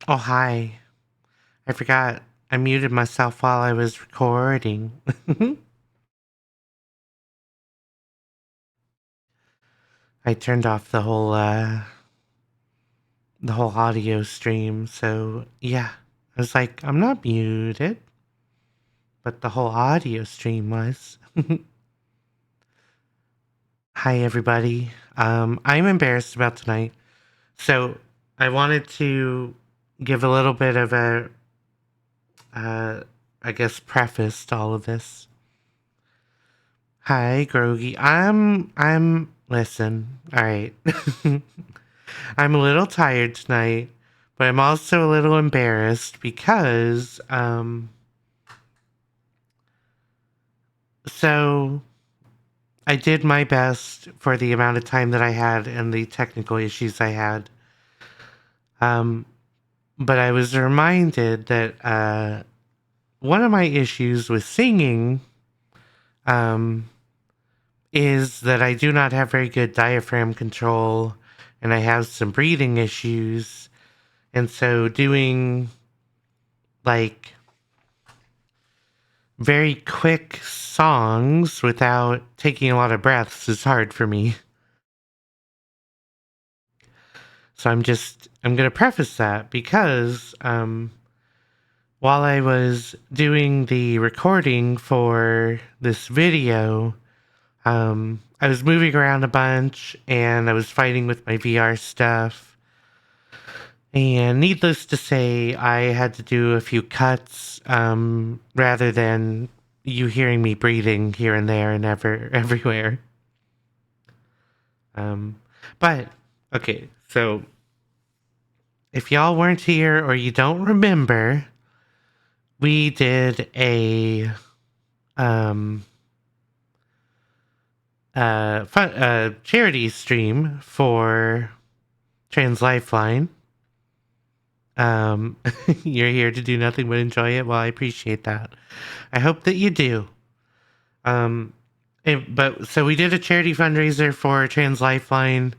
Oh, hi. I forgot. I muted myself while I was recording. I turned off the whole audio stream, so yeah. I was like, I'm not muted, but the whole audio stream was. Hi, everybody. I'm embarrassed about tonight. So I wanted to give a little bit of a, uh, I guess, preface to all of this. Hi, Groggy. Listen, alright. I'm a little tired tonight, but I'm also a little embarrassed because, so I did my best for the amount of time that I had and the technical issues I had. Um, but I was reminded that, one of my issues with singing, um, is that I do not have very good diaphragm control and I have some breathing issues. And so doing like very quick songs without taking a lot of breaths is hard for me. So I'm going to preface that because while I was doing the recording for this video, I was moving around a bunch and I was fighting with my VR stuff. And needless to say, I had to do a few cuts rather than you hearing me breathing here and there and everywhere. Um, but okay, so if y'all weren't here or you don't remember, we did a um charity stream for Trans Lifeline. Um, you're here to do nothing but enjoy it. Well, I appreciate that. I hope that you do. Um, but so we did a charity fundraiser for Trans Lifeline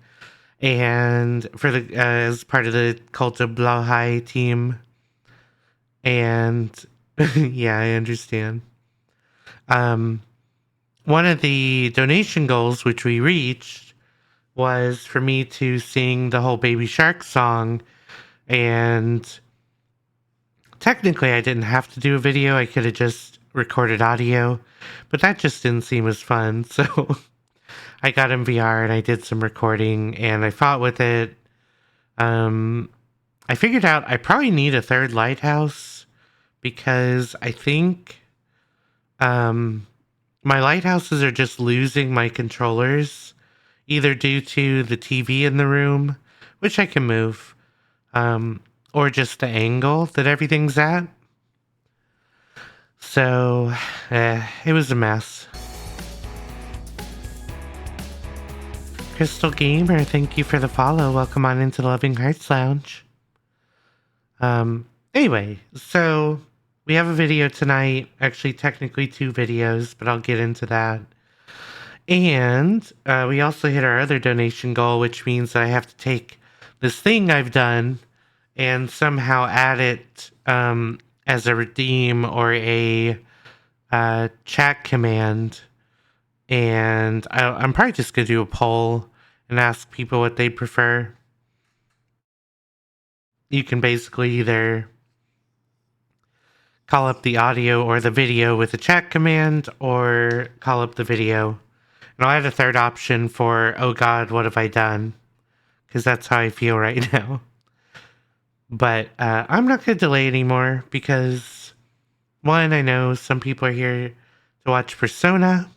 and for the as part of the Cult of Blauhai team. And yeah, I understand. Um, one of the donation goals which we reached was for me to sing the whole Baby Shark song. And technically, I didn't have to do a video. I could have just recorded audio, but that just didn't seem as fun. So I got in VR and I did some recording and I fought with it. Um, I figured out I probably need a third lighthouse because I think um, my lighthouses are just losing my controllers, either due to the TV in the room, which I can move, or just the angle that everything's at. So, it was a mess. Crystal Gamer, thank you for the follow. Welcome on into the Loving Hearts Lounge. Anyway, so we have a video tonight. Actually, technically two videos, but I'll get into that. And we also hit our other donation goal, which means that I have to take this thing I've done and somehow add it as a redeem or a chat command. And I'm probably just going to do a poll and ask people what they prefer. You can basically either call up the audio or the video with a chat command or call up the video. And I'll add a third option for, oh God, what have I done? Because that's how I feel right now. But I'm not going to delay anymore because, one, I know some people are here to watch Persona,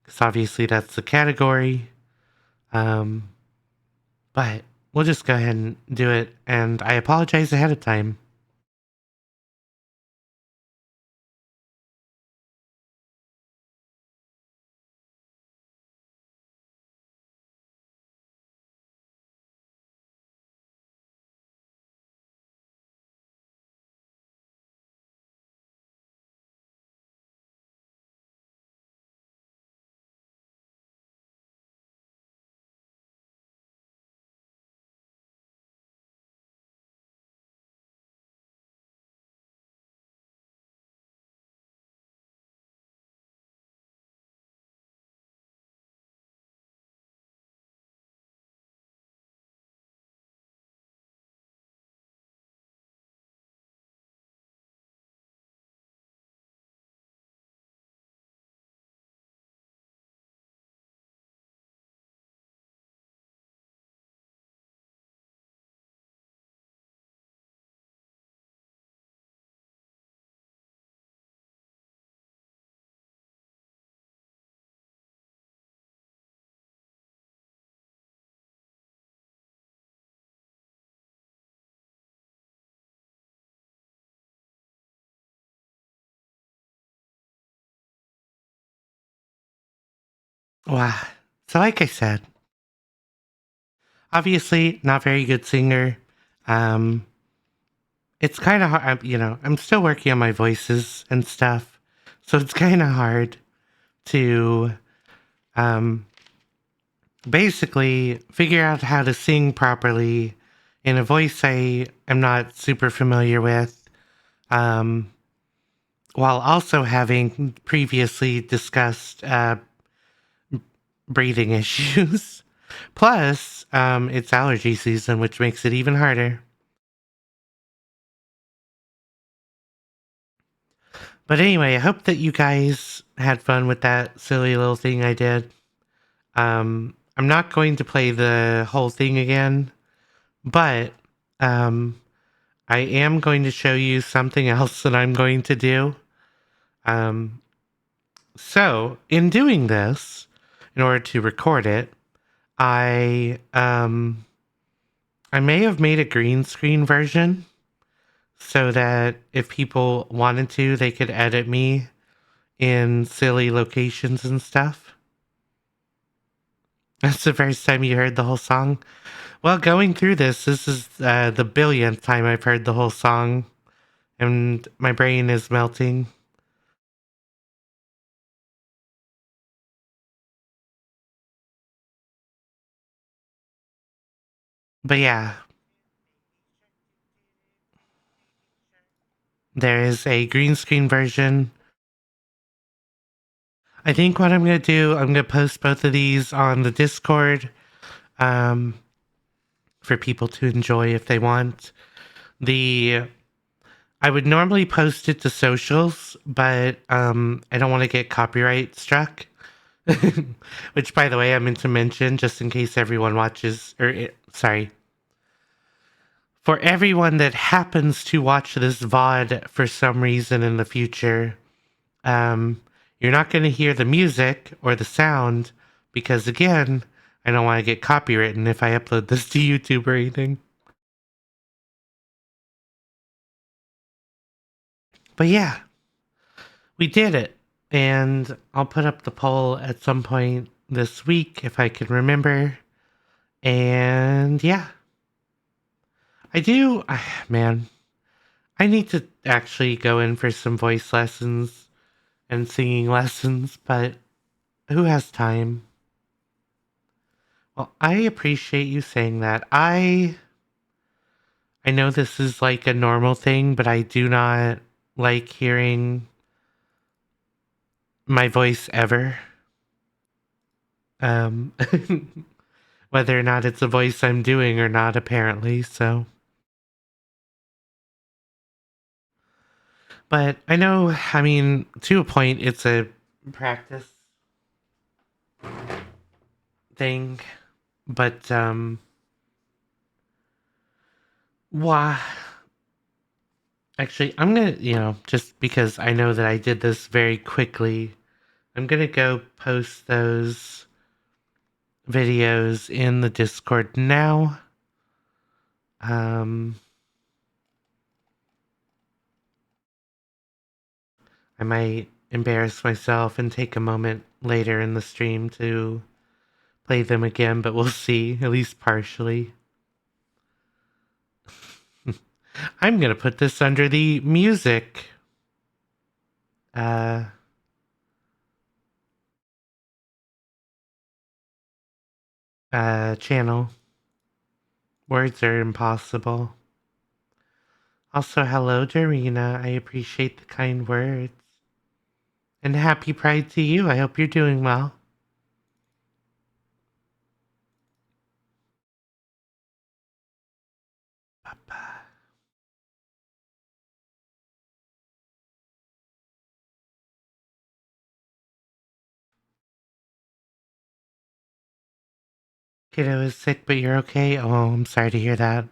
because obviously that's the category. But we'll just go ahead and do it, and I apologize ahead of time. Wow. So, like I said, obviously not very good singer. Um, it's kind of hard, I'm still working on my voices and stuff. So it's kind of hard to um, basically figure out how to sing properly in a voice I am not super familiar with, um, while also having previously discussed breathing issues. Plus, it's allergy season, which makes it even harder. But anyway, I hope that you guys had fun with that silly little thing I did. I'm not going to play the whole thing again, but um, I am going to show you something else that I'm going to do. Um, so, in doing this, in order to record it, I may have made a green screen version so that if people wanted to, they could edit me in silly locations and stuff. That's the first time you heard the whole song. Well, going through this is the billionth time I've heard the whole song, and my brain is melting. But yeah, there is a green screen version. I think what I'm going to do, I'm going to post both of these on the Discord um, for people to enjoy if they want. The I would normally post it to socials, but I don't want to get copyright struck. Which, by the way, I meant to mention just in case everyone watches, sorry, for everyone that happens to watch this VOD for some reason in the future, um, you're not going to hear the music or the sound because, again, I don't want to get copywritten if I upload this to YouTube or anything. But yeah, we did it. And I'll put up the poll at some point this week if I can remember. And yeah, I do. Man, I need to actually go in for some voice lessons and singing lessons, but who has time? Well, I appreciate you saying that. I know this is like a normal thing, but I do not like hearing my voice ever. Um whether or not it's a voice I'm doing or not apparently, so but I know, I mean, to a point it's a practice thing, but why actually I'm gonna, just because I know that I did this very quickly, I'm gonna go post those videos in the Discord now. Um, I might embarrass myself and take a moment later in the stream to play them again, but we'll see, at least partially. I'm gonna put this under the music uh, channel. Words are impossible. Also, hello, Darina. I appreciate the kind words. And happy Pride to you. I hope you're doing well. Papa. Kiddo is sick, but you're okay? Oh, I'm sorry to hear that.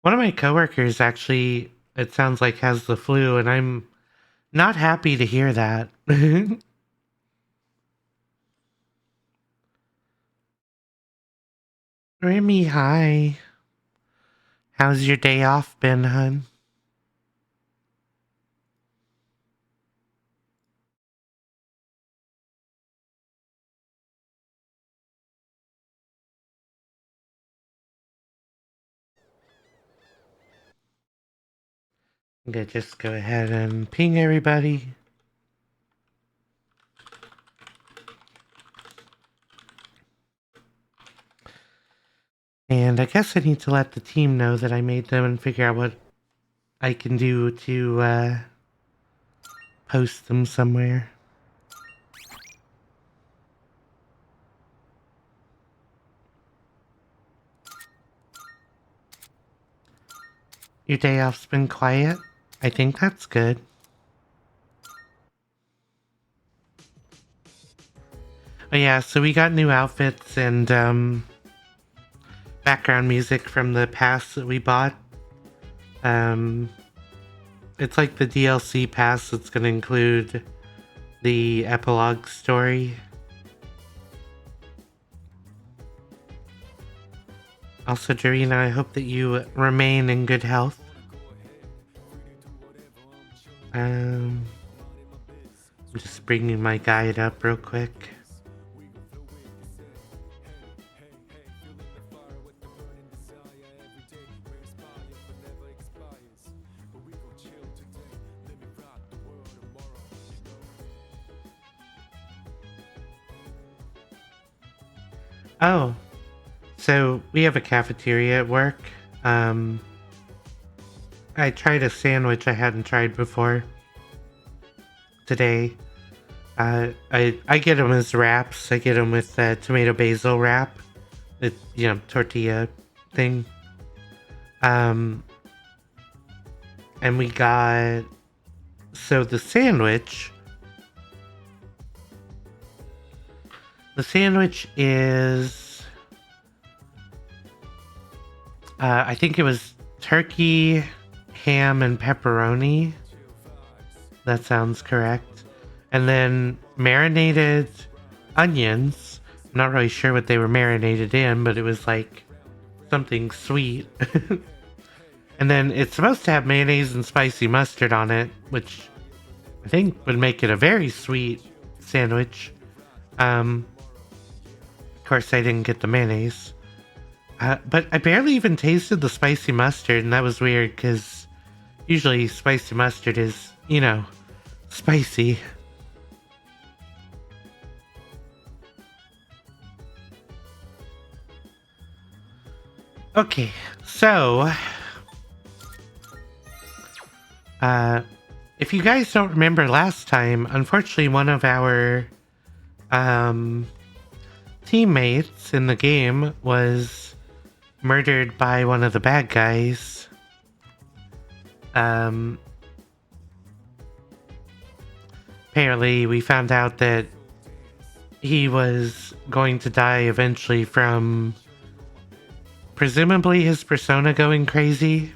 One of my coworkers actually, it sounds like, has the flu, and I'm not happy to hear that. Remy, hi. How's your day off been, hun? I'm gonna just go ahead and ping everybody. And I guess I need to let the team know that I made them and figure out what I can do to post them somewhere. Your day off's been quiet? I think that's good. Oh yeah, so we got new outfits and background music from the pass that we bought. It's like the DLC pass that's gonna include the epilogue story. Also, Jarina, I hope that you remain in good health. I'm just bringing my guide up real quick. Oh, so we have a cafeteria at work. I tried a sandwich I hadn't tried before today. I get them as wraps. I get them with tomato basil wrap, the tortilla thing. And we got the sandwich. The sandwich is I think it was turkey, ham, and pepperoni. That sounds correct. And then marinated onions. I'm not really sure what they were marinated in, but it was like something sweet. And then it's supposed to have mayonnaise and spicy mustard on it, which I think would make it a very sweet sandwich. Of course, I didn't get the mayonnaise. But I barely even tasted the spicy mustard, and that was weird because usually spicy mustard is, spicy. Okay, so if you guys don't remember last time, unfortunately one of our teammates in the game was murdered by one of the bad guys. Apparently we found out that he was going to die eventually from presumably his persona going crazy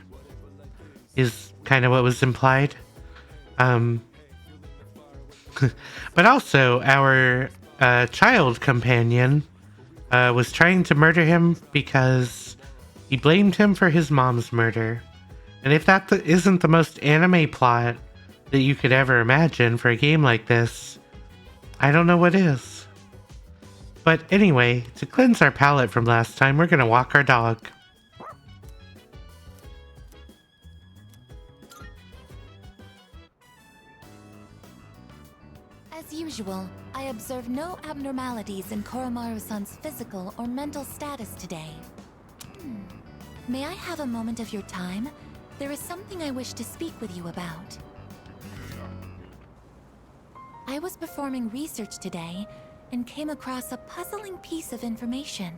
is kind of what was implied. But also our child companion was trying to murder him because he blamed him for his mom's murder. And if that isn't the most anime plot that you could ever imagine for a game like this, I don't know what is. But anyway, to cleanse our palate from last time, we're gonna walk our dog. As usual, I observe no abnormalities in Koromaru-san's physical or mental status today. May I have a moment of your time? There is something I wish to speak with you about. I was performing research today and came across a puzzling piece of information.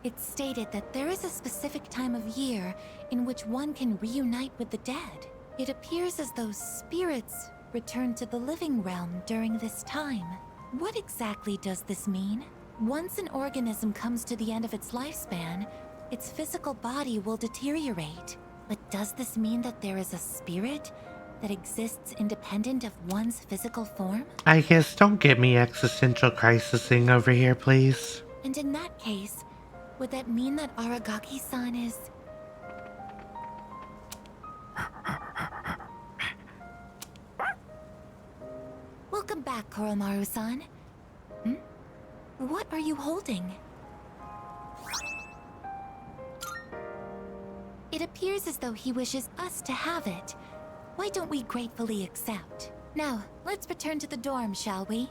It stated that there is a specific time of year in which one can reunite with the dead. It appears as though spirits return to the living realm during this time. What exactly does this mean? Once an organism comes to the end of its lifespan, its physical body will deteriorate. But does this mean that there is a spirit that exists independent of one's physical form? I guess don't get me existential crisising over here, please. And in that case, would that mean that Aragaki-san is... Welcome back, Koromaru-san. What are you holding? It appears as though he wishes us to have it. why don't we gratefully accept? Now, let's return to the dorm, shall we?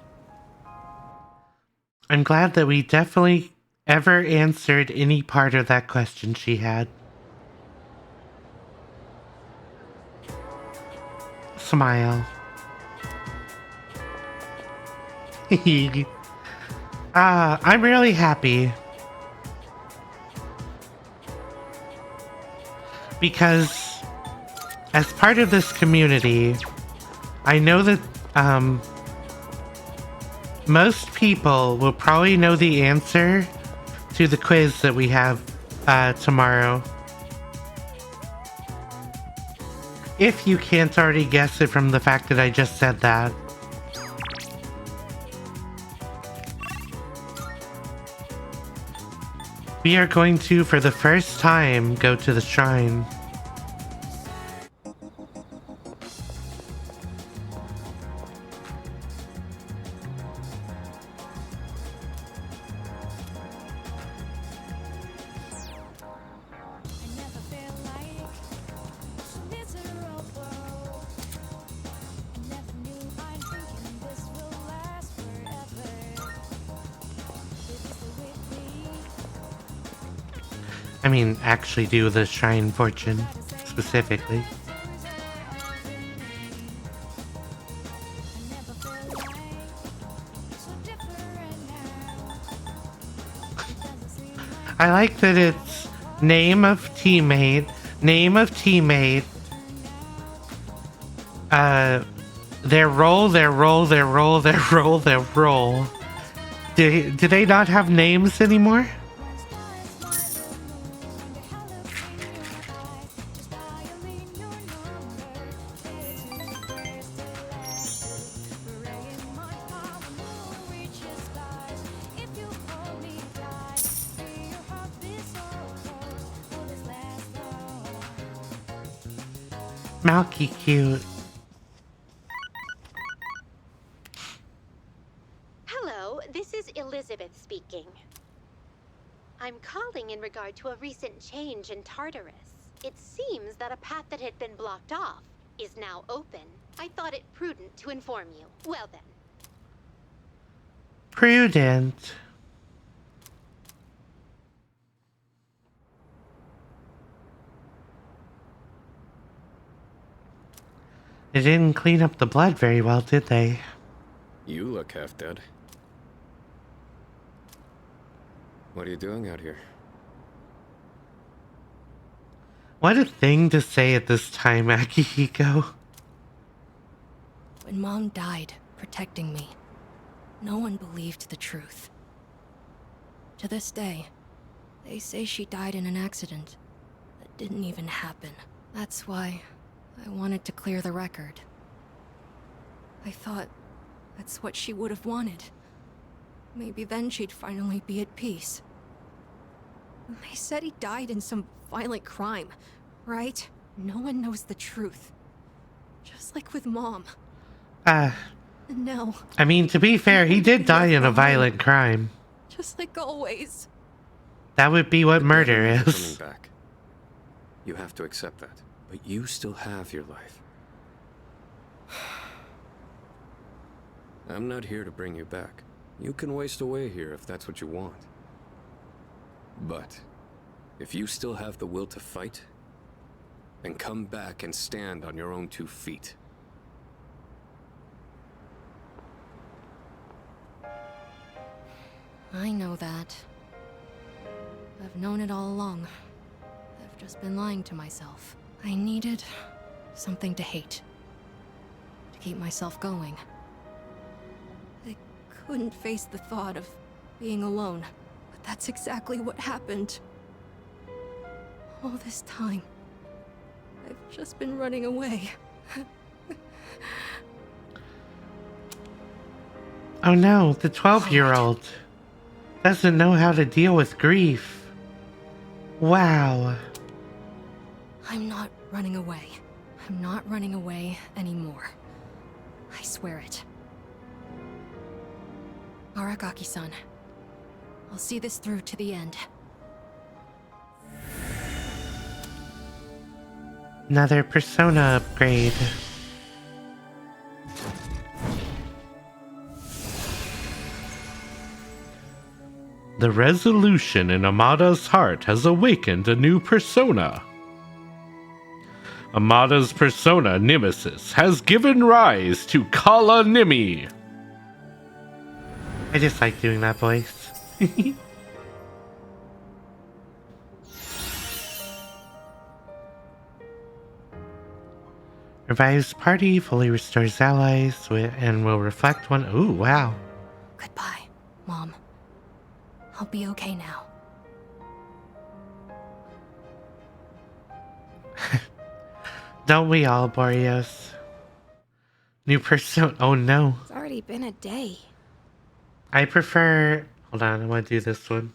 I'm glad that we definitely ever answered any part of that question she had. Smile. I'm really happy. Because as part of this community, I know that most people will probably know the answer to the quiz that we have tomorrow. If you can't already guess it from the fact that I just said that. We are going to, for the first time, go to the shrine. I mean, actually do the shrine fortune, specifically. I like that it's name of teammate, their role. Do they not have names anymore? Malky cute. Hello, this is Elizabeth speaking. I'm calling in regard to a recent change in Tartarus. It seems that a path that had been blocked off is now open. I thought it prudent to inform you. Well then. Prudent. They didn't clean up the blood very well, did they? You look half dead. What are you doing out here? What a thing to say at this time, Akihiko. When Mom died, protecting me, no one believed the truth. To this day, they say she died in an accident that didn't even happen. That's why I wanted to clear the record. I thought that's what she would have wanted. Maybe then she'd finally be at peace. They said he died in some violent crime, right? No one knows the truth. Just like with Mom. No. I mean, to be fair, he did die in a violent crime. Just like always. That would be what murder You're is. coming back. You have to accept that. But you still have your life. I'm not here to bring you back. You can waste away here if that's what you want. But if you still have the will to fight, then come back and stand on your own 2 feet. I know that. I've known it all along. I've just been lying to myself. I needed something to hate. To keep myself going. I couldn't face the thought of being alone. But that's exactly what happened. All this time, I've just been running away. Oh no, the 12-year-old doesn't know how to deal with grief. Wow. I'm not running away. I'm not running away anymore. I swear it. Aragaki-san, I'll see this through to the end. Another persona upgrade. The resolution in Amada's heart has awakened a new persona. Amada's persona, Nemesis, has given rise to Kala Nimi. I just like doing that voice. Revives party, fully restores allies, and will reflect one. Ooh, wow. Goodbye, Mom. I'll be okay now. Don't we all, Boreos? New persona. Oh no. It's already been a day. I prefer. Hold on, I want to do this one.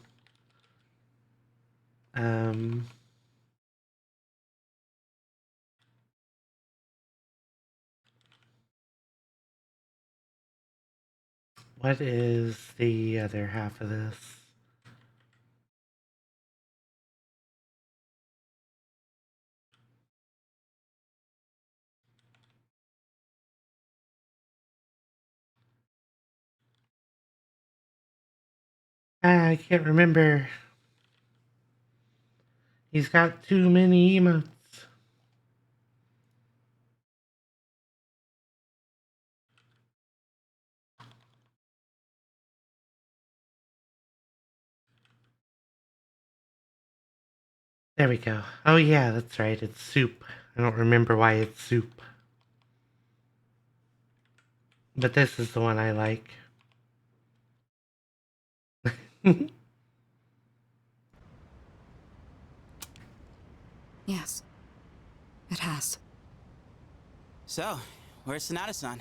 What is the other half of this? I can't remember. He's got too many emotes. There we go. Oh yeah, that's right. It's soup. I don't remember why it's soup. But this is the one I like. Yes, it has. So, where's Sonata-san?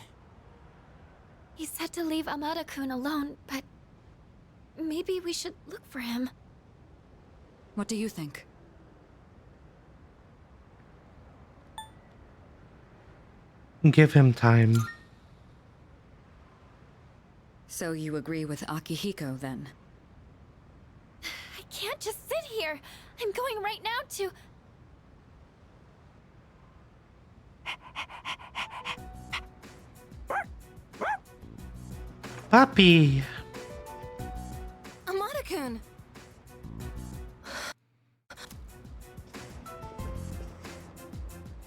He said to leave Amada-kun alone, but maybe we should look for him. What do you think? Give him time. So you agree with Akihiko, then? I can't just sit here. I'm going right now to... Puppy! Amada-kun!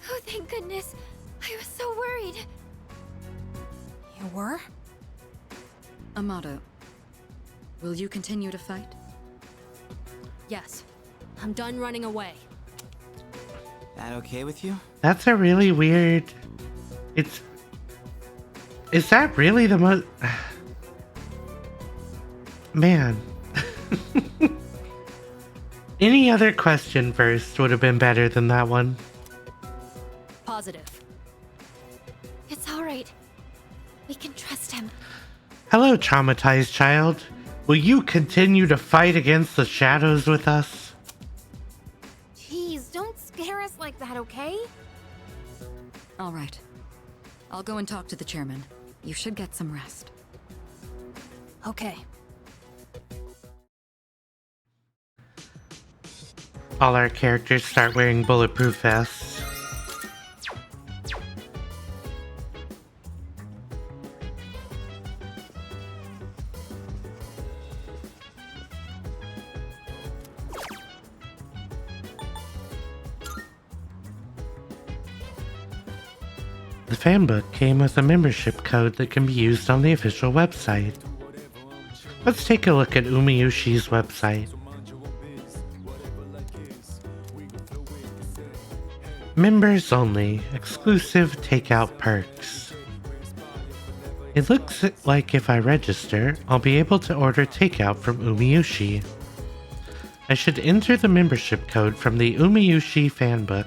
Oh, thank goodness. I was so worried. You were? Amada, will you continue to fight? Yes. I'm done running away. That okay with you? That's a really weird... It's... Is that really the most... Man. Any other question first would have been better than that one. Positive. It's all right. We can trust him. Hello, traumatized child. Will you continue to fight against the shadows with us? Jeez, don't scare us like that, okay? All right. I'll go and talk to the chairman. You should get some rest. Okay. All our characters start wearing bulletproof vests. The fanbook came with a membership code that can be used on the official website. Let's take a look at Umiyushi's website. Members only, exclusive takeout perks. It looks like if I register, I'll be able to order takeout from Umiyushi. I should enter the membership code from the Umiyushi fanbook.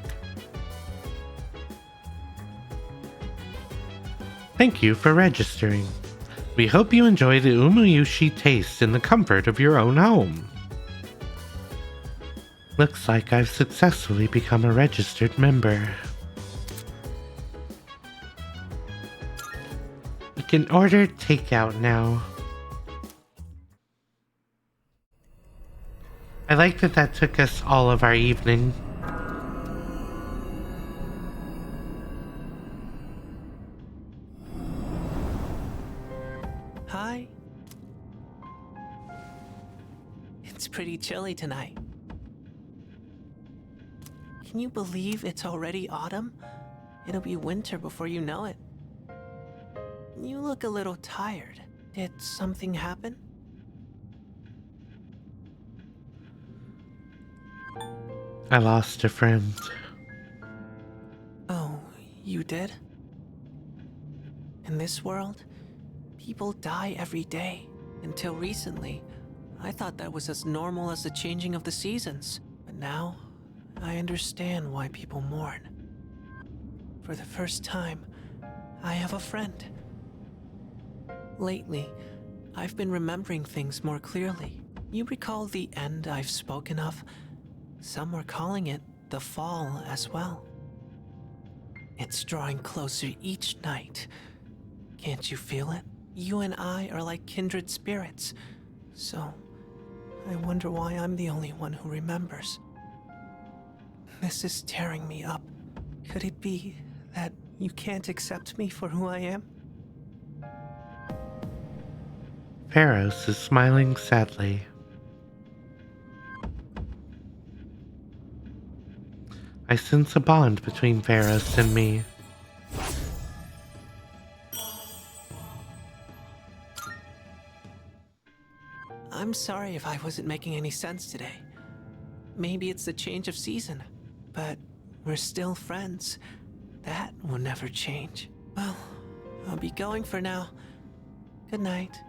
Thank you for registering. We hope you enjoy the Umiyushi taste in the comfort of your own home. Looks like I've successfully become a registered member. We can order takeout now. I like that took us all of our evening. Hi. It's pretty chilly tonight. Can you believe it's already autumn? It'll be winter before you know it. You look a little tired. Did something happen? I lost a friend. Oh, you did? In this world, people die every day. Until recently, I thought that was as normal as the changing of the seasons. But now, I understand why people mourn. For the first time, I have a friend. Lately, I've been remembering things more clearly. You recall the end I've spoken of? Some were calling it the fall as well. It's drawing closer each night. Can't you feel it? You and I are like kindred spirits. So, I wonder why I'm the only one who remembers. This is tearing me up. Could it be that you can't accept me for who I am? Pharos is smiling sadly. I sense a bond between Pharos and me. I'm sorry if I wasn't making any sense today. Maybe it's the change of season, but we're still friends. That will never change. Well, I'll be going for now. Good night.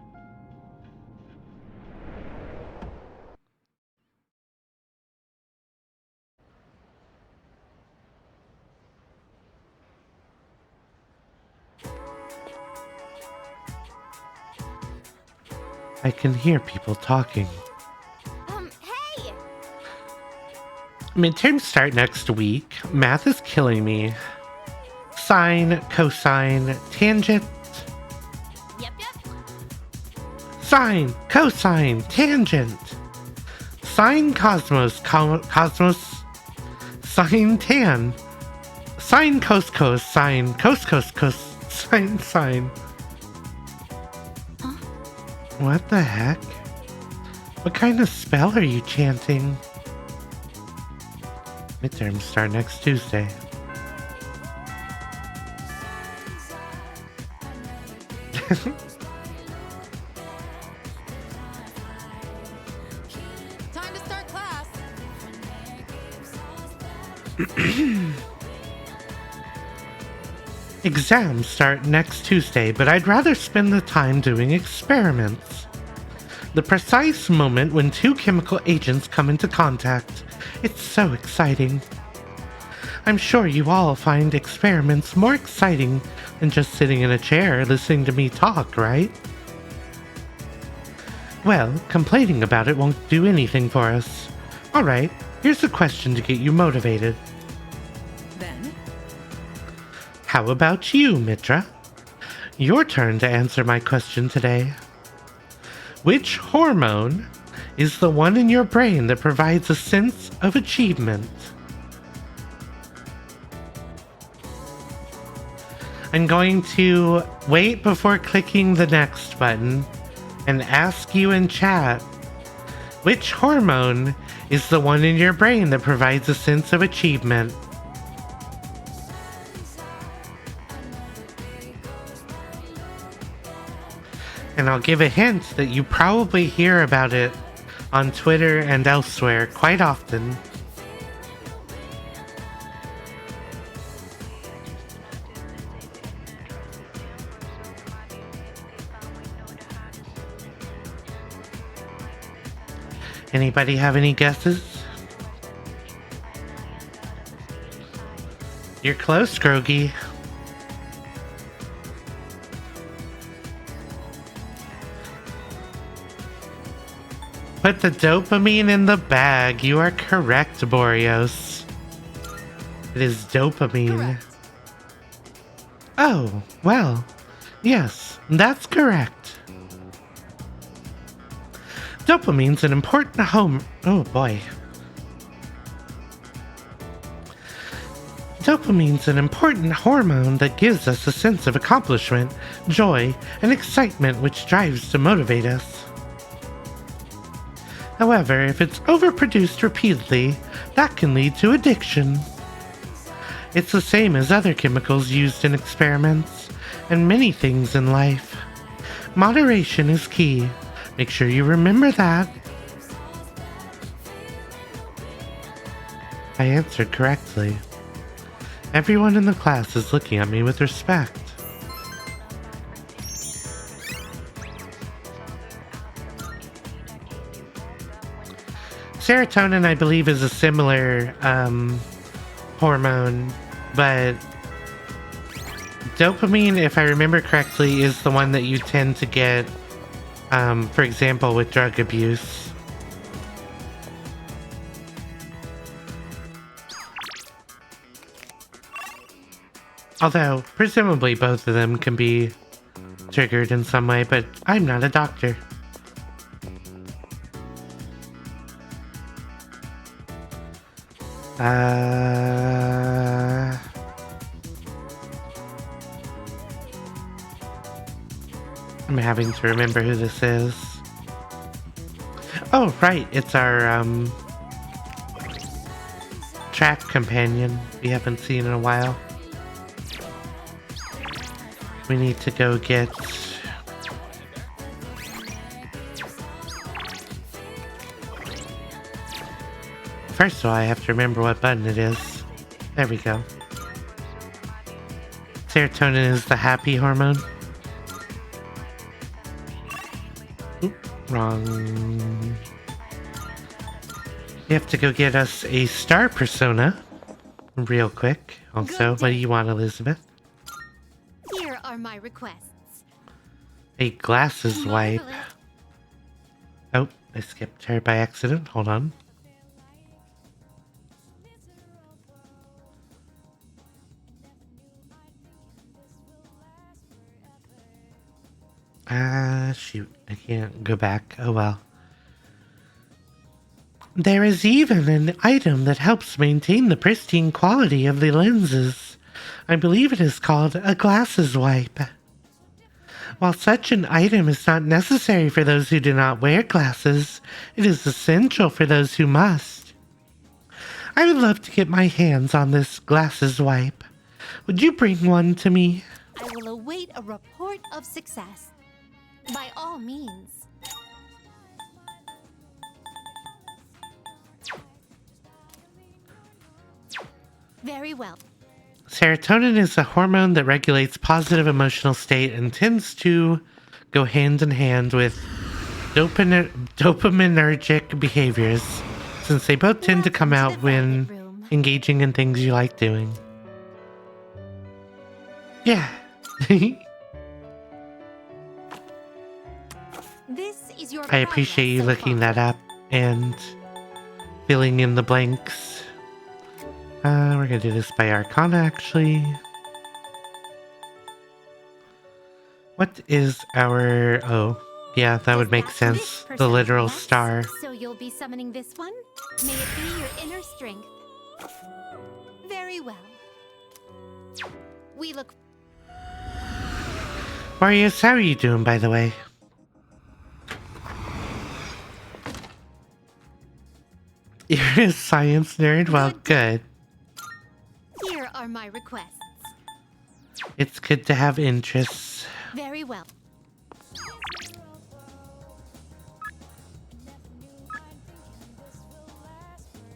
I can hear people talking. Hey! Midterms start next week. Math is killing me. Sine, cosine, tangent. Yep. Sine, cosine, tangent. Sine, cosmos, cosmos. Sine, tan. Sine, cos, sine, cos, sine. What the heck? What kind of spell are you chanting? Midterms start next Tuesday. Time to start class. Exams start next Tuesday, but I'd rather spend the time doing experiments. The precise moment when two chemical agents come into contact. It's so exciting. I'm sure you all find experiments more exciting than just sitting in a chair listening to me talk, right? Well, complaining about it won't do anything for us. Alright, here's a question to get you motivated. Then, How about you, Mitra? Your turn to answer my question today. Which hormone is the one in your brain that provides a sense of achievement? I'm going to wait before clicking the next button and ask you in chat, which hormone is the one in your brain that provides a sense of achievement? And I'll give a hint that you probably hear about it on Twitter and elsewhere quite often. Anybody have any guesses? You're close, Grogi. Put the dopamine in the bag. You are correct, Boreos. It is dopamine. correct. Oh, well, yes, that's correct. Dopamine's an important Dopamine's an important hormone that gives us a sense of accomplishment, joy, and excitement which drives to motivate us. However, if it's overproduced repeatedly, that can lead to addiction. It's the same as other chemicals used in experiments, and many things in life. Moderation is key. Make sure you remember that. I answered correctly. Everyone in the class is looking at me with respect. Serotonin, I believe, is a similar hormone, but dopamine, if I remember correctly, is the one that you tend to get, for example, with drug abuse. Although, presumably both of them can be triggered in some way, but I'm not a doctor. I'm having to remember who this is. Oh, right, it's our, track companion we haven't seen in a while. We need to go get... First of all, I have to remember what button it is. There we go. Serotonin is the happy hormone. Oop, wrong. You have to go get us a star persona. Real quick. Also, what do you want, Elizabeth? Here are my requests. A glasses wipe. Oh, I skipped her by accident. Hold on. Shoot. I can't go back. Oh well. There is even an item that helps maintain the pristine quality of the lenses. I believe it is called a glasses wipe. While such an item is not necessary for those who do not wear glasses, it is essential for those who must. I would love to get my hands on this glasses wipe. Would you bring one to me? I will await a report of success. By all means. Very well. Serotonin is a hormone that regulates positive emotional state and tends to go hand in hand with dopaminergic behaviors, since they both tend to come out when engaging in things you like doing. Yeah. This is your I appreciate you looking that up and filling in the blanks. We're gonna do this by Arcana, actually. What is our... Oh, yeah, that would make sense. The literal star. So you'll be summoning this one? May it be your inner strength. Very well. We look... Marius, how are you doing, by the way? You're a science nerd? Well, good. Here are my requests. It's good to have interests. Very well.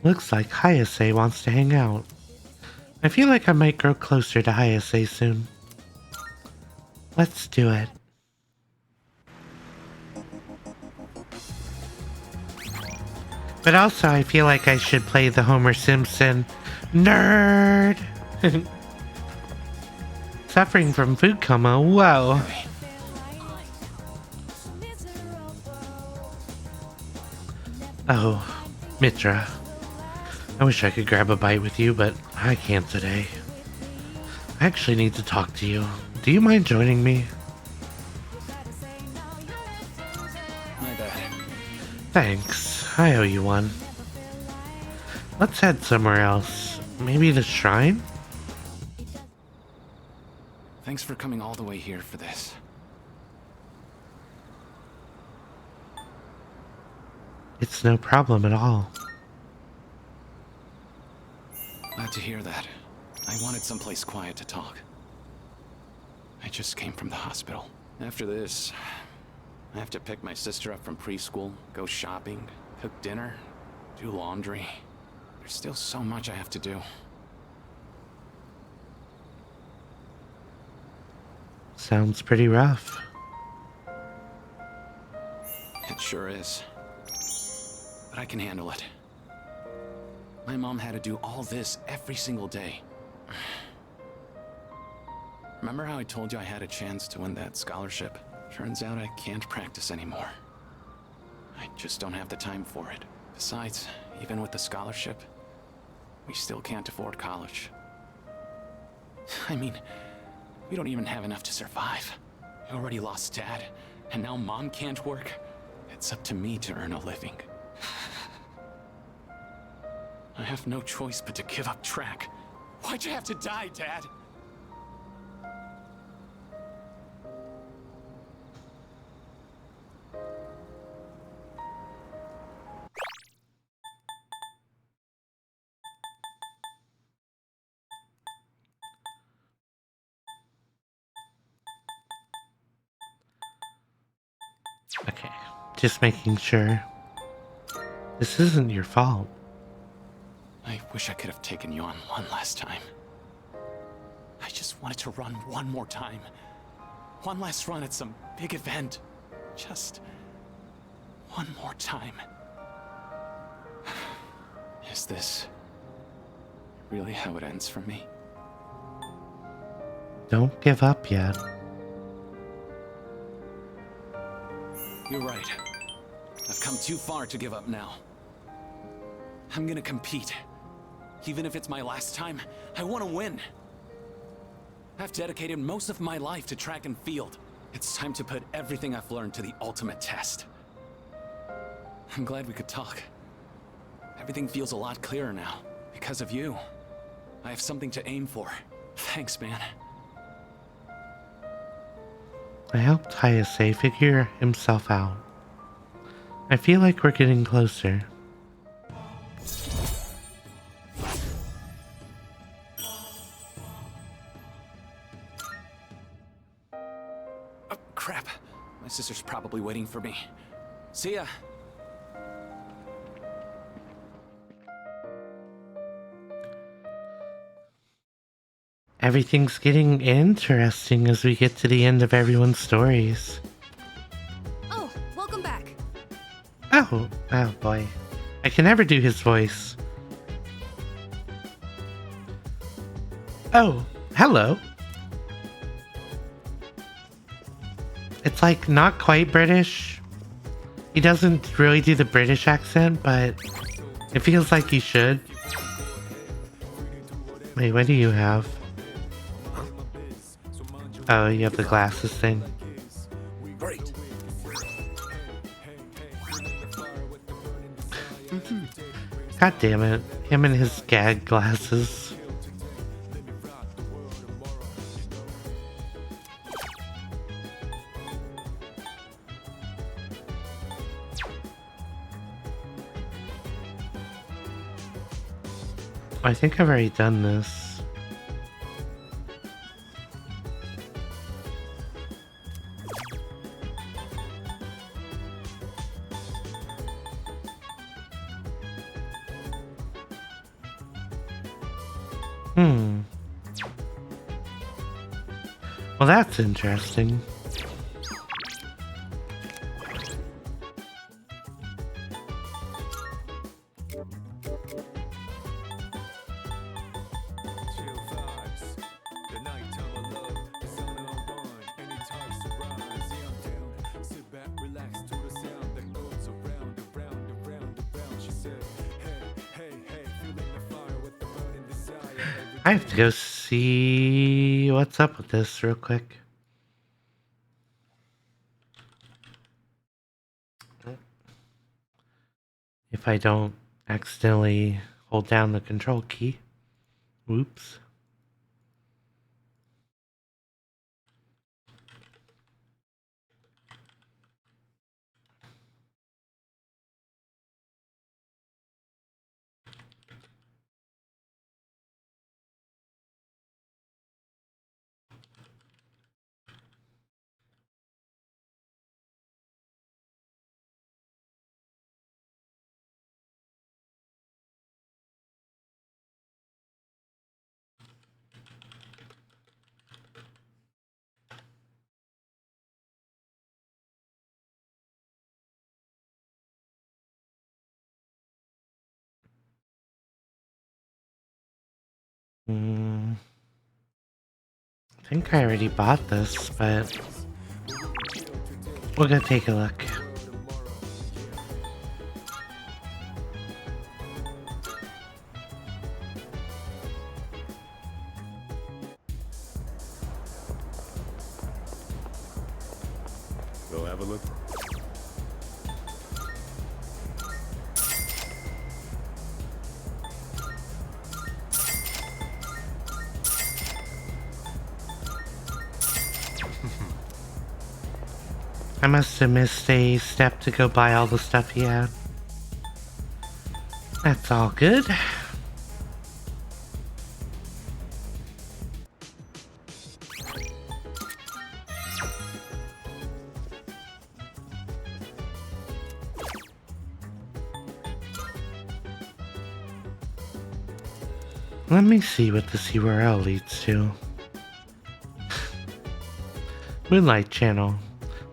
Looks like Hayase wants to hang out. I feel like I might grow closer to Hayase soon. Let's do it. But also, I feel like I should play the Homer Simpson nerd. Suffering from food coma, whoa. Oh, Mitra. I wish I could grab a bite with you, but I can't today. I actually need to talk to you. Do you mind joining me? My bad. Thanks. I owe you one. Let's head somewhere else. Maybe the shrine? Thanks for coming all the way here for this. It's no problem at all. Glad to hear that. I wanted someplace quiet to talk. I just came from the hospital. After this, I have to pick my sister up from preschool, go shopping, cook dinner, do laundry. There's still so much I have to do. Sounds pretty rough. It sure is. But I can handle it. My mom had to do all this every single day. Remember how I told you I had a chance to win that scholarship? Turns out I can't practice anymore. I just don't have the time for it. Besides, even with the scholarship, we still can't afford college. I mean, we don't even have enough to survive. We already lost Dad, and now Mom can't work. It's up to me to earn a living. I have no choice but to give up track. Why'd you have to die, Dad? Okay, just making sure. This isn't your fault. I wish I could have taken you on one last time. I just wanted to run one more time. One last run at some big event. Just one more time. Is this really how it ends for me? Don't give up yet. You're right. I've come too far to give up now. I'm gonna compete. Even if it's my last time, I want to win. I've dedicated most of my life to track and field. It's time to put everything I've learned to the ultimate test. I'm glad we could talk. Everything feels a lot clearer now. Because of you. I have something to aim for. Thanks, man. I helped Hayase figure himself out. I feel like we're getting closer. Oh, crap. My sister's probably waiting for me. See ya. Everything's getting interesting as we get to the end of everyone's stories. Oh, welcome back. Oh boy. I can never do his voice. Oh, hello. It's like not quite British. He doesn't really do the British accent, but it feels like he should. Wait, what do you have? Oh, you have the glasses thing. Great. God damn it. Him and his gag glasses. I think I've already done this. Well, that's interesting. I have to go see what's up with this real quick. If I don't accidentally hold down the control key. Whoops. I think I already bought this, but we'll go take a look. Go have a look. I must have missed a step to go buy all the stuff he had. That's all good. Let me see what this URL leads to. Moonlight Channel.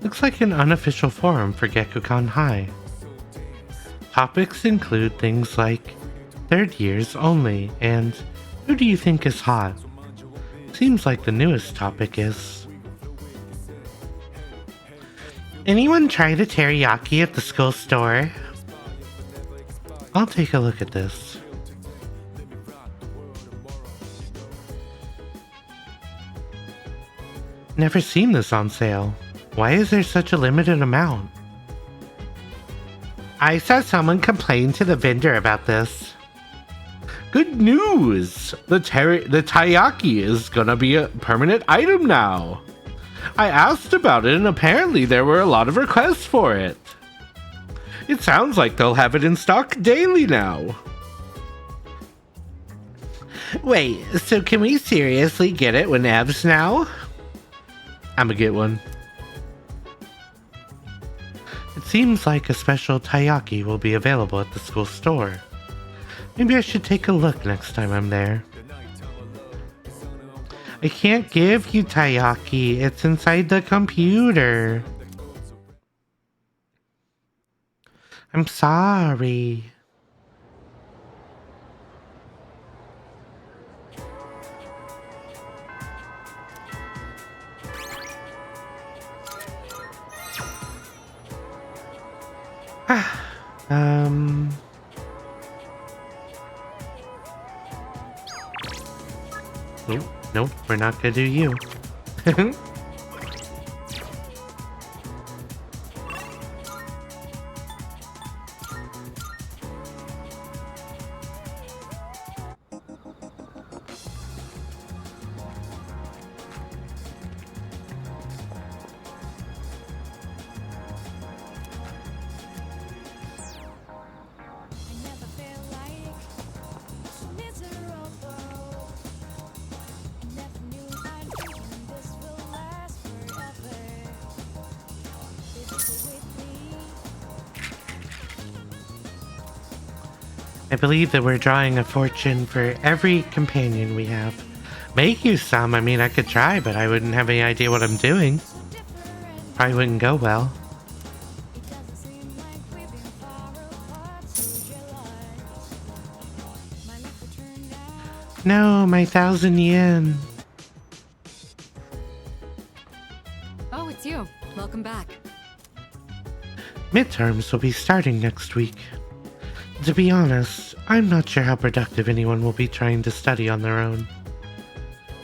Looks like an unofficial forum for Gekkoukan High. Topics include things like third years only and who do you think is hot? Seems like the newest topic is. Anyone try the teriyaki at the school store? I'll take a look at this. Never seen this on sale. Why is there such a limited amount? I saw someone complain to the vendor about this. Good news! The taiyaki is gonna be a permanent item now. I asked about it and apparently there were a lot of requests for it. It sounds like they'll have it in stock daily now. Wait, so can we seriously get it when Ev's now? I'ma get one. It seems like a special taiyaki will be available at the school store. Maybe I should take a look next time I'm there. I can't give you taiyaki. It's inside the computer. I'm sorry. Nope, we're not gonna do you. I believe that we're drawing a fortune for every companion we have. Make you some. I mean, I could try, but I wouldn't have any idea what I'm doing. Probably wouldn't go well. No, my 1,000 yen. Oh, it's you. Welcome back. Midterms will be starting next week. To be honest, I'm not sure how productive anyone will be trying to study on their own.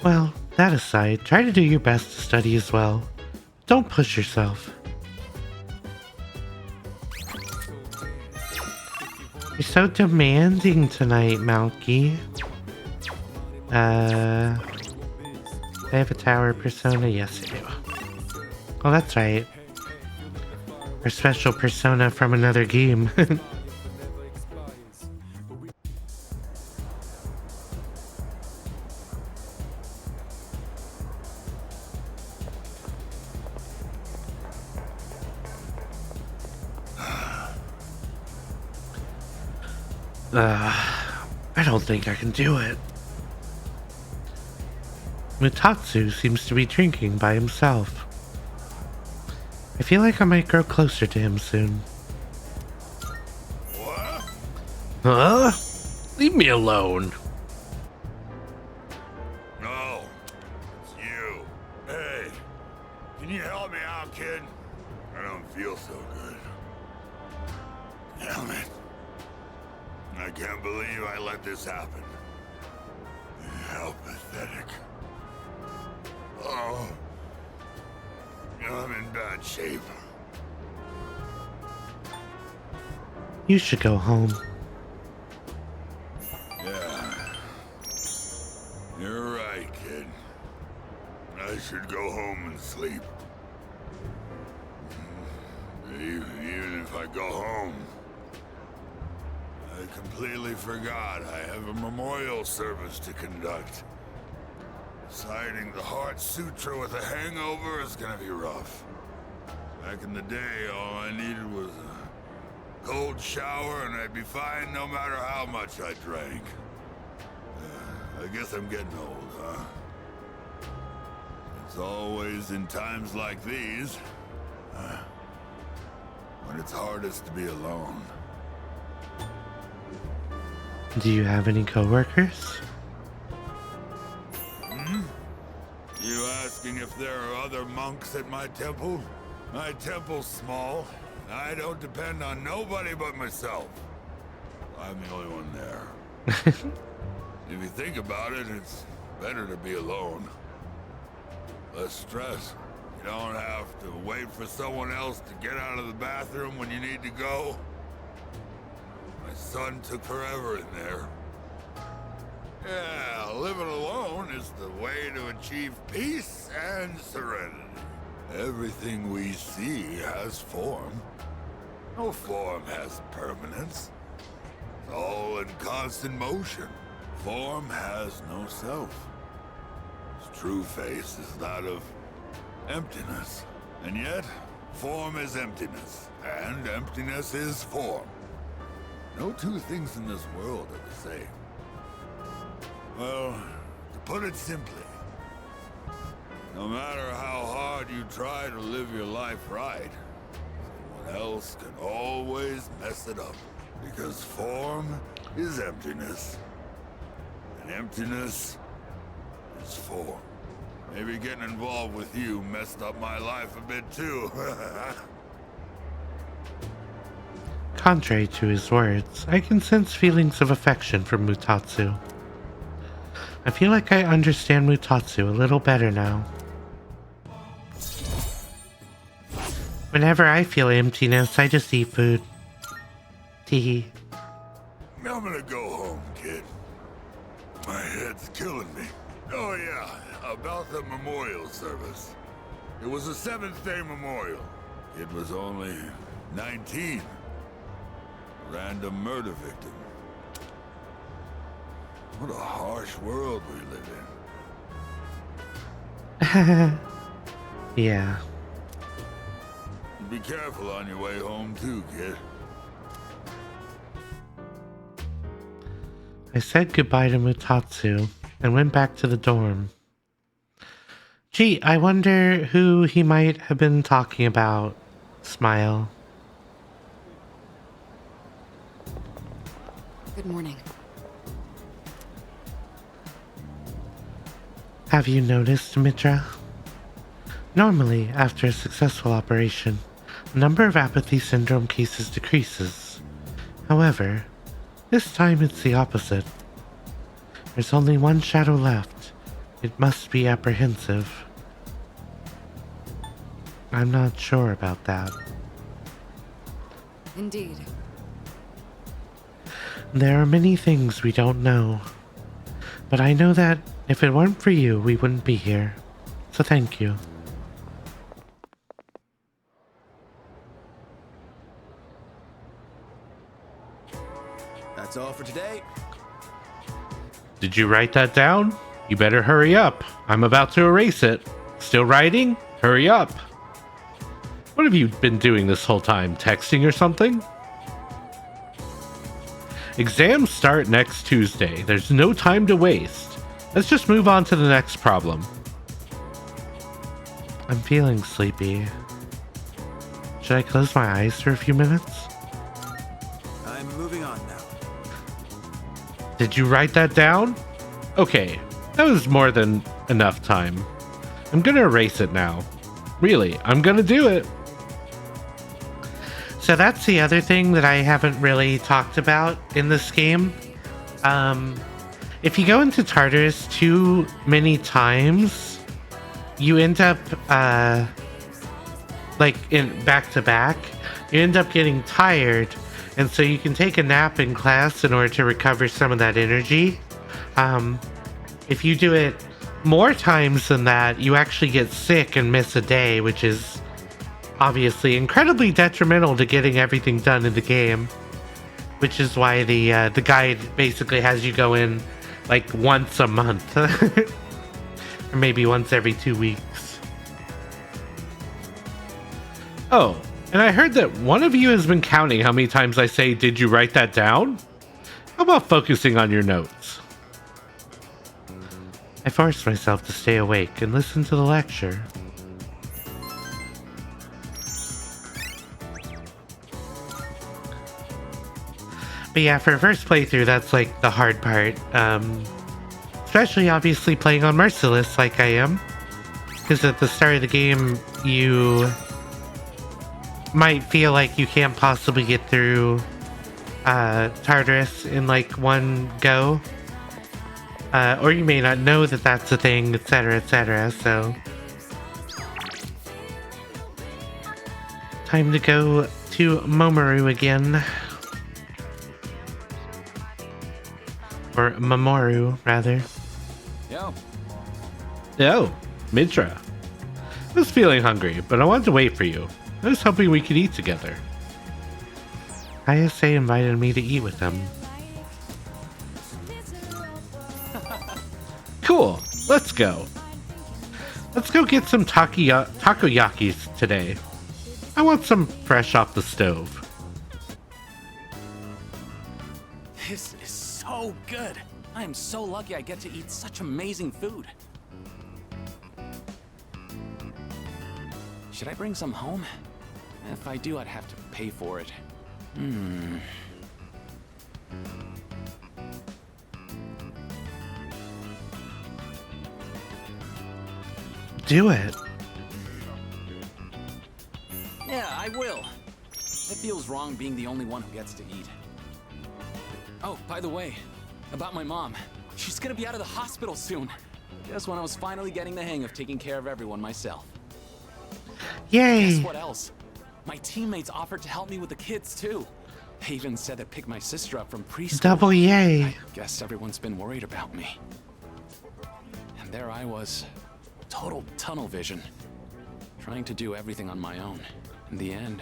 Well, that aside, try to do your best to study as well. Don't push yourself. You're so demanding tonight, Malky. I have a tower persona? Yes, I do. Oh, that's right. Our special persona from another game. I don't think I can do it. Mutatsu seems to be drinking by himself. I feel like I might grow closer to him soon. What? Huh? Leave me alone. feel so good. Damn it. I can't believe I let this happen. How pathetic. Oh. I'm in bad shape. You should go home. Yeah. You're right, kid. I should go home and sleep. Even if I go home, I completely forgot I have a memorial service to conduct. Reciting the Heart Sutra with a hangover is gonna be rough. Back in the day, all I needed was a cold shower and I'd be fine no matter how much I drank. I guess I'm getting old, huh? It's always in times like these, when it's hardest to be alone. Do you have any coworkers? You asking if there are other monks at my temple? My temple's small. I don't depend on nobody but myself. I'm the only one there. If you think about it, it's better to be alone. Less stress. You don't have to wait for someone else to get out of the bathroom when you need to go. My son took forever in there. Yeah, living alone is the way to achieve peace and serenity. Everything we see has form. No form has permanence. It's all in constant motion. Form has no self. Its true face is that of emptiness. And yet, form is emptiness, and emptiness is form. No two things in this world are the same. Well, to put it simply, no matter how hard you try to live your life right, someone else can always mess it up. Because form is emptiness, and emptiness is form. Maybe getting involved with you messed up my life a bit too. Contrary to his words, I can sense feelings of affection for Mutatsu. I feel like I understand Mutatsu a little better now. Whenever I feel emptiness, I just eat food. Teehee. I'm gonna go home, kid. My head's killing me. Oh yeah, about the memorial service. It was a 7th-day memorial. It was only 19. Random murder victim. What a harsh world we live in. Yeah. Be careful on your way home too, kid. I said goodbye to Mutatsu and went back to the dorm. Gee, I wonder who he might have been talking about. Smile. Good morning. Have you noticed, Mitra? Normally, after a successful operation, the number of apathy syndrome cases decreases. However, this time it's the opposite. There's only one shadow left. It must be apprehensive. I'm not sure about that. Indeed. There are many things we don't know. But I know that if it weren't for you, we wouldn't be here. So thank you. That's all for today. Did you write that down? You better hurry up. I'm about to erase it. Still writing? Hurry up. What have you been doing this whole time? Texting or something? Exams start next Tuesday. There's no time to waste. Let's just move on to the next problem. I'm feeling sleepy. Should I close my eyes for a few minutes? I'm moving on now. Did you write that down? Okay, that was more than enough time. I'm gonna erase it now. Really, I'm gonna do it. So that's the other thing that I haven't really talked about in this game. If you go into Tartarus too many times, you end up, like in back to back, you end up getting tired, and so you can take a nap in class in order to recover some of that energy. If you do it more times than that, you actually get sick and miss a day, which is obviously incredibly detrimental to getting everything done in the game. Which is why the guide basically has you go in like once a month, or maybe once every 2 weeks. Oh, and I heard that one of you has been counting how many times I say, "Did you write that down?" How about focusing on your notes? I forced myself to stay awake and listen to the lecture. But yeah, for a first playthrough, that's like the hard part. Especially obviously playing on Merciless like I am. Because at the start of the game, you might feel like you can't possibly get through Tartarus in like one go. Or you may not know that that's a thing, etc, etc, so... Time to go to Momoru again. Or Mamoru, rather. Yo. Oh, Mitra. I was feeling hungry, but I wanted to wait for you. I was hoping we could eat together. ISA invited me to eat with them. Cool, let's go. Let's go get some takoyakis today. I want some fresh off the stove. This is so good. I am so lucky I get to eat such amazing food. Should I bring some home? If I do, I'd have to pay for it. Do it. Yeah, I will. It feels wrong being the only one who gets to eat. Oh, by the way, about my mom. She's gonna be out of the hospital soon. Just when I was finally getting the hang of taking care of everyone myself. Yay! Guess what else? My teammates offered to help me with the kids too. They even said they'd pick my sister up from preschool. Double yay! I guess everyone's been worried about me. And there I was, total tunnel vision, trying to do everything on my own. In the end,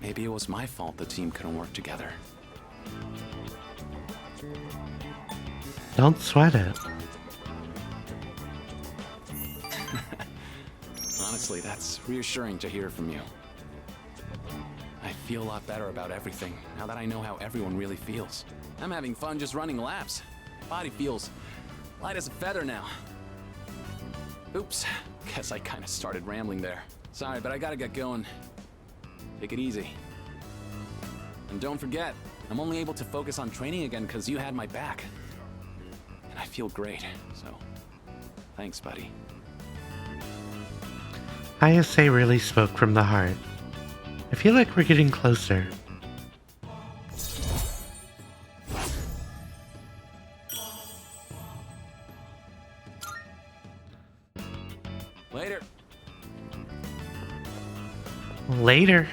maybe it was my fault the team couldn't work together. Don't sweat it. Honestly, that's reassuring to hear from you. I feel a lot better about everything now that I know how everyone really feels. I'm having fun just running laps. My body feels light as a feather now. Oops, guess I kind of started rambling there. Sorry, but I gotta get going. Take it easy. And don't forget, I'm only able to focus on training again because you had my back. And I feel great, so thanks, buddy. ISA really spoke from the heart. I feel like we're getting closer. Later. Later.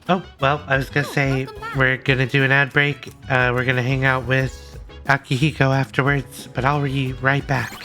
Oh, well, I was gonna say we're gonna do an ad break. We're gonna hang out with Akihiko afterwards, but I'll be right back.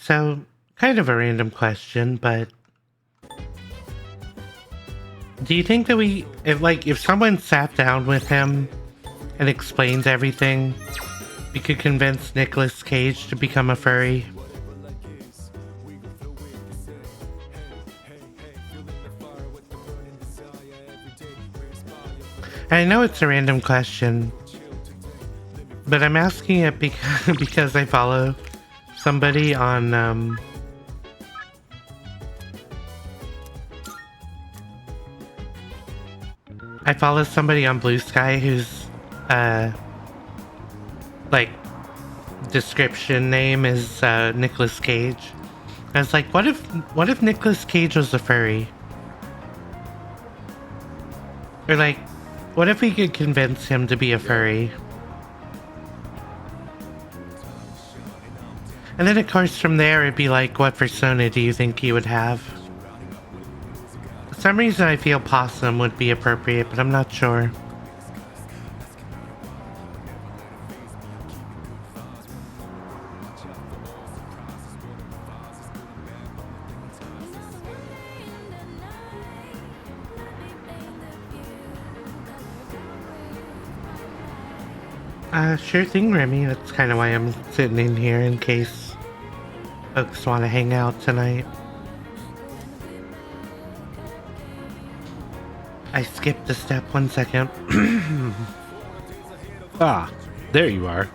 So, kind of a random question, but do you think that if someone sat down with him and explained everything, we could convince Nicolas Cage to become a furry? I know it's a random question, but I'm asking it because I follow somebody on, I follow somebody on Blue Sky whose, description name is, Nicolas Cage. I was like, what if Nicolas Cage was a furry? Or what if we could convince him to be a furry? And then, of course, from there, it'd be like, what persona do you think he would have? For some reason, I feel possum would be appropriate, but I'm not sure. Sure thing, Remy. That's kind of why I'm sitting in here, in case folks want to hang out tonight. I skipped a step, 1 second. Ah, there you are.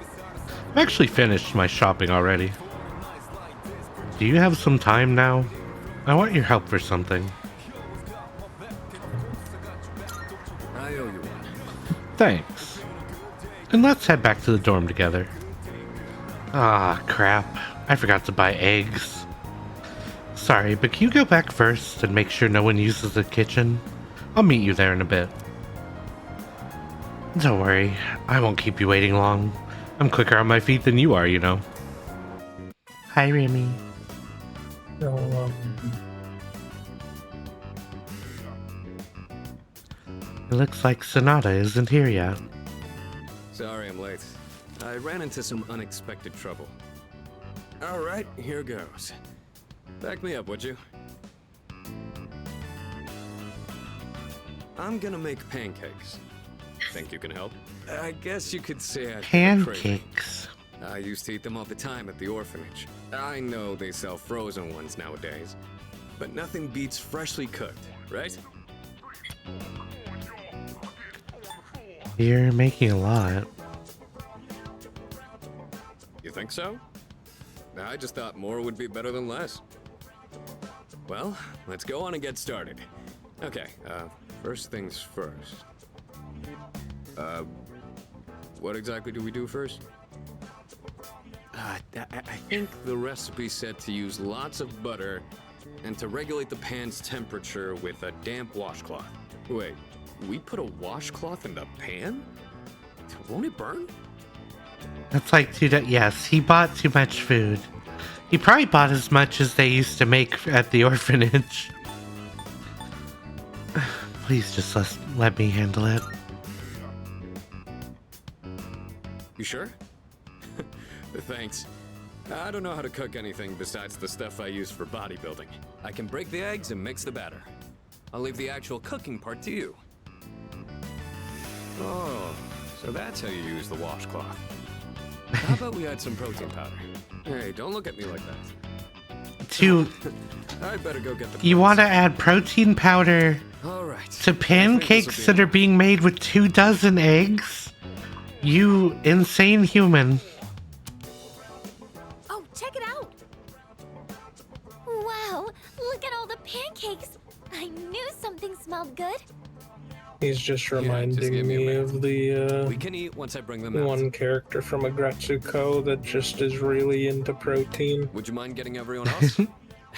I've actually finished my shopping already. Do you have some time now? I want your help for something. I owe you one. Thanks. And let's head back to the dorm together. Ah, crap. I forgot to buy eggs. Sorry, but can you go back first and make sure no one uses the kitchen? I'll meet you there in a bit. Don't worry, I won't keep you waiting long. I'm quicker on my feet than you are, you know. Hi, Remy. It looks like Sonata isn't here yet. Sorry I'm late. I ran into some unexpected trouble. Alright, here goes. Back me up, would you? I'm gonna make pancakes. Think you can help? I guess you could say I've been a craving. Pancakes. I used to eat them all the time at the orphanage. I know they sell frozen ones nowadays, but nothing beats freshly cooked, right? You're making a lot. You think so? I just thought more would be better than less. Well, let's go on and get started. Okay, first things first. What exactly do we do first? I think the recipe said to use lots of butter and to regulate the pan's temperature with a damp washcloth. Wait, we put a washcloth in the pan? Won't it burn? That's like yes, he bought too much food. He probably bought as much as they used to make at the orphanage. Please just let me handle it. You sure? Thanks. I don't know how to cook anything besides the stuff I use for bodybuilding. I can break the eggs and mix the batter. I'll leave the actual cooking part to you. Oh, so that's how you use the washcloth. How about we add some protein powder? Hey, don't look at me like that. I'd better go get the You want to add protein powder to pancakes that are being made with 24 eggs? You insane human. Oh, check it out! Wow, look at all the pancakes! I knew something smelled good. He's just reminding me of the we can eat once I bring them out. one character from Agretsuko that just is really into protein. Would you mind getting everyone else?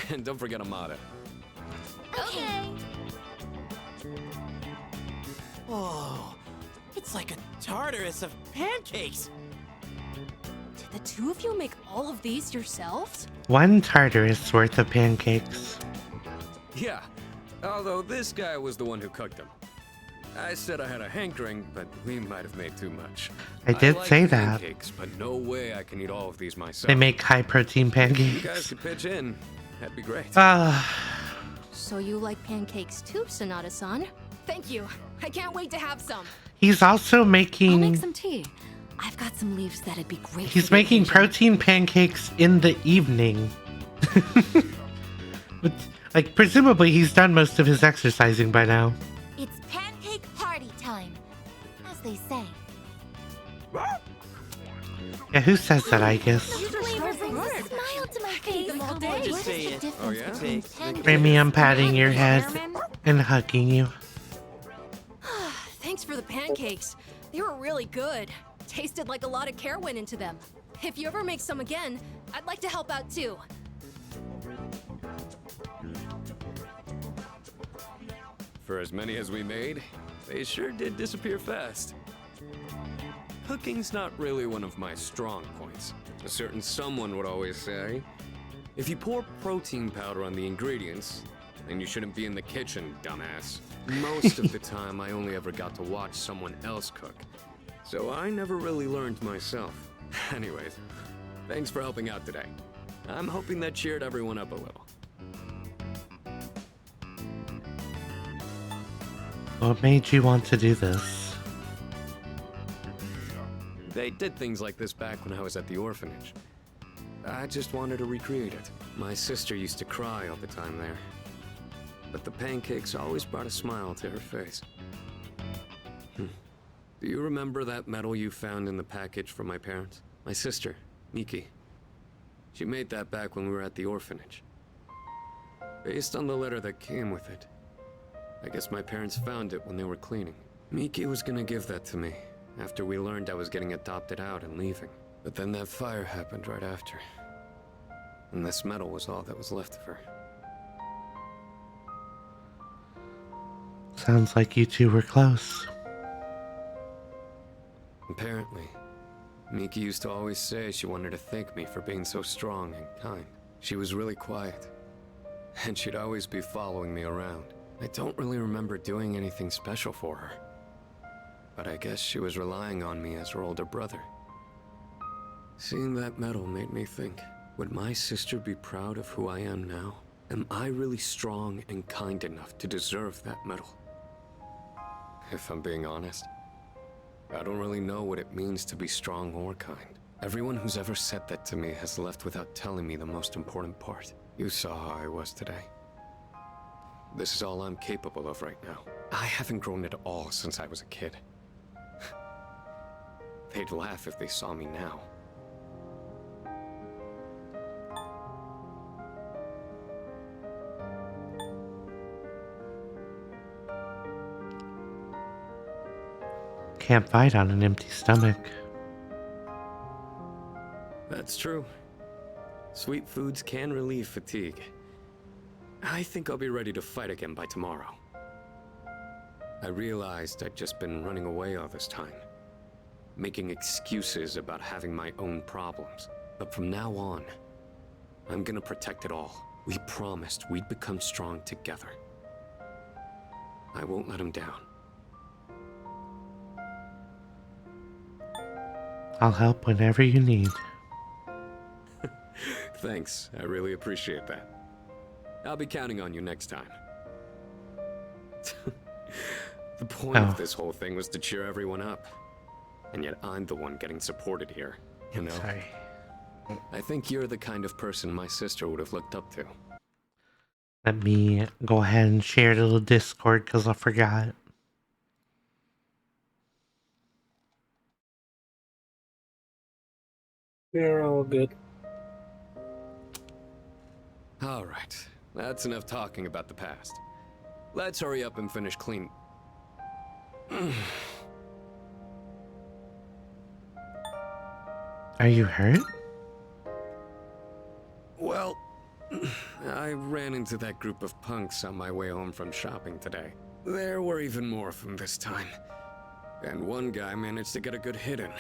And don't forget Amada. Okay. Whoa, it's like a Tartarus of pancakes. Did the two of you make all of these yourselves? 1 Tartarus worth of pancakes. Yeah, although this guy was the one who cooked them. I said I had a hankering, but we might have made too much. I did like say that. pancakes, but no way I can eat all of these myself. They make high protein You guys pancakes. could pitch in. That'd be great. So you like pancakes too, Sonata-san? Thank you. I can't wait to have some. He's also I'll make making. some tea. I've got some leaves that'd be great. He's for the making occasion. protein pancakes in the evening. But, like, presumably he's done most of his exercising by now. It's pancake party time, as they say. Yeah, who says that, I guess? Flavor brings a smile to my face. What is say the it. difference Oh, yeah? between pancakes Remy, I'm and patting your head Chairman? and hugging you. Thanks for the pancakes. They were really good. Tasted like a lot of care went into them. If you ever make some again, I'd like to help out too. For as many as we made, they sure did disappear fast. Cooking's not really one of my strong points. A certain someone would always say, if you pour protein powder on the ingredients, then you shouldn't be in the kitchen, dumbass. Most of the time, I only ever got to watch someone else cook. So I never really learned myself. Anyways, thanks for helping out today. I'm hoping that cheered everyone up a little. What made you want to do this? They did things like this back when I was at the orphanage. I just wanted to recreate it. My sister used to cry all the time there. But the pancakes always brought a smile to her face. Do you remember that medal you found in the package from my parents? My sister, Miki. She made that back when we were at the orphanage. Based on the letter that came with it. I guess my parents found it when they were cleaning. Miki was gonna give that to me after we learned I was getting adopted out and leaving. But then that fire happened right after. And this medal was all that was left of her. Sounds like you two were close. Apparently, Miki used to always say she wanted to thank me for being so strong and kind. She was really quiet, and she'd always be following me around. I don't really remember doing anything special for her, but I guess she was relying on me as her older brother. Seeing that medal made me think, would my sister be proud of who I am now? Am I really strong and kind enough to deserve that medal? If I'm being honest, I don't really know what it means to be strong or kind. Everyone who's ever said that to me has left without telling me the most important part. You saw how I was today. This is all I'm capable of right now. I haven't grown at all since I was a kid. They'd laugh if they saw me now. Can't fight on an empty stomach. That's true. Sweet foods can relieve fatigue. I think I'll be ready to fight again by tomorrow. I realized I'd just been running away all this time, making excuses about having my own problems. But from now on, I'm gonna protect it all. We promised we'd become strong together. I won't let him down. I'll help whenever you need. Thanks, I really appreciate that. I'll be counting on you next time. The point of this whole thing was to cheer everyone up. And yet I'm the one getting supported here, you know? Sorry. I think you're the kind of person my sister would have looked up to. Let me go ahead and share the little Discord because I forgot. They're all good. Alright, that's enough talking about the past. Let's hurry up and finish clean. Are you hurt? Well, I ran into that group of punks on my way home from shopping today. There were even more of them this time. And one guy managed to get a good hit in.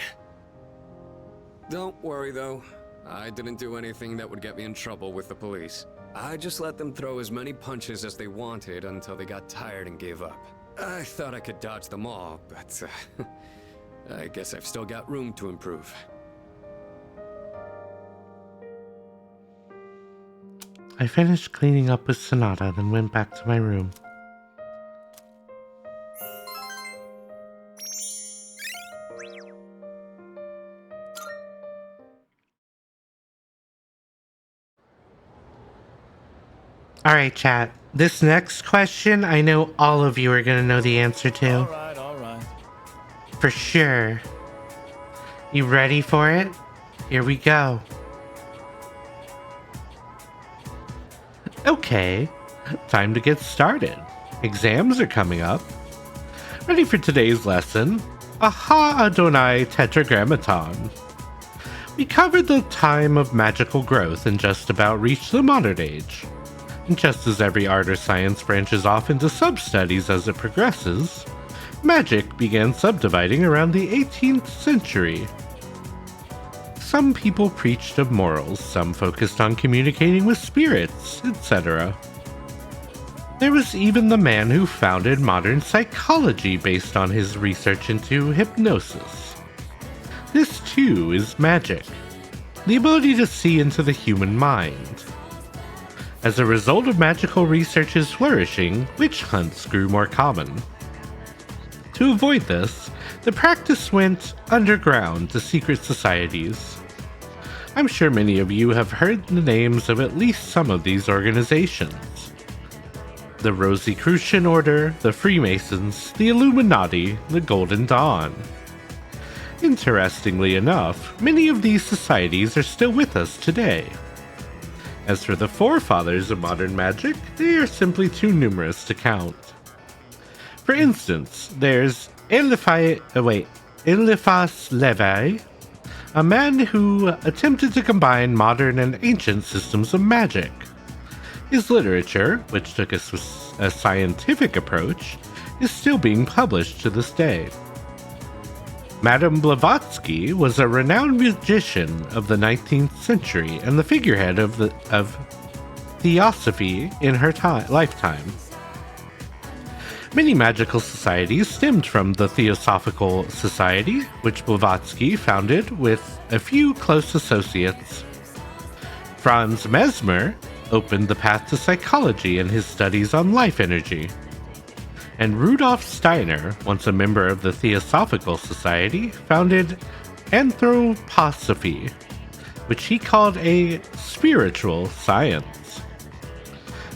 Don't worry though, I didn't do anything that would get me in trouble with the police. I just let them throw as many punches as they wanted until they got tired and gave up. I thought I could dodge them all, but I guess I've still got room to improve. I finished cleaning up with Sonata, then went back to my room. Alright, chat. This next question, I know all of you are going to know the answer to. Alright. For sure. You ready for it? Here we go. Okay, time to get started. Exams are coming up. Ready for today's lesson? Aha Adonai Tetragrammaton. We covered the time of magical growth and just about reached the modern age. And just as every art or science branches off into sub-studies as it progresses, magic began subdividing around the 18th century. Some people preached of morals, some focused on communicating with spirits, etc. There was even the man who founded modern psychology based on his research into hypnosis. This too is magic, the ability to see into the human mind. As a result of magical research's flourishing, witch hunts grew more common. To avoid this, the practice went underground to secret societies. I'm sure many of you have heard the names of at least some of these organizations. The Rosicrucian Order, the Freemasons, the Illuminati, the Golden Dawn. Interestingly enough, many of these societies are still with us today. As for the forefathers of modern magic, they are simply too numerous to count. For instance, there's Eliphas Levi, a man who attempted to combine modern and ancient systems of magic. His literature, which took a scientific approach, is still being published to this day. Madame Blavatsky was a renowned magician of the 19th century and the figurehead of Theosophy in her lifetime. Many magical societies stemmed from the Theosophical Society, which Blavatsky founded with a few close associates. Franz Mesmer opened the path to psychology in his studies on life energy. And Rudolf Steiner, once a member of the Theosophical Society, founded Anthroposophy, which he called a spiritual science.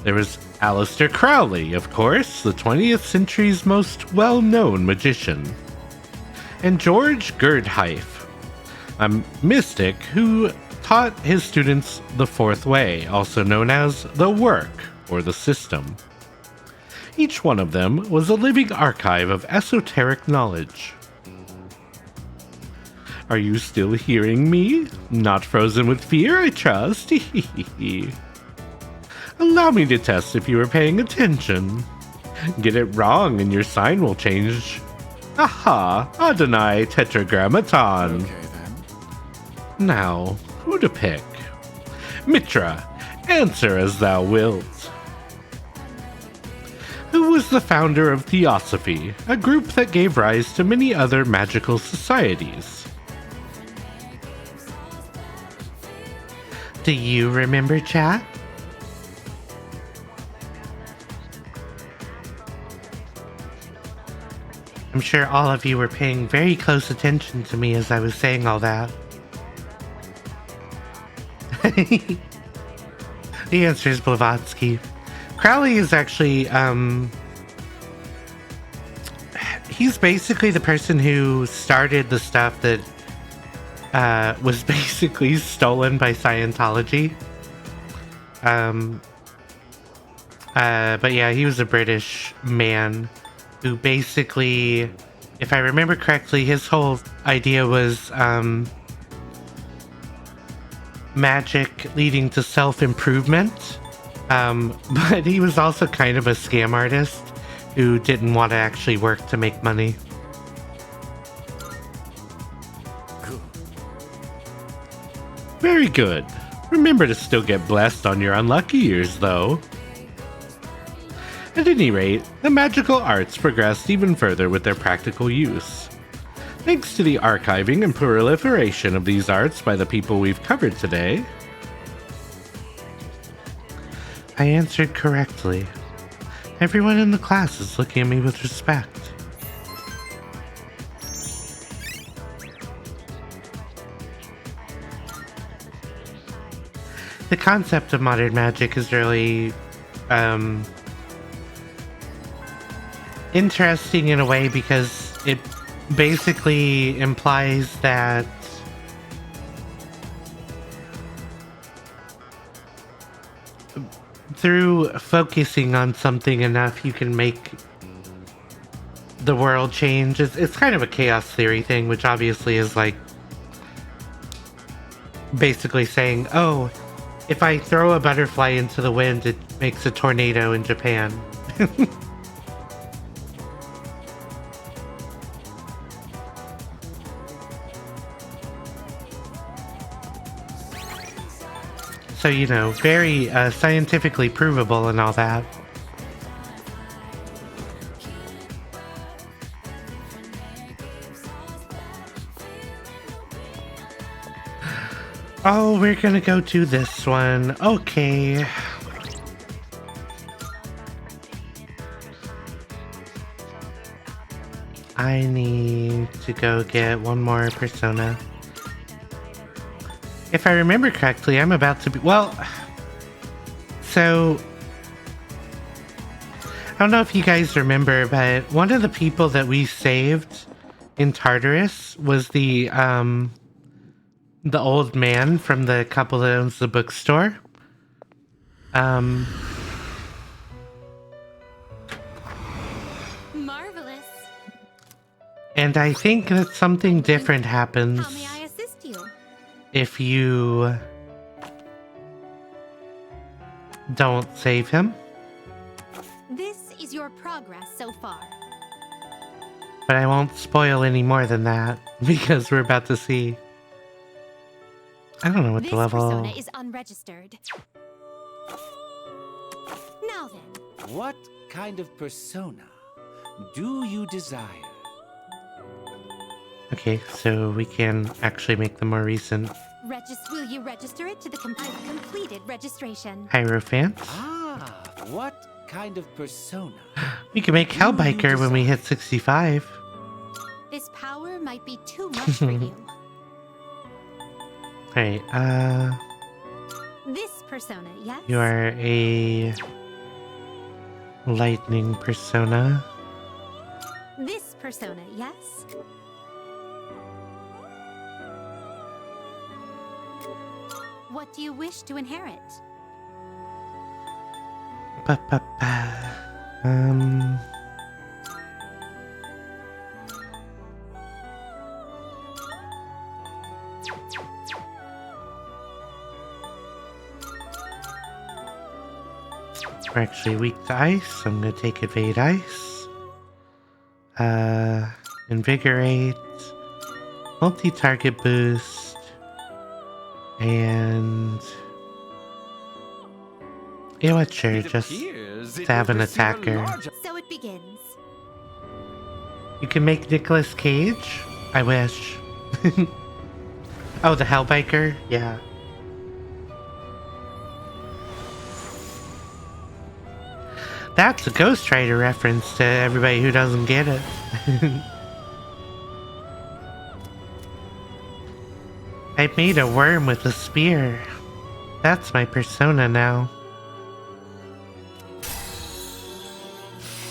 There was Aleister Crowley, of course, the 20th century's most well-known magician. And George Gurdjieff, a mystic who taught his students the Fourth Way, also known as the Work, or the System. Each one of them was a living archive of esoteric knowledge. Are you still hearing me? Not frozen with fear, I trust. Allow me to test if you are paying attention. Get it wrong and your sign will change. Aha, Adonai Tetragrammaton. Okay then. Now, who to pick? Mitra, answer as thou wilt. Who was the founder of Theosophy, a group that gave rise to many other magical societies? Do you remember, chat? I'm sure all of you were paying very close attention to me as I was saying all that. The answer is Blavatsky. Crowley is actually, he's basically the person who started the stuff that was basically stolen by Scientology. But yeah, he was a British man who basically, if I remember correctly, his whole idea was magic leading to self-improvement. But he was also kind of a scam artist who didn't want to actually work to make money. Cool. Very good. Remember to still get blessed on your unlucky years, though. At any rate, the magical arts progressed even further with their practical use. Thanks to the archiving and proliferation of these arts by the people we've covered today, I answered correctly. Everyone in the class is looking at me with respect. The concept of modern magic is really interesting in a way because it basically implies that through focusing on something enough, you can make the world change. It's kind of a chaos theory thing, which obviously is like basically saying, oh, if I throw a butterfly into the wind, it makes a tornado in Japan. So, you know, very scientifically provable and all that. Oh, we're gonna go to this one. Okay. I need to go get one more persona. If I remember correctly, I'm about to be... Well, so... I don't know if you guys remember, but one of the people that we saved in Tartarus was the old man from the couple that owns the bookstore. Marvelous. And I think that something different happens How may I assist you? if you don't save him. This is your progress so far. But I won't spoil any more than that because we're about to see. I don't know what This the level... persona is unregistered. Now then. What kind of persona do you desire? Okay, so we can actually make them more recent. Will you register it to the completed registration? Hierophant. Ah, what kind of persona? We can make Hellbiker when we hit 65. This power might be too much for you. Alright, This persona, yes? you are a lightning persona. This persona, yes? What do you wish to inherit? Ba-ba-ba. We're actually weak to ice. I'm gonna take Evade Ice. Invigorate. Multi-target boost. And... you know what, sure, just to have an attacker. So it begins. You can make Nicolas Cage? I wish. Oh, the Hellbiker? Yeah. That's a Ghost Rider reference to everybody who doesn't get it. I made a worm with a spear. That's my persona now.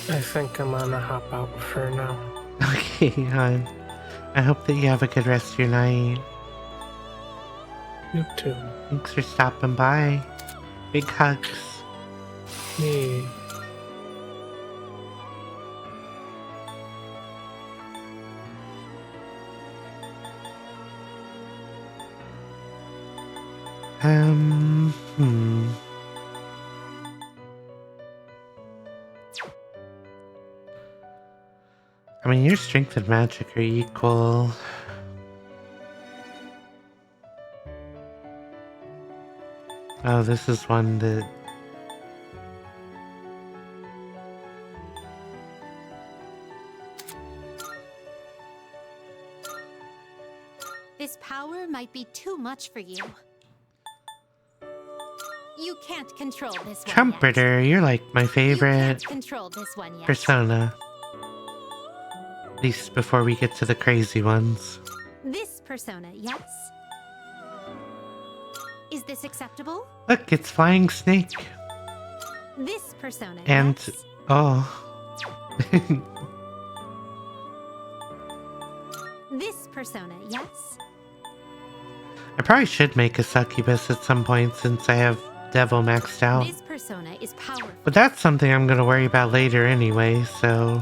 I think I'm gonna hop out for now. Okay, hon. I hope that you have a good rest of your night. You too. Thanks for stopping by. Big hugs. Yeah. Hmm. I mean, your strength and magic are equal. Oh, this is one that... This power might be too much for you. You can't control this one Trumpeter, you're like my yet. You favorite can't control this one yet. persona. At least before we get to the crazy ones. This persona, yes? Is this acceptable? Look, it's Flying Snake. This persona, And, yes? oh. This persona, yes? I probably should make a succubus at some point since I have Devil maxed out. This persona is powerful. But that's something I'm gonna worry about later anyway, so...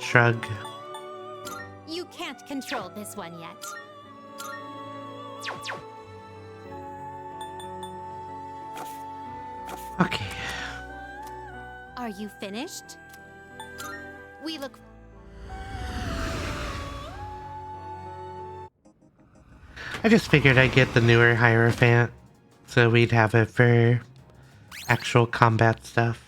Shrug. You can't control this one yet. Okay. Are you finished? We look... I just figured I'd get the newer Hierophant, so we'd have it for actual combat stuff.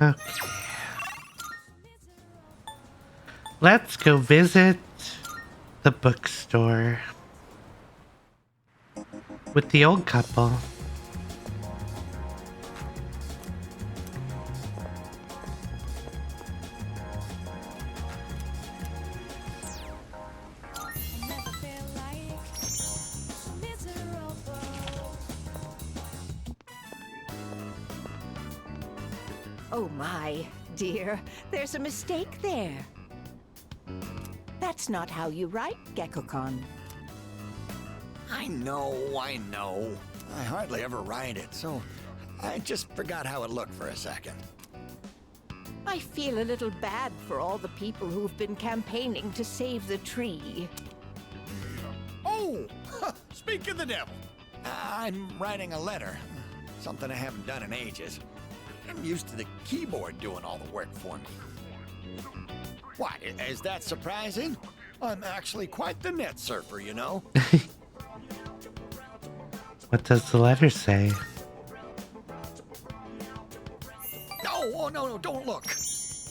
Okay. Let's go visit the bookstore with the old couple. Oh my, dear, there's a mistake there. That's not how you write, Gekko-Kon. I know. I hardly ever write it, so I just forgot how it looked for a second. I feel a little bad for all the people who've been campaigning to save the tree. Oh! Speak of the devil! I'm writing a letter. Something I haven't done in ages. I'm used to the keyboard doing all the work for me. What, is that surprising? I'm actually quite the net surfer, you know? What does the letter say? No, don't look.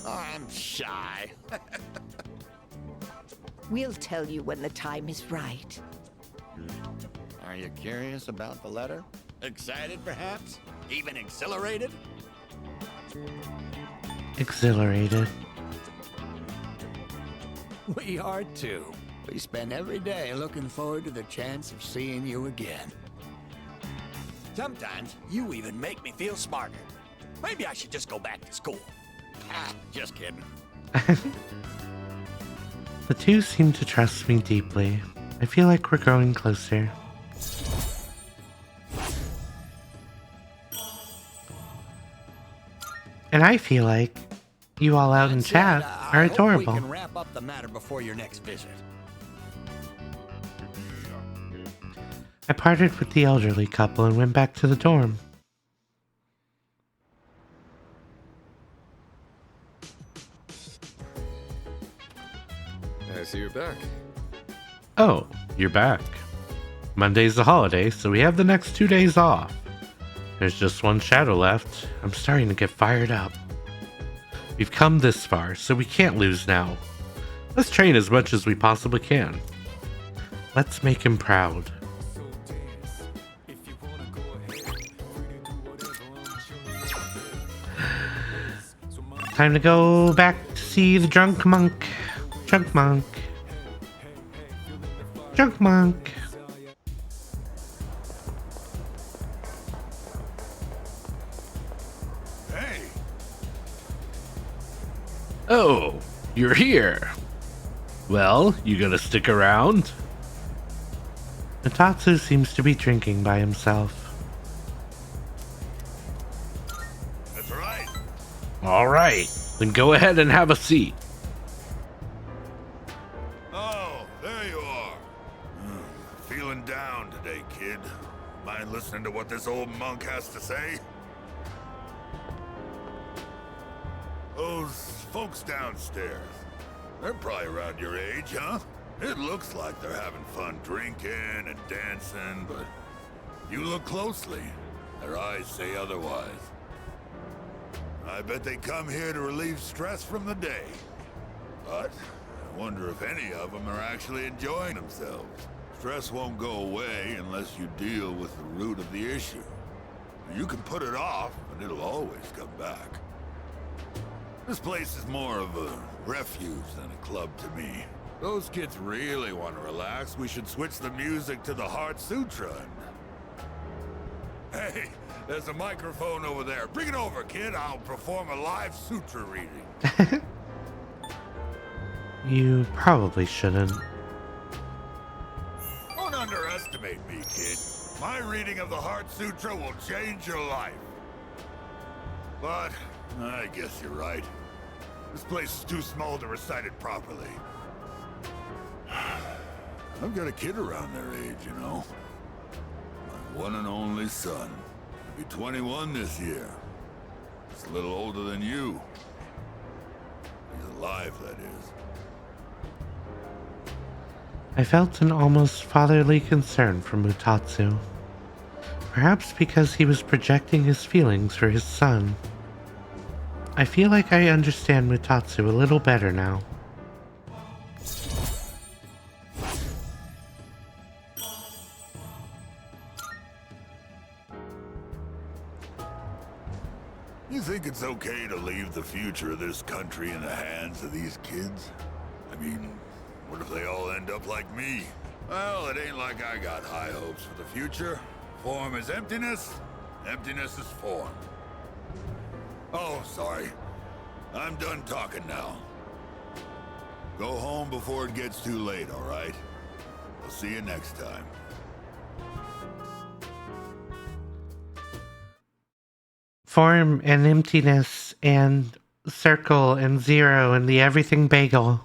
Oh, I'm shy. We'll tell you when the time is right. Are you curious about the letter? Excited, perhaps? Even exhilarated? Exhilarated. We are too. We spend every day looking forward to the chance of seeing you again. Sometimes you even make me feel smarter. Maybe I should just go back to school. Just kidding. The two seem to trust me deeply. I feel like we're growing closer. And I feel like you all out in chat are adorable. We can wrap up the matter before your next visit. I parted with the elderly couple and went back to the dorm. I see you're back. Oh, you're back. Monday's the holiday, so we have the next 2 days off. There's just one shadow left. I'm starting to get fired up. We've come this far, so we can't lose now. Let's train as much as we possibly can. Let's make him proud. Time to go back to see the drunk monk. Drunk monk. Drunk monk. Hey, Oh, you're here. Well, you gonna stick around? Natatsu seems to be drinking by himself. that's right. Alright, then go ahead and have a seat. Oh, there you are. Feeling down today, kid. Mind listening to what this old monk has to say? Those folks downstairs, they're probably around your age, huh? It looks like they're having fun drinking and dancing, but you look closely, their eyes say otherwise. I bet they come here to relieve stress from the day. But I wonder if any of them are actually enjoying themselves. Stress won't go away unless you deal with the root of the issue. You can put it off, but it'll always come back. This place is more of a refuge than a club to me. Those kids really want to relax. We should switch the music to the Heart Sutra. Hey, there's a microphone over there. Bring it over, kid. I'll perform a live sutra reading. You probably shouldn't. Don't underestimate me, kid. My reading of the Heart Sutra will change your life. But I guess you're right. This place is too small to recite it properly. I've got a kid around their age, you know. My one and only son. He'll be 21 this year. He's a little older than you. He's alive, that is. I felt an almost fatherly concern for Mutatsu. Perhaps because he was projecting his feelings for his son. I feel like I understand Mutatsu a little better now. You think it's okay to leave the future of this country in the hands of these kids? I mean, what if they all end up like me? Well, it ain't like I got high hopes for the future. Form is emptiness, emptiness is form. Oh, sorry. I'm done talking now. Go home before it gets too late, all right? I'll see you next time. Form and emptiness and circle and zero and the everything bagel.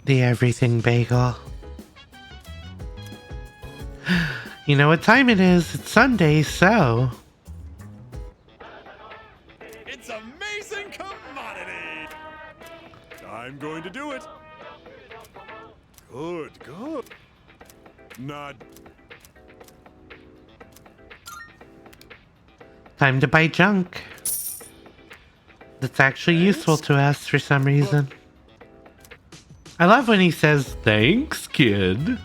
The everything bagel. You know what time it is? It's Sunday, so... It's amazing commodity! I'm going to do it. Good, good. Not... Time to buy junk. That's actually useful to us for some reason. I love when he says, "Thanks, kid."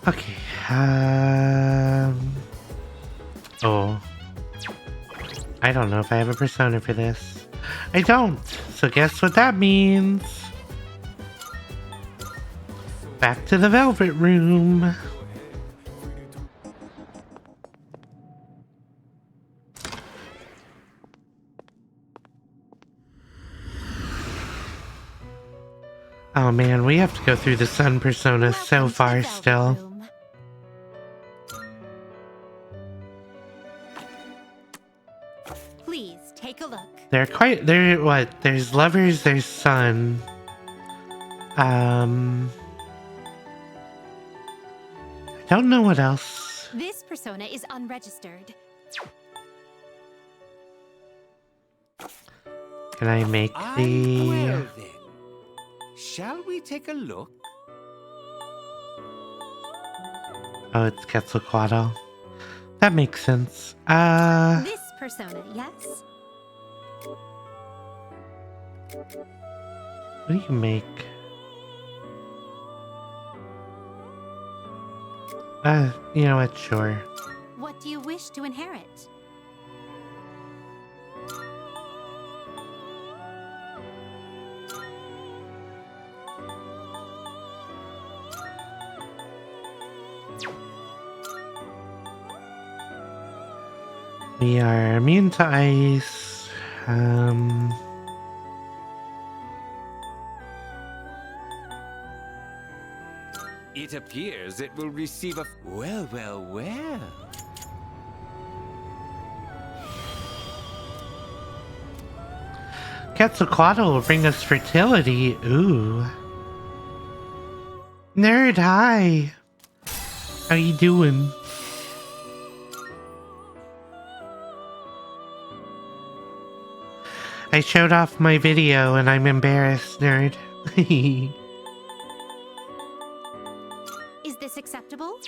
Okay. Oh. I don't know if I have a persona for this. I don't. So guess what that means? Back to the Velvet Room. Oh man, we have to go through the sun persona so far still. Please take a look. There's lovers, there's sun. I don't know what else. This persona is unregistered. Can I make the... Well then, shall we take a look? Oh, it's Quetzalcoatl. That makes sense. This persona, yes? What do you make? You know what? Sure. What do you wish to inherit? We are immune to ice. It appears it will receive a... Well, well, well. Quetzalcoatl will bring us fertility. Ooh. Nerd, hi. How you doing? I showed off my video and I'm embarrassed, nerd. Is this acceptable?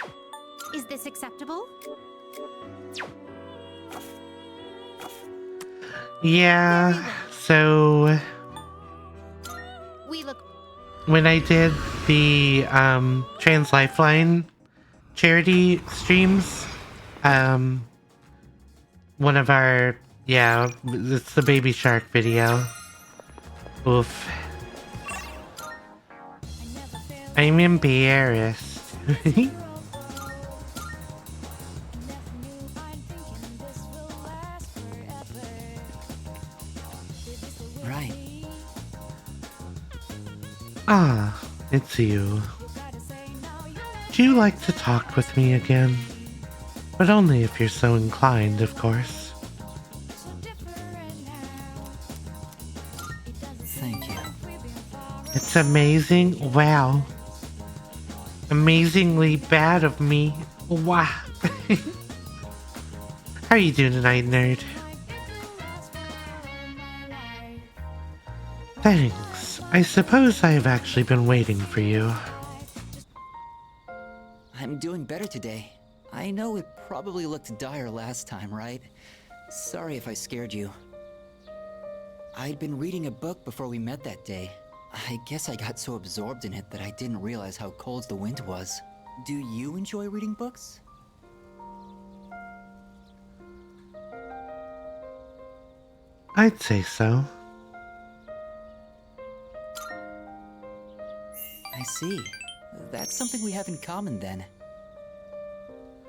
Is this acceptable? Yeah, so We look. when I did the Trans Lifeline charity streams, one of our, yeah, it's the Baby Shark video. Oof. I'm embarrassed. Right. Ah, it's you. Would you like to talk with me again? But only if you're so inclined, of course. Thank you. It's amazing. Wow. Amazingly bad of me. Wow. How are you doing tonight, nerd? Thanks. I suppose I have actually been waiting for you. I'm doing better today. I know it probably looked dire last time, right? Sorry if I scared you. I'd been reading a book before we met that day. I guess I got so absorbed in it that I didn't realize how cold the wind was. Do you enjoy reading books? I'd say so. I see. That's something we have in common then.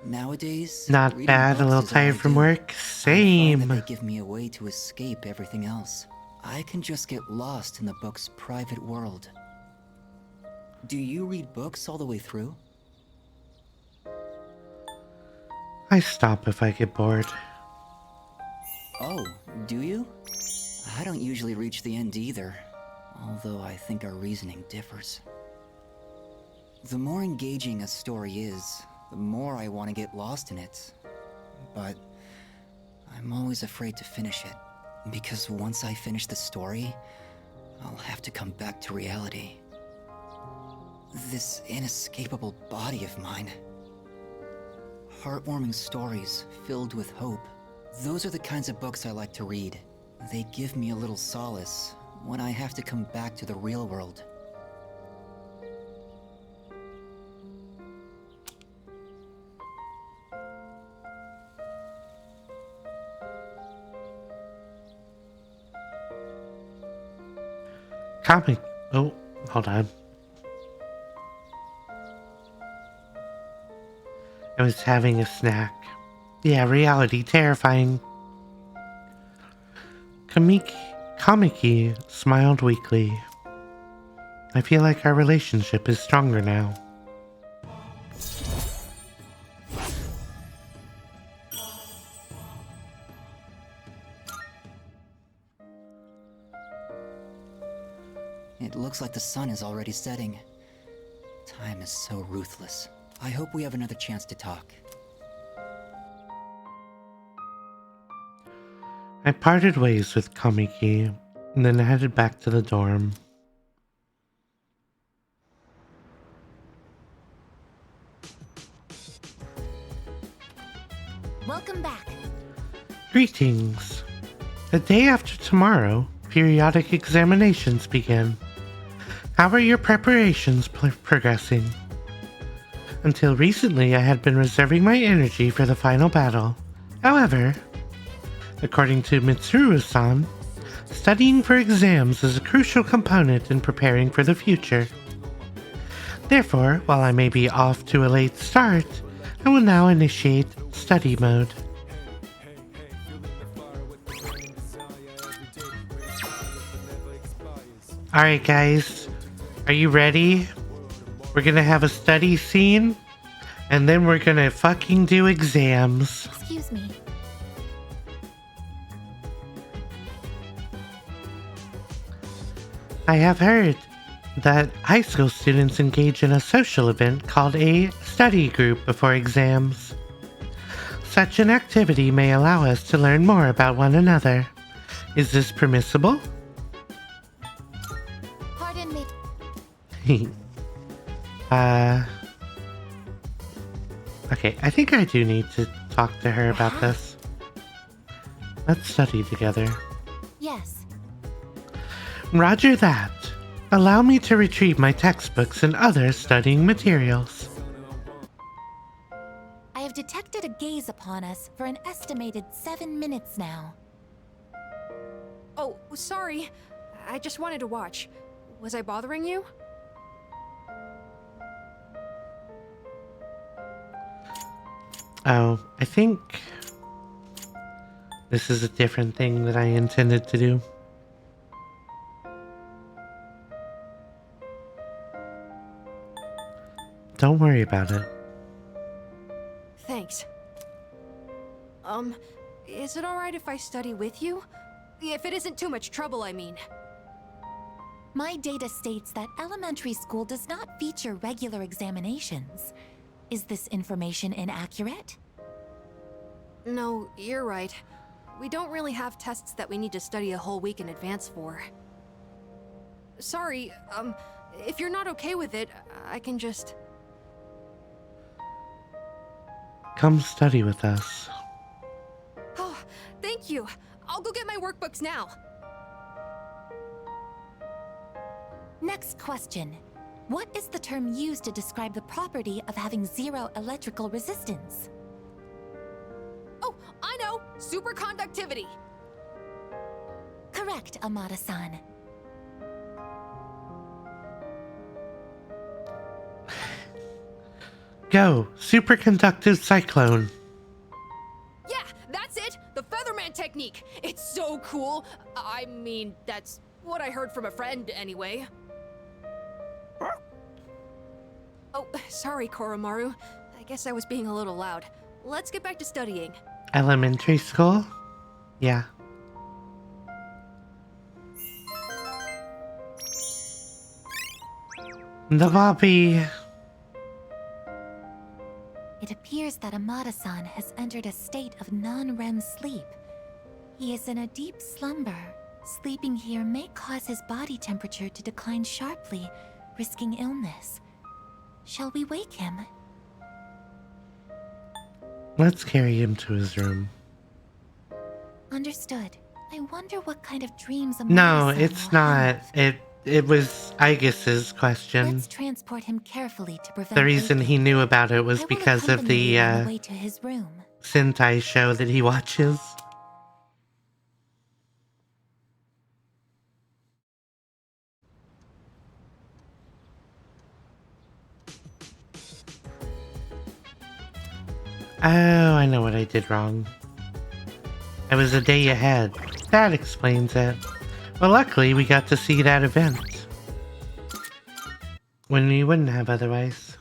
Nowadays, Not reading bad, a books little is all I tired from do. work. I Same. find that they give me a way to escape everything else. I can just get lost in the book's private world. Do you read books all the way through? I stop if I get bored. Oh, do you? I don't usually reach the end either, although I think our reasoning differs. The more engaging a story is, the more I want to get lost in it. But I'm always afraid to finish it, because once I finish the story, I'll have to come back to reality. This inescapable body of mine. Heartwarming stories filled with hope. Those are the kinds of books I like to read. They give me a little solace when I have to come back to the real world. Comic. Oh, hold on. I was having a snack. Yeah, reality terrifying. Kamiki smiled weakly. I feel like our relationship is stronger now. It looks like the sun is already setting. Time is so ruthless. I hope we have another chance to talk. I parted ways with Kamiki and then headed back to the dorm. Welcome back. Greetings. The day after tomorrow, periodic examinations begin. How are your preparations progressing? Until recently, I had been reserving my energy for the final battle. However, according to Mitsuru-san, studying for exams is a crucial component in preparing for the future. Therefore, while I may be off to a late start, I will now initiate study mode. Alright guys, are you ready? We're gonna have a study scene, and then we're gonna fucking do exams. Excuse me. I have heard that high school students engage in a social event called a study group before exams. Such an activity may allow us to learn more about one another. Is this permissible? Pardon me. Okay, I think I do need to talk to her about this. Let's study together. Yes. Roger that. Allow me to retrieve my textbooks and other studying materials. I have detected a gaze upon us for an estimated 7 minutes now. Oh, sorry. I just wanted to watch. Was I bothering you? Oh, I think this is a different thing that I intended to do. Don't worry about it. Thanks. Is it alright if I study with you? If it isn't too much trouble, I mean. My data states that elementary school does not feature regular examinations. Is this information inaccurate? No, you're right. We don't really have tests that we need to study a whole week in advance for. Sorry, if you're not okay with it, I can just... Come study with us. Oh, thank you. I'll go get my workbooks now. Next question. What is the term used to describe the property of having zero electrical resistance? Oh, I know! Superconductivity! Correct, Amada-san. Go, superconductive cyclone. Yeah, that's it! The Featherman technique! It's so cool! I mean, that's what I heard from a friend, anyway. Oh, sorry, Koromaru. I guess I was being a little loud. Let's get back to studying. Elementary school? Yeah. The lobby. It appears that Amada-san has entered a state of non-REM sleep. He is in a deep slumber. Sleeping here may cause his body temperature to decline sharply, risking illness. Shall we wake him? Let's carry him to his room. Understood. I wonder what kind of dreams No, Amada-san it's will not. have. It was Aegis's question. Let's transport him carefully to prevent The reason he knew about it was I will because of accompany you on the the way to his room. Sentai show that he watches. Oh, I know what I did wrong. I was a day ahead. That explains it. Well, luckily we got to see that event. When we wouldn't have otherwise.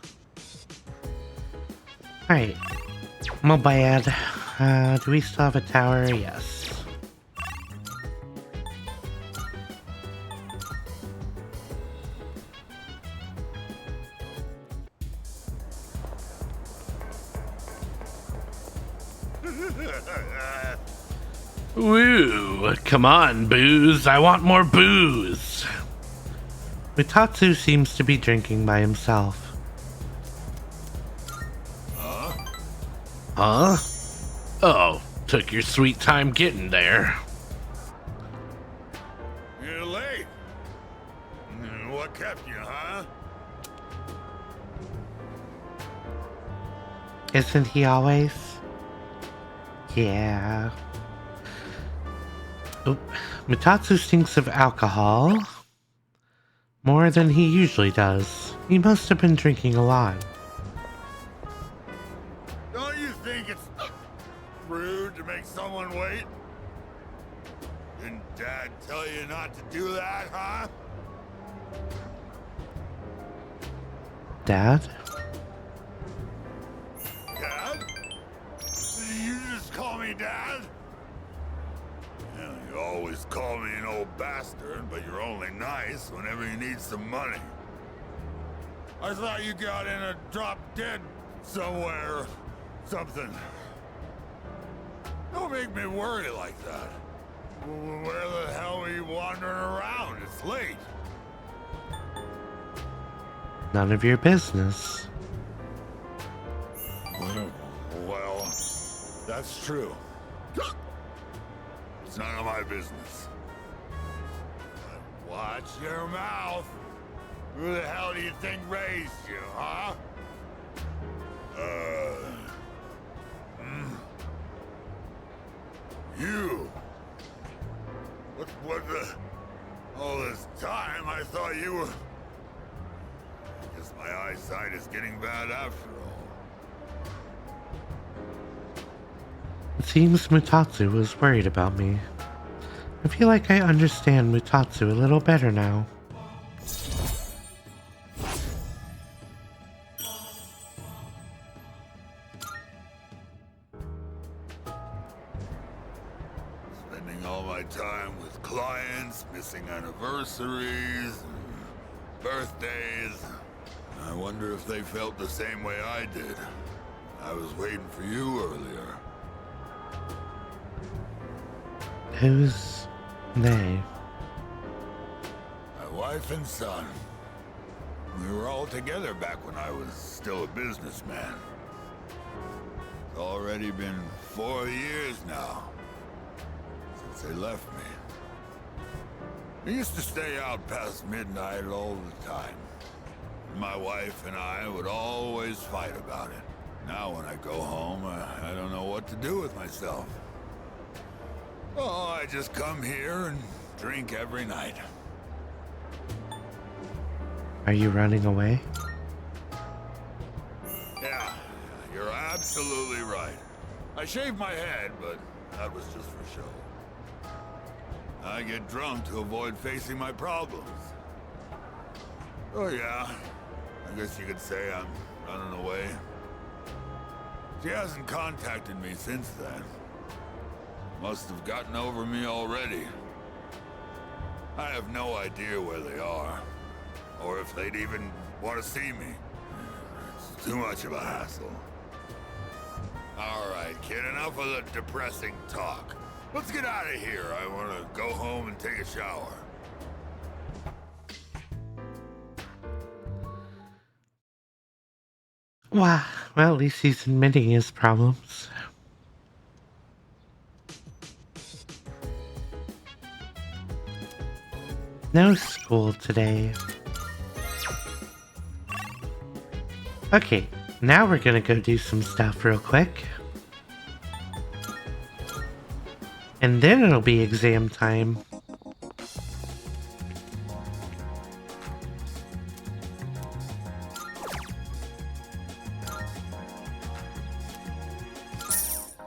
Alright. My bad. Do we still have a tower? Yes. Woo! Come on, booze. I want more booze. Mitatsu seems to be drinking by himself. Huh? Oh, took your sweet time getting there. You're late. What kept you, huh? Isn't he always? Yeah. Oop. Mitatsu stinks of alcohol. More than he usually does. He must have been drinking a lot. Don't you think it's rude to make someone wait? Didn't Dad tell you not to do that, huh? Dad? Dad? You just call me Dad? Yeah, you always call me an old bastard, but you're only nice whenever you need some money. I thought you got in a drop dead somewhere or something. Don't make me worry like that. Where the hell are you wandering around? It's late. None of your business. What That's true. It's none of my business. Watch your mouth. Who the hell do you think raised you, huh? You. What the... All this time, I thought you were... I guess my eyesight is getting bad after all. It seems Mutatsu was worried about me. I feel like I understand Mutatsu a little better now. Spending all my time with clients, missing anniversaries, and birthdays. I wonder if they felt the same way I did. I was waiting for you earlier. Who's they? My wife and son. We were all together back when I was still a businessman. It's already been 4 years now since they left me. We used to stay out past midnight all the time. My wife and I would always fight about it. Now when I go home, I don't know what to do with myself. Oh, I just come here and drink every night. Are you running away? Yeah, you're absolutely right. I shaved my head, but that was just for show. I get drunk to avoid facing my problems. Oh yeah, I guess you could say I'm running away. She hasn't contacted me since then. Must have gotten over me already. I have no idea where they are, or if they'd even want to see me. It's too much of a hassle. All right, kid, enough of the depressing talk. Let's get out of here. I want to go home and take a shower. Wow, well, at least he's admitting his problems. No school today. Okay, now we're gonna go do some stuff real quick. And then it'll be exam time.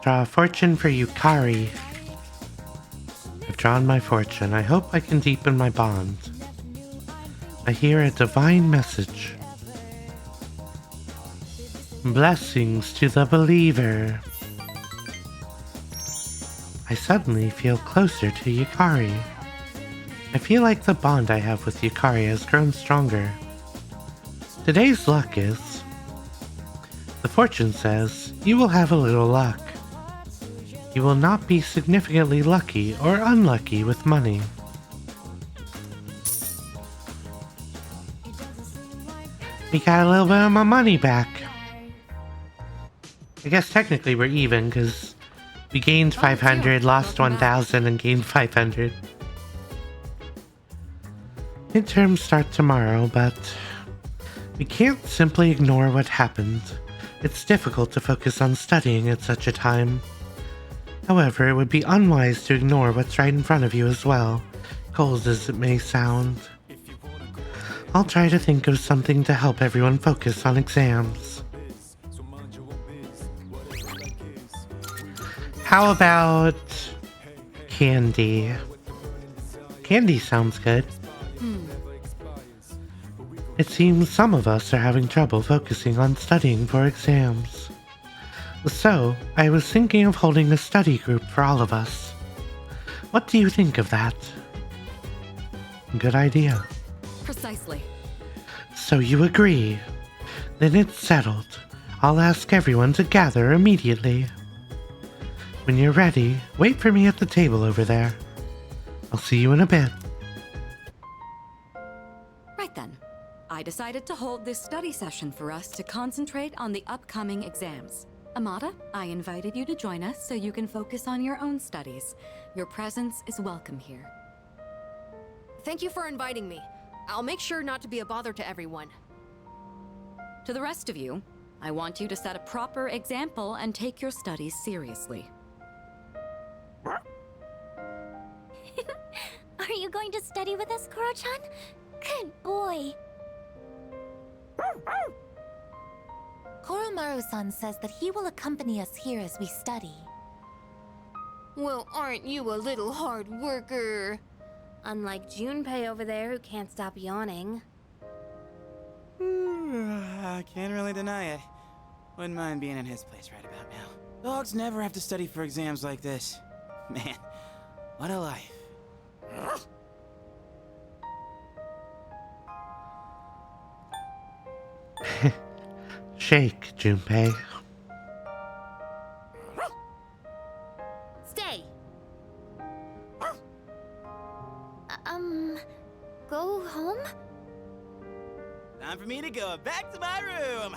Draw a fortune for Yukari. I've drawn my fortune. I hope I can deepen my bond. I hear a divine message. Blessings to the believer. I suddenly feel closer to Yukari. I feel like the bond I have with Yukari has grown stronger. Today's luck is... The fortune says, you will have a little luck. You will not be significantly lucky or unlucky with money. We got a little bit of my money back. I guess technically we're even because we gained 500, lost 1,000, and gained 500. Midterms start tomorrow, but we can't simply ignore what happened. It's difficult to focus on studying at such a time. However, it would be unwise to ignore what's right in front of you as well, cold as it may sound. I'll try to think of something to help everyone focus on exams. How about candy? Candy sounds good. It seems some of us are having trouble focusing on studying for exams. So, I was thinking of holding a study group for all of us. What do you think of that? Good idea. Precisely. So you agree? Then it's settled. I'll ask everyone to gather immediately. When you're ready, wait for me at the table over there. I'll see you in a bit. Right then. I decided to hold this study session for us to concentrate on the upcoming exams. Amada, I invited you to join us so you can focus on your own studies. Your presence is welcome here. Thank you for inviting me. I'll make sure not to be a bother to everyone. To the rest of you, I want you to set a proper example and take your studies seriously. Are you going to study with us, Koro-chan? Good boy. Koromaru-san says that he will accompany us here as we study. Well, aren't you a little hard worker? Unlike Junpei over there who can't stop yawning. I can't really deny it. Wouldn't mind being in his place right about now. Dogs never have to study for exams like this. Man, what a life. Shake, Junpei. Stay! Go home? Time for me to go back to my room.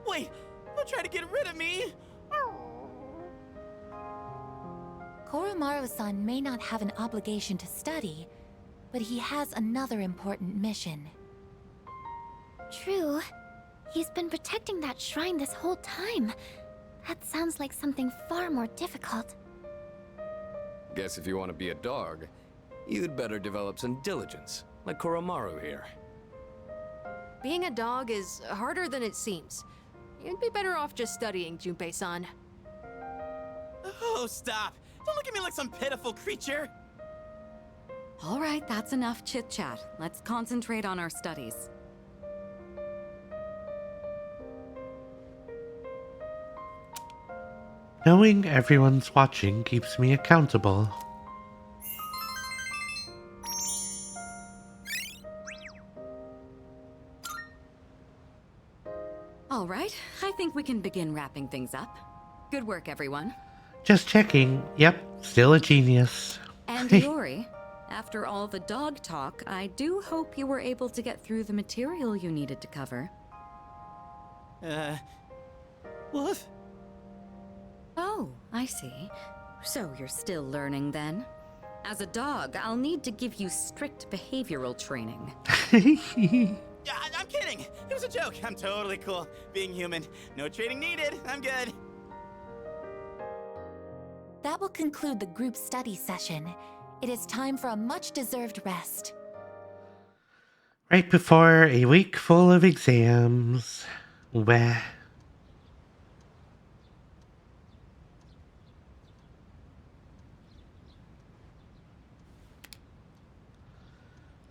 Wait, don't try to get rid of me. Koromaru-san may not have an obligation to study, but he has another important mission. True. He's been protecting that shrine this whole time. That sounds like something far more difficult. Guess if you want to be a dog, you'd better develop some diligence, like Koromaru here. Being a dog is harder than it seems. You'd be better off just studying, Junpei-san. Oh, stop! Don't look at me like some pitiful creature! All right, that's enough chit-chat. Let's concentrate on our studies. Knowing everyone's watching keeps me accountable. All right, I think we can begin wrapping things up. Good work, everyone. Just checking. Yep, still a genius. And Iori, after all the dog talk, I do hope you were able to get through the material you needed to cover. What? Oh, I see. So you're still learning then? As a dog, I'll need to give you strict behavioral training. Yeah, I'm kidding! It was a joke! I'm totally cool. Being human. No training needed. I'm good. That will conclude the group study session. It is time for a much-deserved rest. Right before a week full of exams. Weh.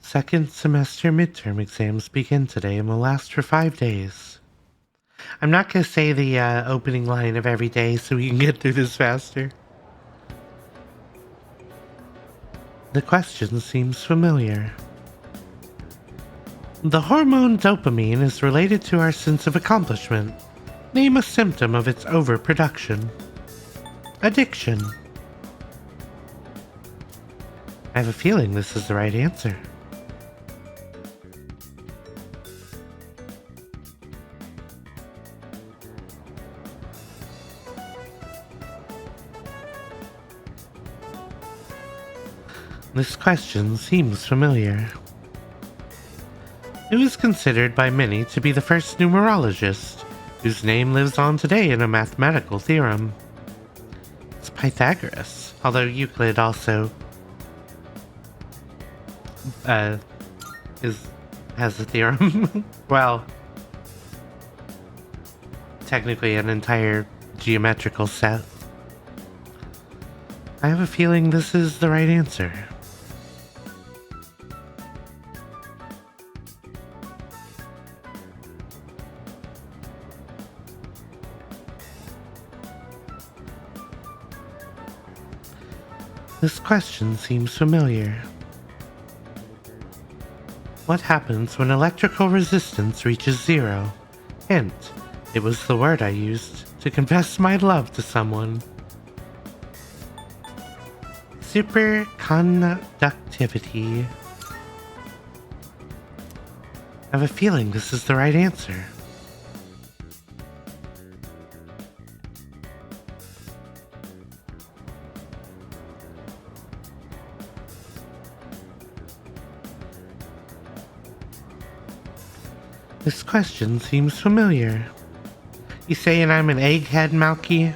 Second semester midterm exams begin today and will last for 5 days. I'm not going to say the opening line of every day so we can get through this faster. The question seems familiar. The hormone dopamine is related to our sense of accomplishment. Name a symptom of its overproduction. Addiction. I have a feeling this is the right answer. This question seems familiar. It was considered by many to be the first numerologist, whose name lives on today in a mathematical theorem. It's Pythagoras, although Euclid also has a theorem. Well, technically an entire geometrical set. I have a feeling this is the right answer. This question seems familiar. What happens when electrical resistance reaches 0? Hint, it was the word I used to confess my love to someone. Superconductivity. I have a feeling this is the right answer. This question seems familiar. You saying I'm an egghead, Malky?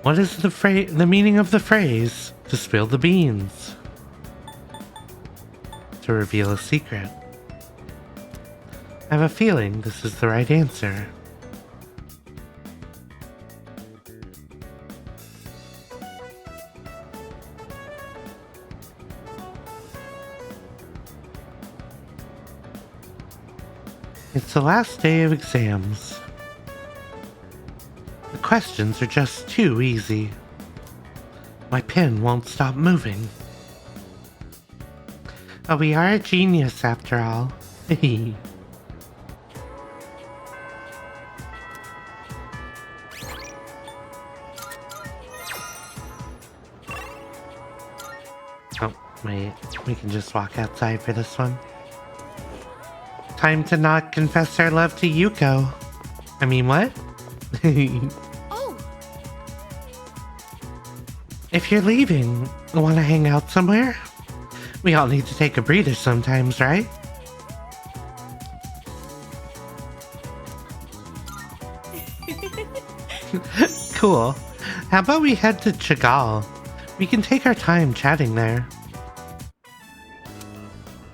What is the meaning of the phrase, to spill the beans? To reveal a secret. I have a feeling this is the right answer. It's the last day of exams. The questions are just too easy. My pen won't stop moving. Oh, we are a genius after all. Oh, wait. We can just walk outside for this one. Time to not confess our love to Yuko. I mean, what? Oh! If you're leaving, want to hang out somewhere? We all need to take a breather sometimes, right? Cool. How about we head to Chagall? We can take our time chatting there.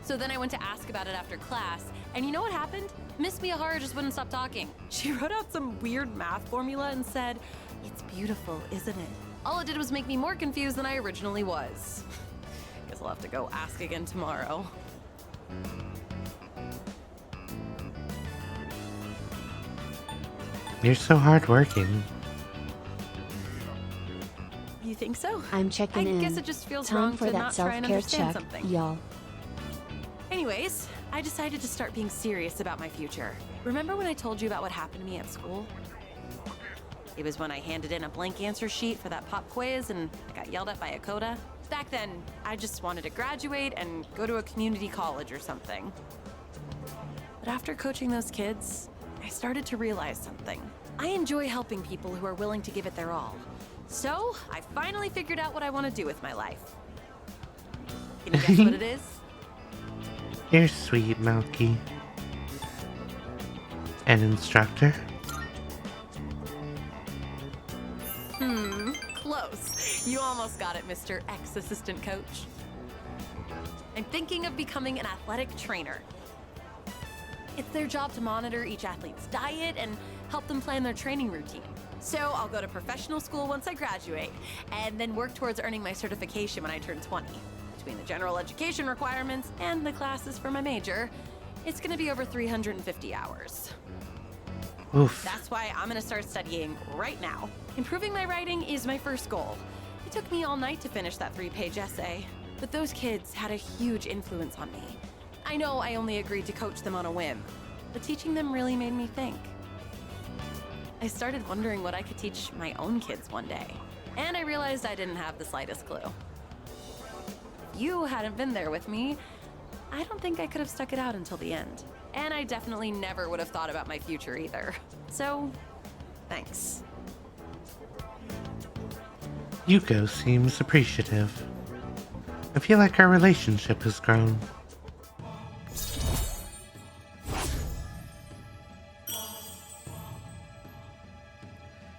So then I went to ask about it after class, and you know what happened? Miss Miyahara just wouldn't stop talking. She wrote out some weird math formula and said, "It's beautiful, isn't it?" All it did was make me more confused than I originally was. Guess I'll have to go ask again tomorrow. You're so hardworking. You think so? I'm checking in. I guess it just feels Time wrong for to that not try and self-care understand check, something. y'all. Anyways, I decided to start being serious about my future. Remember when I told you about what happened to me at school? It was when I handed in a blank answer sheet for that pop quiz and I got yelled at by Akoda. Back then, I just wanted to graduate and go to a community college or something. But after coaching those kids, I started to realize something. I enjoy helping people who are willing to give it their all. So, I finally figured out what I want to do with my life. Can you guess what it is? You're sweet, Malky. An instructor? Close. You almost got it, Mr. Ex-Assistant Coach. I'm thinking of becoming an athletic trainer. It's their job to monitor each athlete's diet and help them plan their training routine. So I'll go to professional school once I graduate, and then work towards earning my certification when I turn 20. Between the general education requirements and the classes for my major, it's gonna be over 350 hours. Oof. That's why I'm gonna start studying right now. Improving my writing is my first goal. It took me all night to finish that 3-page essay, but those kids had a huge influence on me. I know I only agreed to coach them on a whim, but teaching them really made me think. I started wondering what I could teach my own kids one day, and I realized I didn't have the slightest clue. If you hadn't been there with me, I don't think I could have stuck it out until the end. And I definitely never would have thought about my future either. So, thanks. Yuko seems appreciative. I feel like our relationship has grown.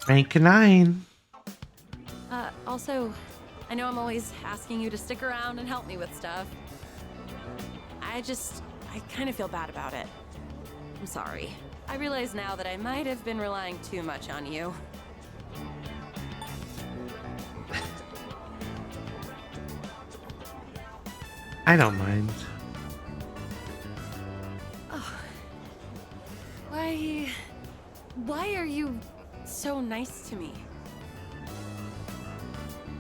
Rank 9. Also, I know I'm always asking you to stick around and help me with stuff. I kind of feel bad about it. I'm sorry. I realize now that I might have been relying too much on you. I don't mind. Oh. Why are you so nice to me?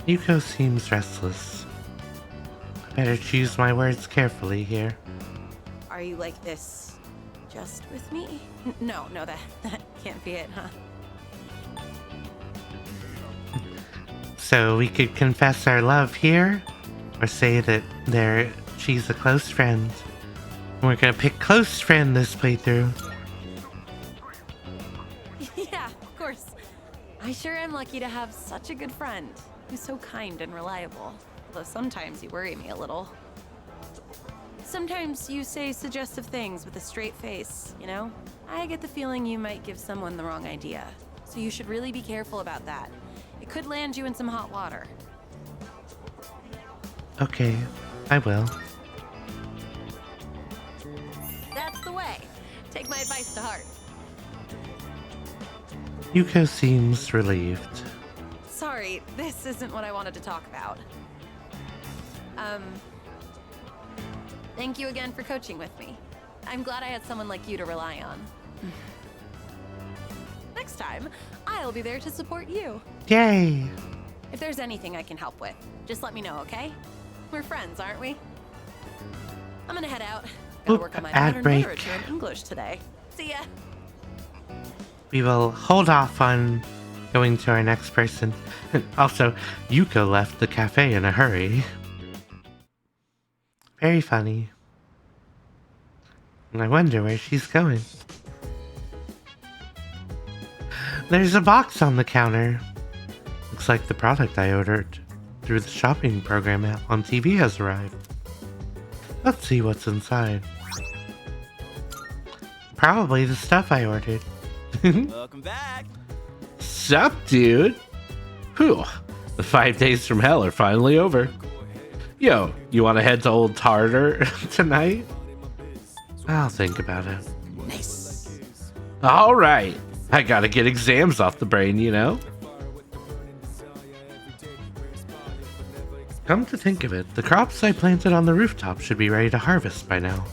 Yuko seems restless. I better choose my words carefully here. Are you like this just with me? No, that can't be it, huh? So we could confess our love here, or say that she's a close friend. We're gonna pick close friend this playthrough. Yeah, of course. I sure am lucky to have such a good friend who's so kind and reliable. Although sometimes you worry me a little. Sometimes you say suggestive things with a straight face, you know? I get the feeling you might give someone the wrong idea. So you should really be careful about that. It could land you in some hot water. Okay, I will. That's the way. Take my advice to heart. Yuko seems relieved. Sorry, this isn't what I wanted to talk about. Thank you again for coaching with me. I'm glad I had someone like you to rely on. Next time, I'll be there to support you. Yay! If there's anything I can help with, just let me know, okay? We're friends, aren't we? I'm gonna head out. Gotta work on my ad modern break. literature and English today. See ya! We will hold off on going to our next person. Also, Yuko left the cafe in a hurry. Very funny. I wonder where she's going. There's a box on the counter. Looks like the product I ordered through the shopping program app on TV has arrived. Let's see what's inside. Probably the stuff I ordered. Welcome back. Sup, dude? Whew, the 5 days from hell are finally over. Yo, you want to head to Old Tartar tonight? I'll think about it. Nice. All right. I gotta get exams off the brain, you know? Come to think of it, the crops I planted on the rooftop should be ready to harvest by now.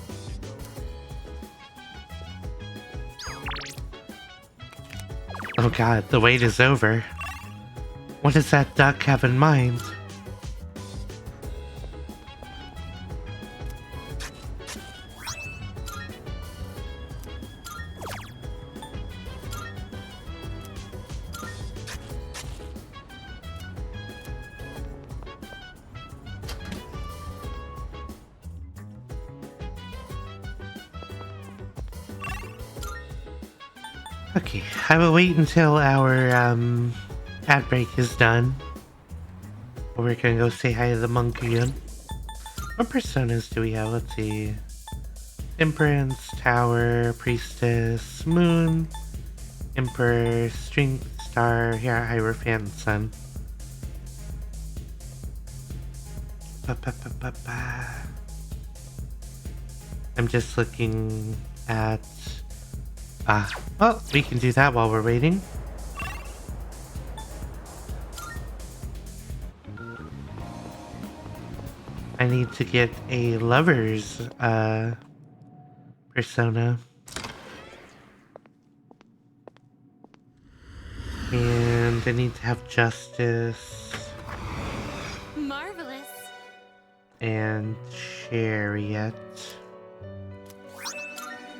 Oh god, the wait is over. What does that duck have in mind? Okay, I will wait until our ad break is done. We're gonna go say hi to the monkey again. What personas do we have? Let's see. Temperance, Tower, Priestess, Moon, Emperor, Strength, Star, yeah, Hierophant, Sun. I'm just looking at... well, we can do that while we're waiting. I need to get a lover's, persona. And I need to have Justice. Marvelous. And Chariot.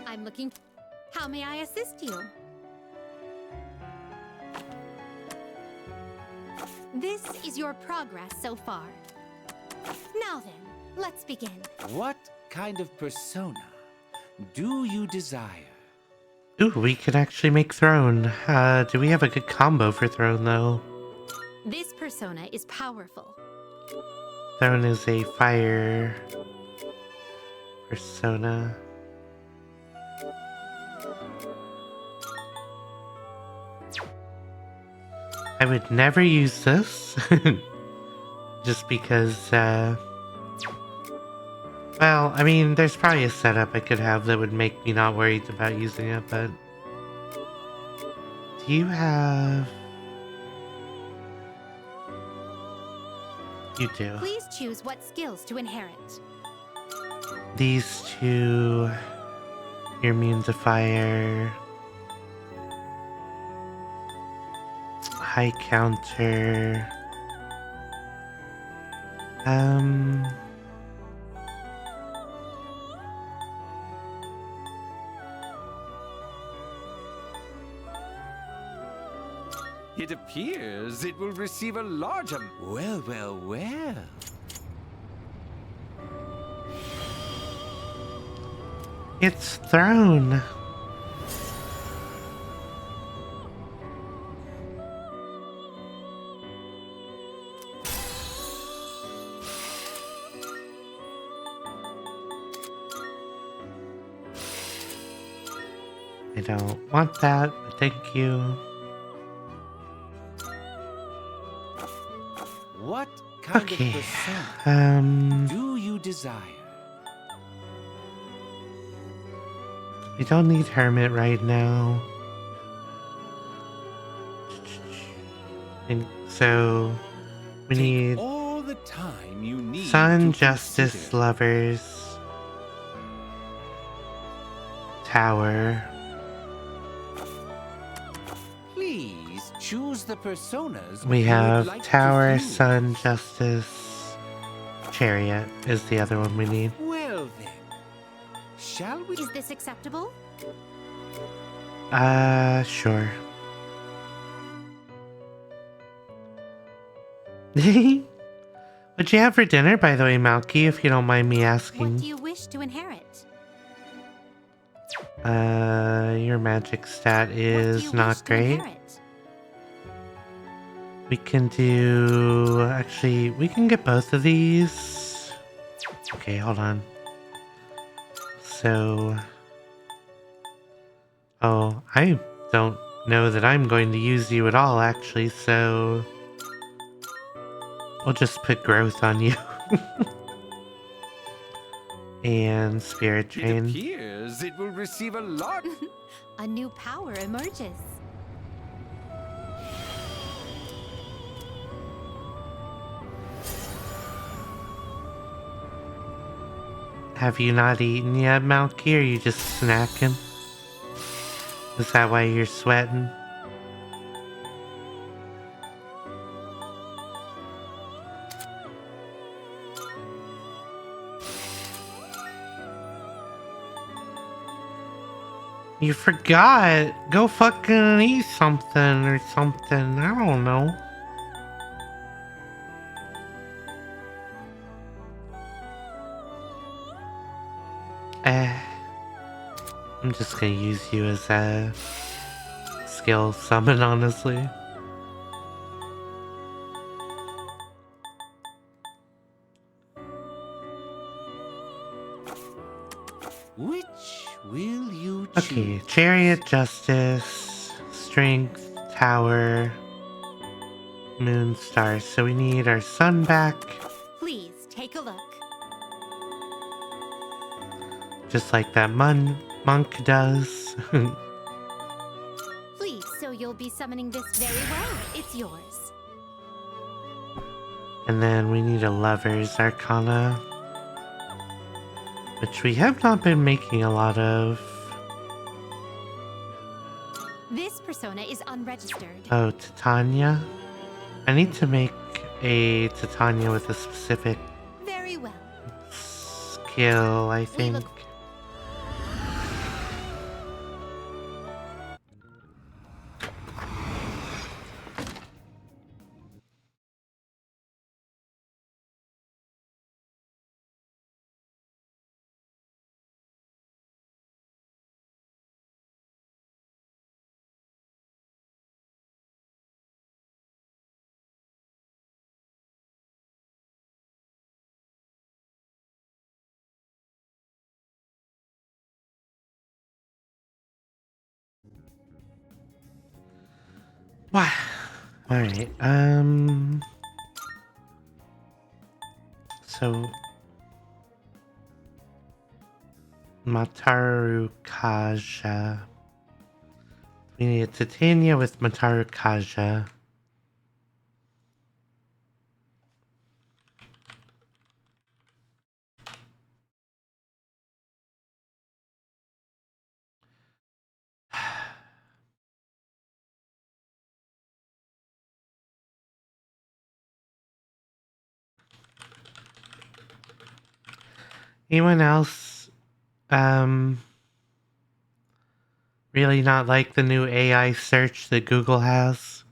I'm looking... How may I assist you? This is your progress so far. Now then, let's begin. What kind of persona do you desire? Ooh, we can actually make Throne. Do we have a good combo for Throne, though? This persona is powerful. Throne is a fire persona. I would never use this. Just because, well, I mean, there's probably a setup I could have that would make me not worried about using it, but... Do you have... You do. Please choose what skills to inherit. These two... You're immune to fire... High counter... It appears it will receive a large Well, well, well. It's Throne. I don't want that, but thank you. What kind Okay. of persona Do you desire? we don't need hermit right now. And so we need All the time you need sun, to justice, consider. lovers, tower. Please choose the personas We you would have like to tower, view. sun, justice, chariot is the other one we need. Well then, shall we? Is this acceptable? Sure. What'd you have for dinner, by the way, Malky, if you don't mind me What asking? do you wish to inherit? Your magic stat What do is you not wish to great. inherit? We can do... Actually, we can get both of these. Okay, hold on. So... Oh, I don't know that I'm going to use you at all, actually, so... We'll just put growth on you. And spirit It train. appears it will receive a lot. A new power emerges. Have you not eaten yet, Malky? Or are you just snacking? Is that why you're sweating? You forgot. Go fucking eat something or something. I don't know. I'm just gonna use you as a skill summon, honestly. Which will you choose? Okay, chariot, justice, strength, tower, moon, star. So we need our sun back, Please take a look. just like that monk does. Please, so you'll be summoning this very well. It's yours. And then we need a lover's arcana, which we have not been making a lot of. This persona is unregistered. Oh, Titania. I need to make a Titania with a specific Very well. skill, I think. Wow. Alright, so Mataru Kaja. We need a Titania with Mataru Kaja. Anyone else really not like the new AI search that Google has?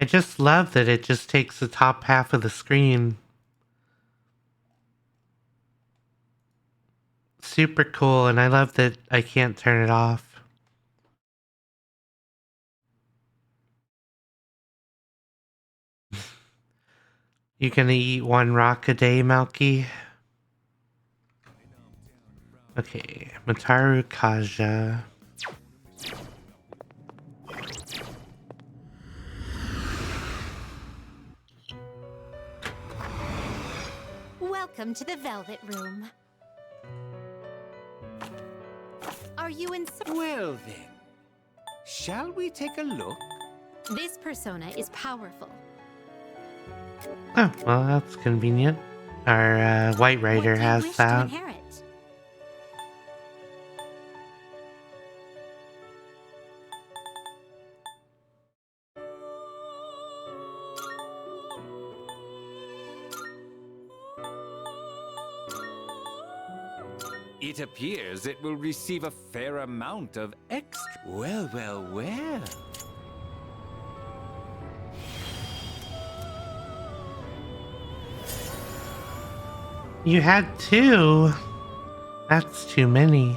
I just love that it just takes the top half of the screen. Super cool, and I love that I can't turn it off. You gonna eat one rock a day, Malky? Okay, Mataru Kaja. Welcome to the Velvet Room. Are you in? Well then, shall we take a look? This persona is powerful. Oh, well, that's convenient. Our White Rider has Wish to that. inherit. It appears it will receive a fair amount of extra. Well, well, well. You had 2. That's too many.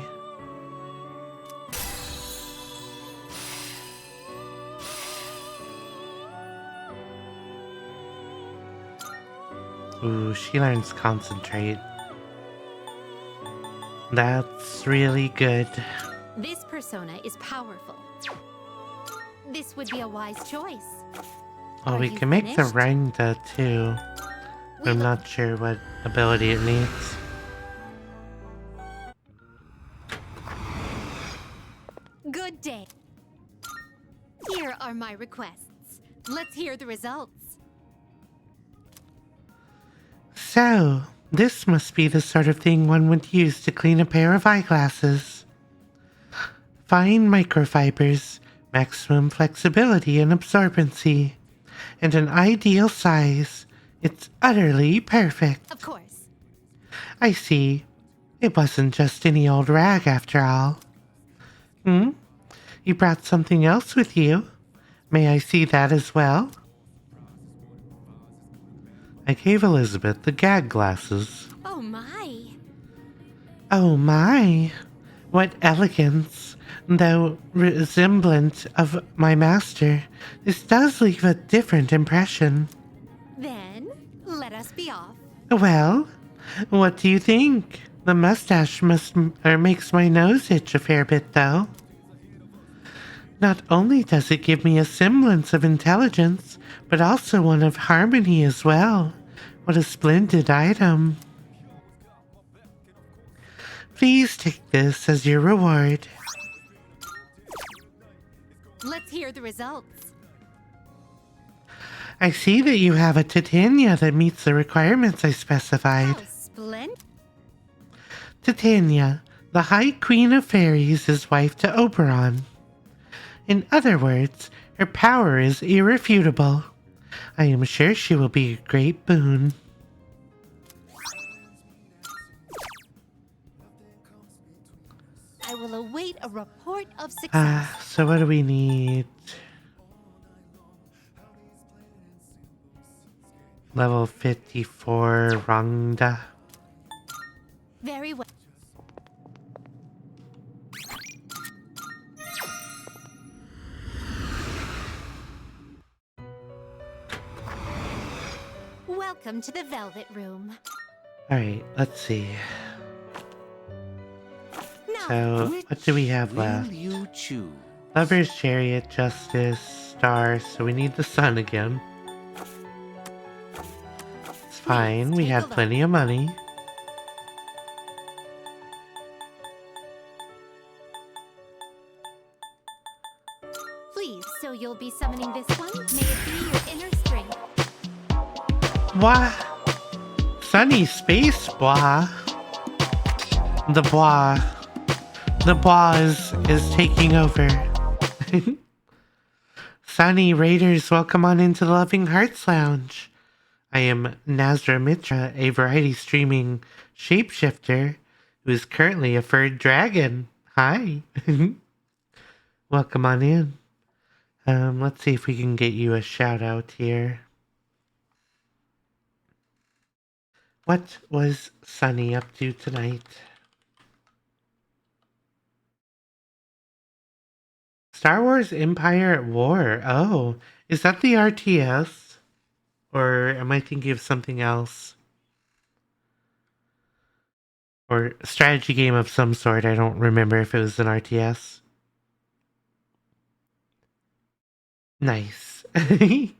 Ooh, she learns Concentrate. That's really good. This persona is powerful. This would be a wise choice. Oh, we can make the Rangda too. I'm not sure what ability it needs. Good day. Here are my requests. Let's hear the results. So, this must be the sort of thing one would use to clean a pair of eyeglasses. Fine microfibers, maximum flexibility and absorbency, and an ideal size. It's utterly perfect. Of course. I see. It wasn't just any old rag after all. You brought something else with you. May I see that as well? I gave Elizabeth the gag glasses. Oh my. Oh my. What elegance. Though resemblant of my master, this does leave a different impression. Then, let us be off. Well, what do you think? The mustache makes my nose itch a fair bit, though. Not only does it give me a semblance of intelligence, but also one of harmony as well. What a splendid item. Please take this as your reward. Let's hear the results. I see that you have a Titania that meets the requirements I specified. How splendid. Titania, the High Queen of Fairies, is wife to Oberon. In other words, her power is irrefutable. I am sure she will be a great boon. I will await a report of success. So what do we need? Level 54 Rangda. Very well. Welcome to the Velvet Room. Alright, let's see. Now, So, what do we have Will left? you choose? Lover's Chariot, Justice, Star, so we need the sun again. It's fine, we had plenty of money. please, so you'll be summoning this one? May it be your inner strength. What? Sunny Space Bois. The Bois. The Bois is taking over. Sunny Raiders, welcome on into the Loving Hearts Lounge. I am Nazra Mitra, a variety streaming shapeshifter who is currently a furred dragon. Hi. Welcome on in. Let's see if we can get you a shout out here. What was Sunny up to tonight? Star Wars Empire at War. Oh, is that the RTS? Or am I thinking of something else? or strategy game of some sort. I don't remember if it was an RTS. Nice. If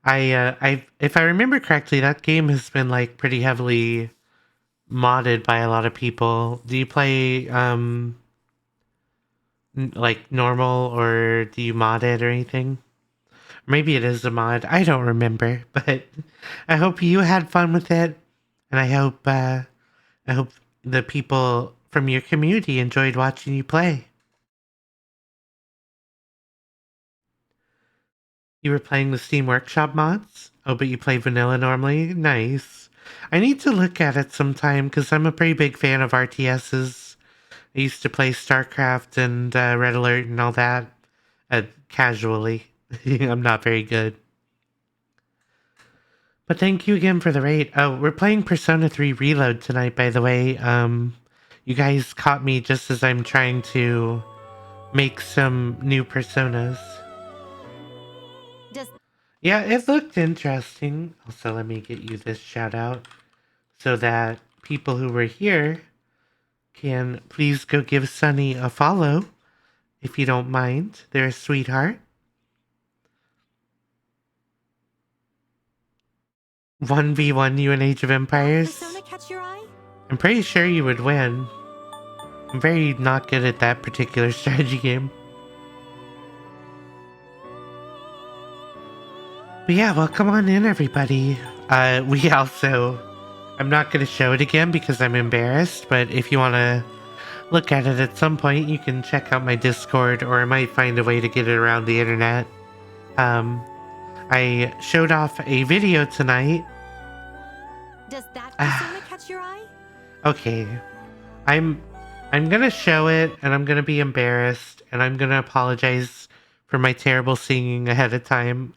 I remember correctly, that game has been like pretty heavily modded by a lot of people. Do you play like normal, or do you mod it or anything? Maybe it is a mod. I don't remember, but I hope you had fun with it, and I hope the people from your community enjoyed watching you play. You were playing the Steam Workshop mods? Oh, but you play vanilla normally? Nice. I need to look at it sometime because I'm a pretty big fan of RTSs. I used to play StarCraft and Red Alert and all that casually. I'm not very good. But thank you again for the raid. Oh, we're playing Persona 3 Reload tonight, by the way. You guys caught me just as I'm trying to make some new personas. Yeah, it looked interesting. Also, let me get you this shout out so that people who were here can please go give Sunny a follow if you don't mind. They're a sweetheart. 1v1 you in Age of Empires? I'm pretty sure you would win. I'm very not good at that particular strategy game. But yeah, well, come on in, everybody. We also... I'm not going to show it again because I'm embarrassed, but if you want to look at it at some point, you can check out my Discord, or I might find a way to get it around the internet. I showed off a video tonight. Does that persona catch your eye? Okay. I'm gonna show it, and I'm gonna be embarrassed, and I'm gonna apologize for my terrible singing ahead of time.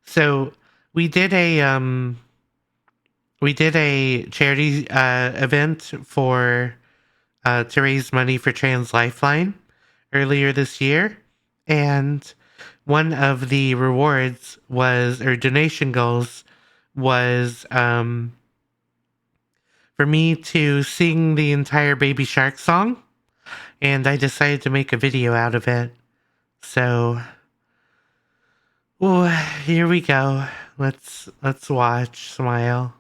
So we did a charity event for to raise money for Trans Lifeline earlier this year, and one of the rewards was, or donation goals was, for me to sing the entire Baby Shark song, and I decided to make a video out of it. So, ooh, here we go. Let's watch. Smile.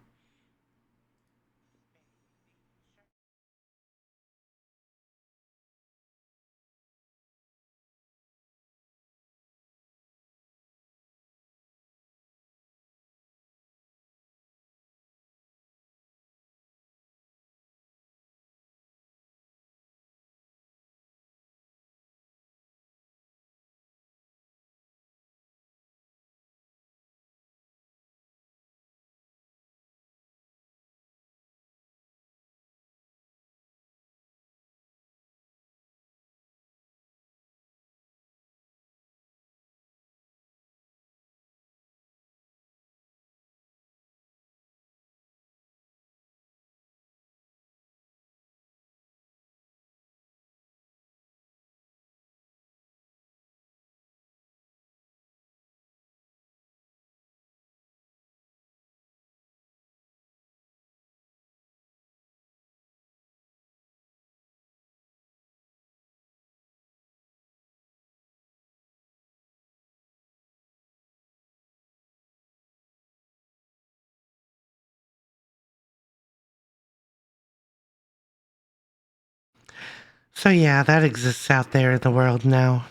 So yeah, that exists out there in the world now.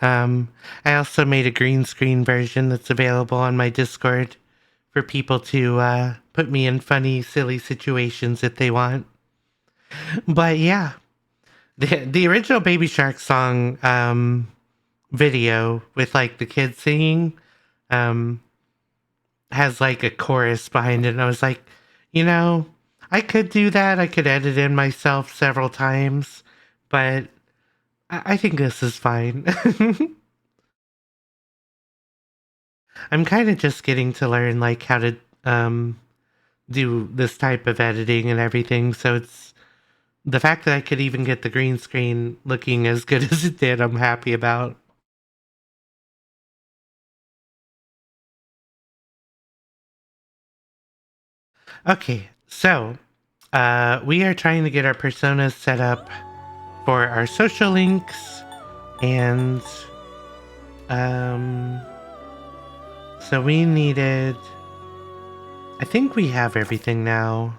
I also made a green screen version that's available on my Discord for people to put me in funny, silly situations if they want. But yeah, the original Baby Shark song video with like the kids singing has like a chorus behind it, and I was like, you know, I could do that. I could edit in myself several times, but I think this is fine. I'm kind of just getting to learn like how to do this type of editing and everything, so it's the fact that I could even get the green screen looking as good as it did, I'm happy about. Okay, so we are trying to get our personas set up for our social links, and so we needed. I think we have everything now.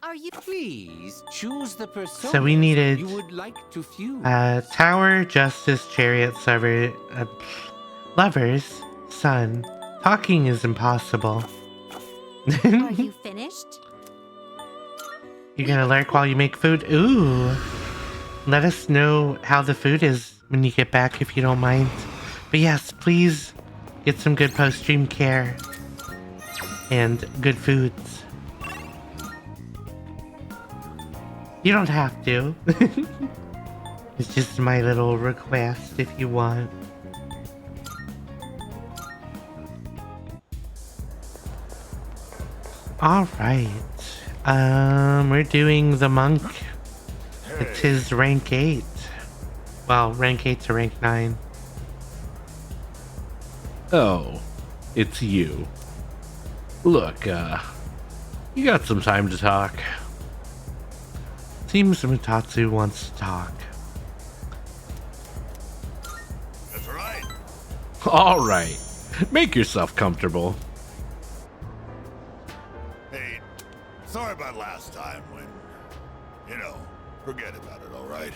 Are you please choose the persona So we needed you would like to fuse? Tower, Justice, Chariot, Lovers, Sun. Talking is impossible. Are you finished? You're gonna lurk while you make food? Ooh. Let us know how the food is when you get back if you don't mind. But yes, please get some good post-stream care and good foods. You don't have to. It's just my little request if you want. Alright. We're doing the monk. It's his rank 8. Well, rank 8 to rank 9. Oh, it's you. Look, you got some time to talk. Seems Mutatsu wants to talk. That's right. All right, make yourself comfortable. Hey, sorry about last time when, forget about it, all right?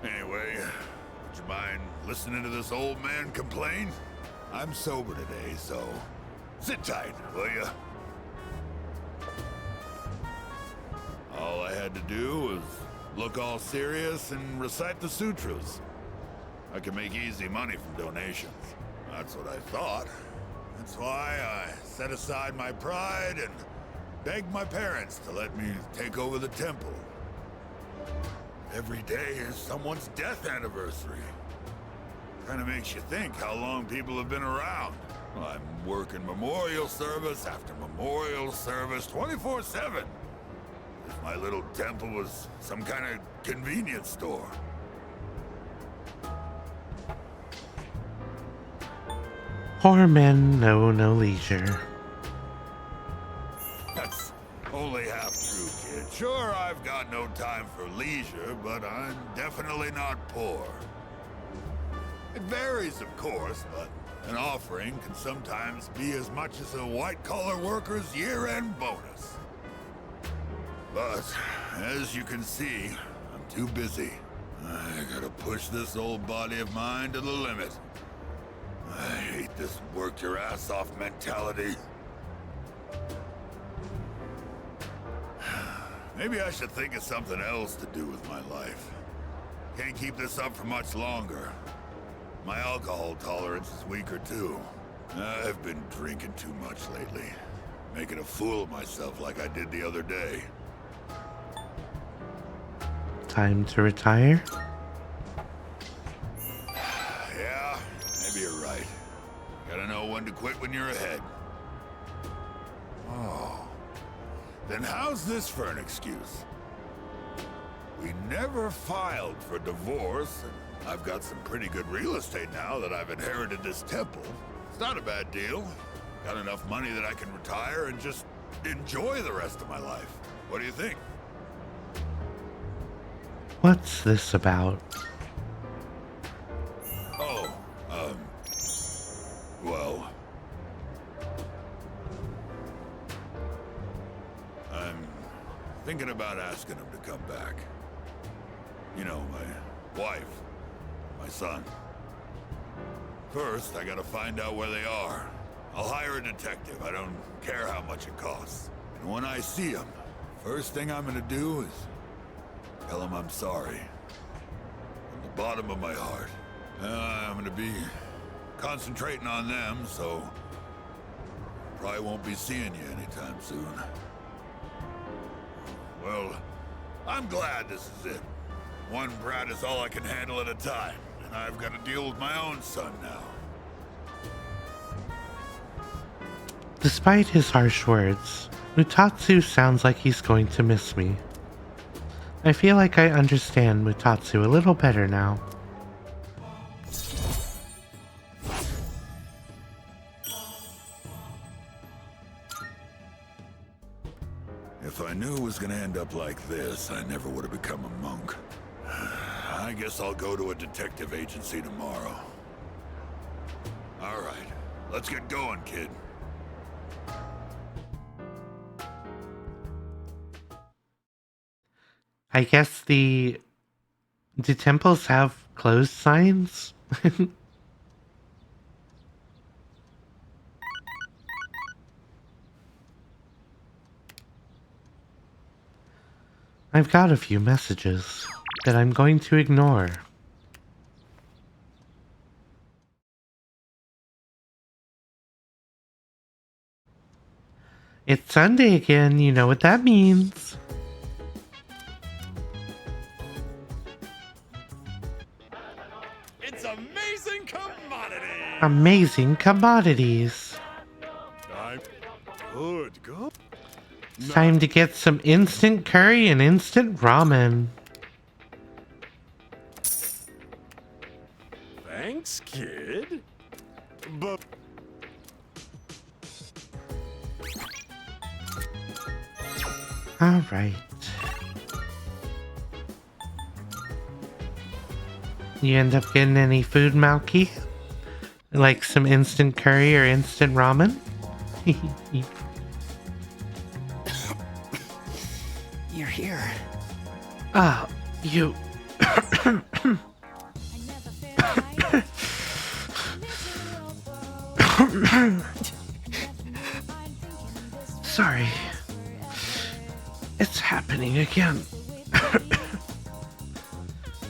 Anyway, would you mind listening to this old man complain? I'm sober today, so sit tight, will ya? All I had to do was look all serious and recite the sutras. I can make easy money from donations. That's what I thought. That's why I set aside my pride and begged my parents to let me take over the temple. Every day is someone's death anniversary. Kinda makes you think how long people have been around. I'm working memorial service after memorial service 24/7. If my little temple was some kind of convenience store. Poor men know no leisure. That's only half true, kid. Sure, I've got no time for leisure, but I'm definitely not poor. It varies, of course, but an offering can sometimes be as much as a white-collar worker's year-end bonus. But, as you can see, I'm too busy. I gotta push this old body of mine to the limit. I hate this work-your-ass-off mentality. Maybe I should think of something else to do with my life. Can't keep this up for much longer. My alcohol tolerance is weaker too. I've been drinking too much lately. Making a fool of myself like I did the other day. Time to retire? Yeah, maybe you're right. Gotta know when to quit when you're ahead. Oh. Then how's this for an excuse? We never filed for divorce, and I've got some pretty good real estate now that I've inherited this temple. It's not a bad deal. Got enough money that I can retire and just enjoy the rest of my life. What do you think? What's this about? Oh, well... I'm thinking about asking him to come back. You know, my wife, my son. First, I gotta find out where they are. I'll hire a detective. I don't care how much it costs. And when I see him, first thing I'm gonna do is tell him I'm sorry. From the bottom of my heart. I'm gonna be concentrating on them, so probably won't be seeing you anytime soon. Well, I'm glad this is it. One brat is all I can handle at a time, and I've got to deal with my own son now. Despite his harsh words, Mutatsu sounds like he's going to miss me. I feel like I understand Mutatsu a little better now. If I knew it was gonna end up like this, I never would have become a monk. I guess I'll go to a detective agency tomorrow. All right, let's get going, kid. I guess do temples have closed signs? I've got a few messages that I'm going to ignore. It's Sunday again, you know what that means. It's amazing commodity! Amazing commodities. Good, go. It's time to get some instant curry and instant ramen. Thanks, kid. But All right. You end up getting any food, Malky? Like some instant curry or instant ramen? You're here. Oh, you... Sorry. It's happening again.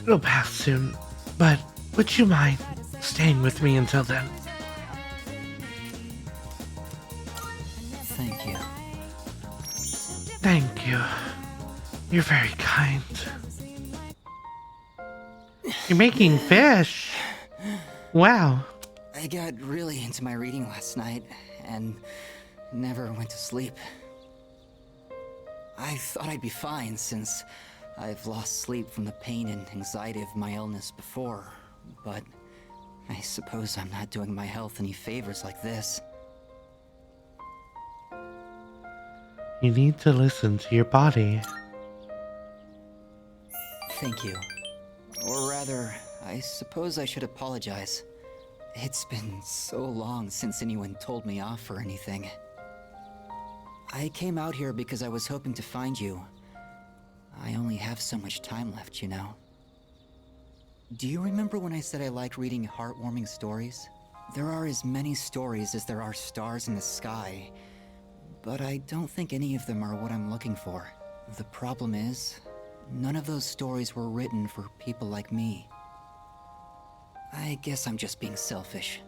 It'll pass soon, but would you mind staying with me until then? Thank you. Thank you. You're very kind. You're making fish. Wow. I got really into my reading last night and never went to sleep. I thought I'd be fine since I've lost sleep from the pain and anxiety of my illness before, but I suppose I'm not doing my health any favors like this. You need to listen to your body. Thank you. Or rather, I suppose I should apologize. It's been so long since anyone told me off or anything. I came out here because I was hoping to find you. I only have so much time left, you know. Do you remember when I said I like reading heartwarming stories? There are as many stories as there are stars in the sky, but I don't think any of them are what I'm looking for. The problem is, none of those stories were written for people like me. I guess I'm just being selfish.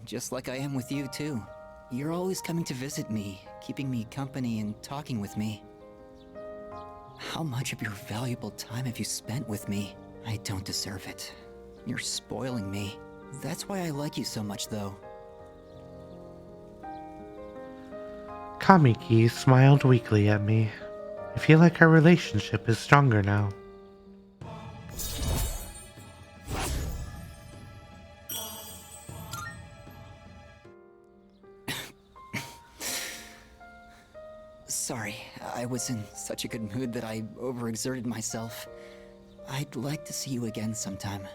Just like I am with you, too. You're always coming to visit me, keeping me company and talking with me. How much of your valuable time have you spent with me? I don't deserve it. You're spoiling me. That's why I like you so much, though. Kamiki smiled weakly at me. I feel like our relationship is stronger now. Sorry, I was in such a good mood that I overexerted myself. I'd like to see you again sometime.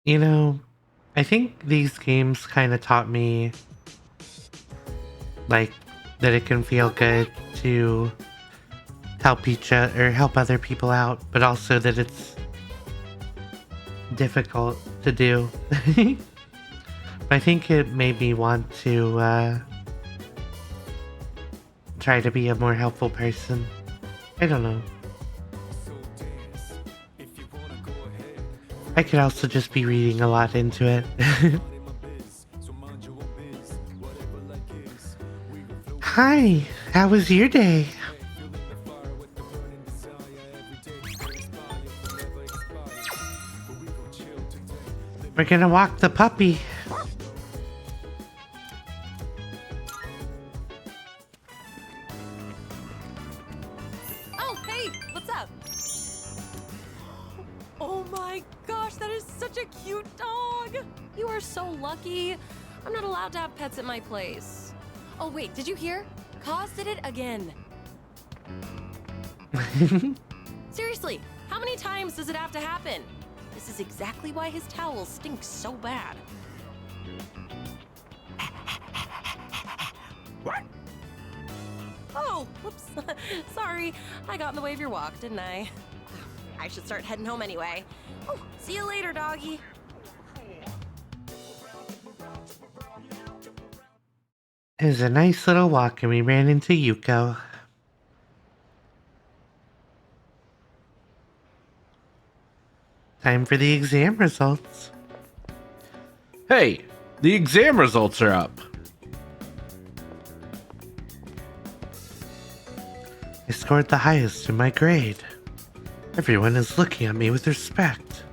You know, I think these games kind of taught me, like, that it can feel good to help help other people out, but also that it's difficult to do. I think it made me want to try to be a more helpful person. I don't know. I could also just be reading a lot into it. Hi, how was your day? We're gonna walk the puppy. Oh, hey, what's up? Oh my gosh, that is such a cute dog. You are so lucky. I'm not allowed to have pets at my place. Oh wait, did you hear? Kaz did it again. Seriously, how many times does it have to happen? This is exactly why his towel stinks so bad. What? Oh, whoops. Sorry, I got in the way of your walk, didn't I? I should start heading home anyway. Oh, see you later, doggy. It was a nice little walk and we ran into Yuko. Time for the exam results. Hey, the exam results are up. I scored the highest in my grade. Everyone is looking at me with respect.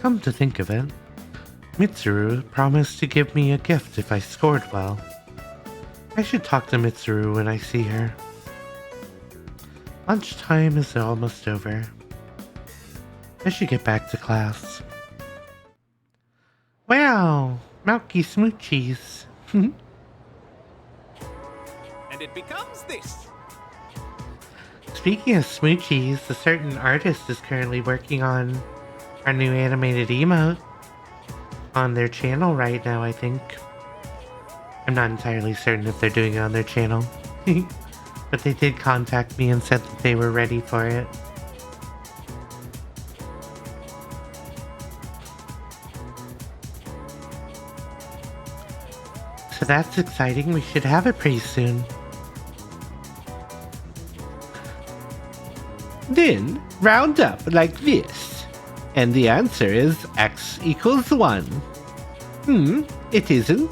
Come to think of it, Mitsuru promised to give me a gift if I scored well. I should talk to Mitsuru when I see her. Lunchtime is almost over. I should get back to class. Wow, Milky Smoochies. And it becomes this. Speaking of Smoochies, a certain artist is currently working on our new animated emote on their channel right now, I think. I'm not entirely certain if they're doing it on their channel. But they did contact me and said that they were ready for it. So that's exciting. We should have it pretty soon. Then round up like this. And the answer is x equals 1. It isn't.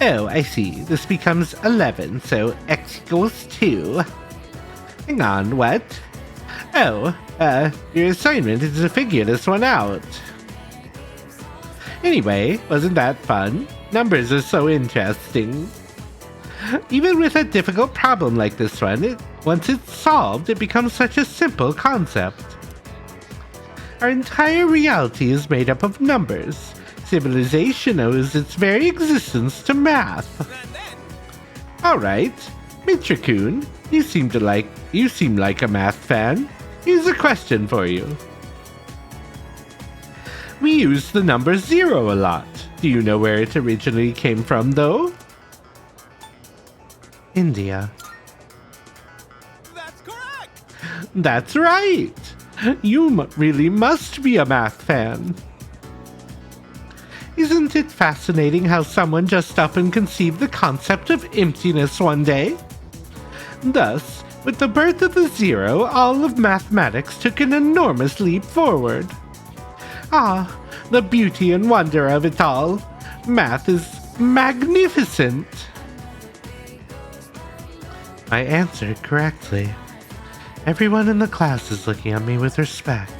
Oh, I see. This becomes 11, so x equals 2. Hang on, what? Oh, your assignment is to figure this one out. Anyway, wasn't that fun? Numbers are so interesting. Even with a difficult problem like this one, once it's solved, it becomes such a simple concept. Our entire reality is made up of numbers. Civilization owes its very existence to math. Alright, Mitra-kun, you seem like a math fan. Here's a question for you. We use the number 0 a lot. Do you know where it originally came from, though? India. That's correct! That's right! You really must be a math fan. Isn't it fascinating how someone just up and conceived the concept of emptiness one day? Thus, with the birth of the 0, all of mathematics took an enormous leap forward. Ah, the beauty and wonder of it all. Math is magnificent. I answered correctly. Everyone in the class is looking at me with respect.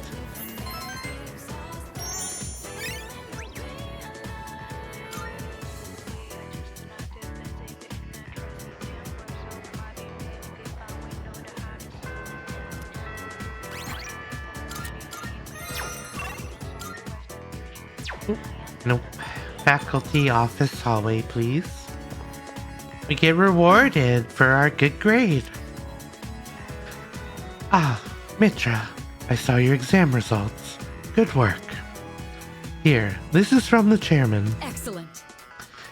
Nope. Faculty office hallway, please. We get rewarded for our good grade. Ah, Mitra, I saw your exam results. Good work. Here, this is from the chairman. Excellent.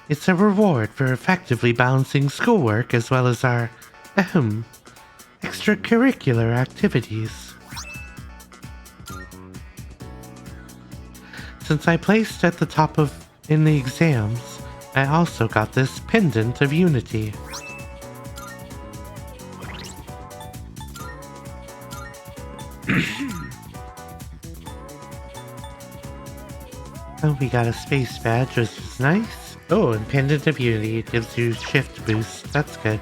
It's a reward for effectively balancing schoolwork as well as our, extracurricular activities. Since I placed at the top in the exams, I also got this pendant of unity. Oh, we got a space badge, which is nice. Oh, and pendant of unity, it gives you shift boost. That's good.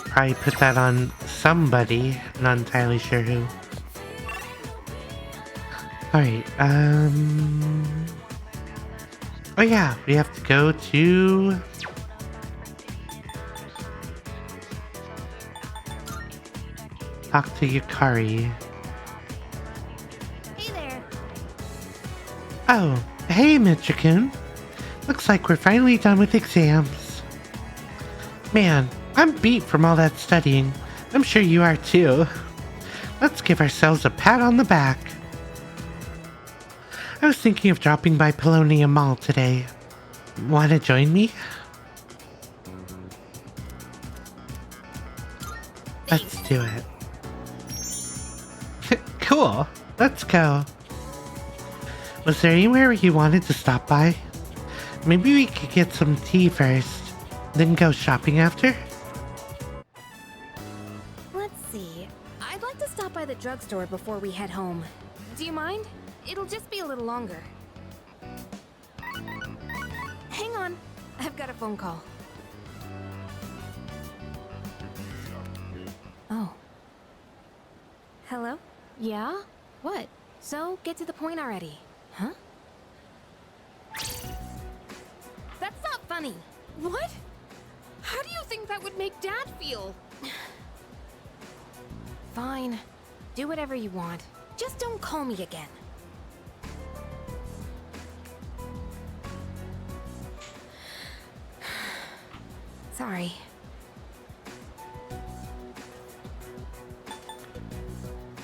Probably put that on somebody. Not entirely sure who. Alright, oh yeah, we have to go to... talk to Yukari. Hey there. Oh, hey, Michikun. Looks like we're finally done with exams. Man, I'm beat from all that studying. I'm sure you are too. Let's give ourselves a pat on the back. I was thinking of dropping by Paulownia Mall today. Wanna join me? Let's do it. Cool. Let's go. Was there anywhere you wanted to stop by? Maybe we could get some tea first, then go shopping after? Let's see. I'd like to stop by the drugstore before we head home. Do you mind? It'll just be a little longer. Hang on. I've got a phone call. Oh. Hello? Yeah? What? So, get to the point already. Huh? That's not funny. What? How do you think that would make Dad feel? Fine. Do whatever you want. Just don't call me again. Sorry.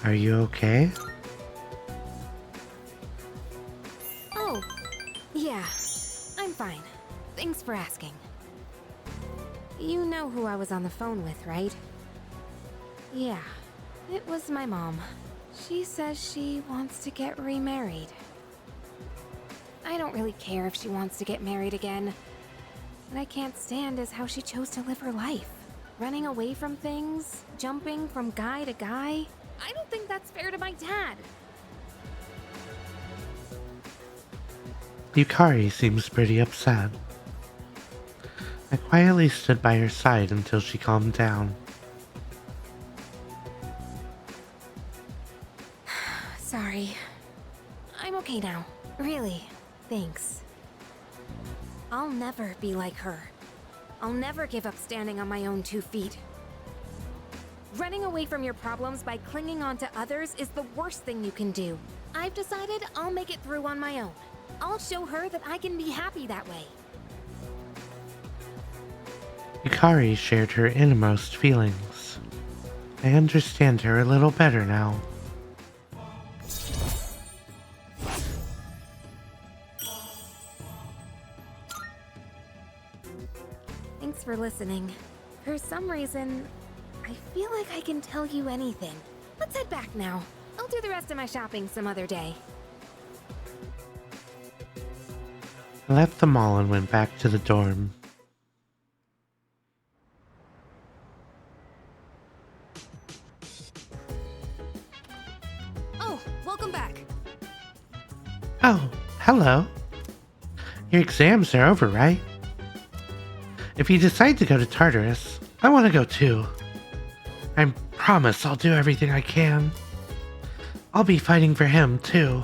Are you okay? Oh, yeah. I'm fine. Thanks for asking. You know who I was on the phone with, right? Yeah, it was my mom. She says she wants to get remarried. I don't really care if she wants to get married again. What I can't stand is how she chose to live her life. Running away from things, jumping from guy to guy. I don't think that's fair to my dad. Yukari seems pretty upset. I quietly stood by her side until she calmed down. Sorry. I'm okay now. Really, thanks. I'll never be like her. I'll never give up standing on my own 2 feet. Running away from your problems by clinging on to others is the worst thing you can do. I've decided I'll make it through on my own. I'll show her that I can be happy that way. Yukari shared her innermost feelings. I understand her a little better now. Thanks for listening. For some reason, I feel like I can tell you anything. Let's head back now. I'll do the rest of my shopping some other day. I left the mall and went back to the dorm. Oh, welcome back. Oh, hello. Your exams are over, right? If you decide to go to Tartarus, I want to go too. I promise I'll do everything I can. I'll be fighting for him too.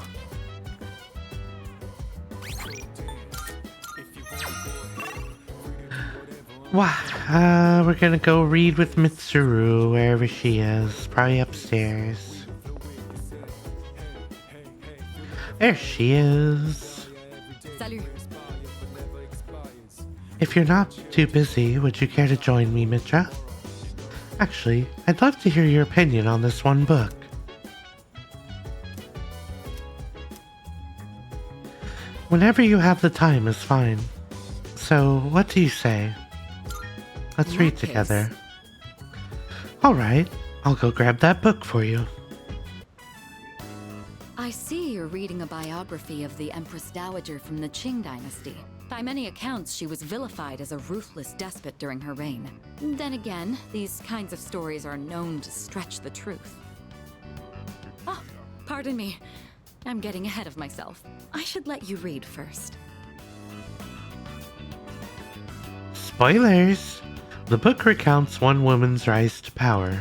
Wow, we're gonna go read with Mitsuru wherever she is, probably upstairs. There she is. Salut. If you're not too busy, would you care to join me, Mitra? Actually, I'd love to hear your opinion on this one book. Whenever you have the time is fine. So, what do you say? Let's read together. Alright, I'll go grab that book for you. I see you're reading a biography of the Empress Dowager from the Qing dynasty. By many accounts, she was vilified as a ruthless despot during her reign. Then again, these kinds of stories are known to stretch the truth. Oh, pardon me. I'm getting ahead of myself. I should let you read first. Spoilers! The book recounts one woman's rise to power.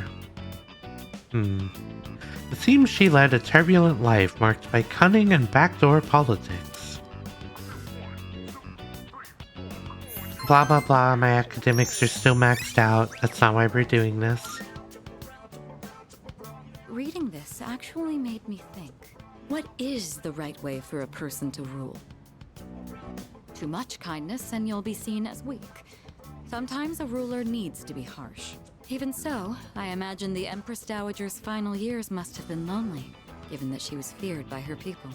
It seems she led a turbulent life marked by cunning and backdoor politics. Blah blah blah, my academics are still maxed out. That's not why we're doing this. actually made me think. What is the right way for a person to rule? Too much kindness and you'll be seen as weak. Sometimes a ruler needs to be harsh. Even so, I imagine the Empress Dowager's final years must have been lonely, given that she was feared by her people.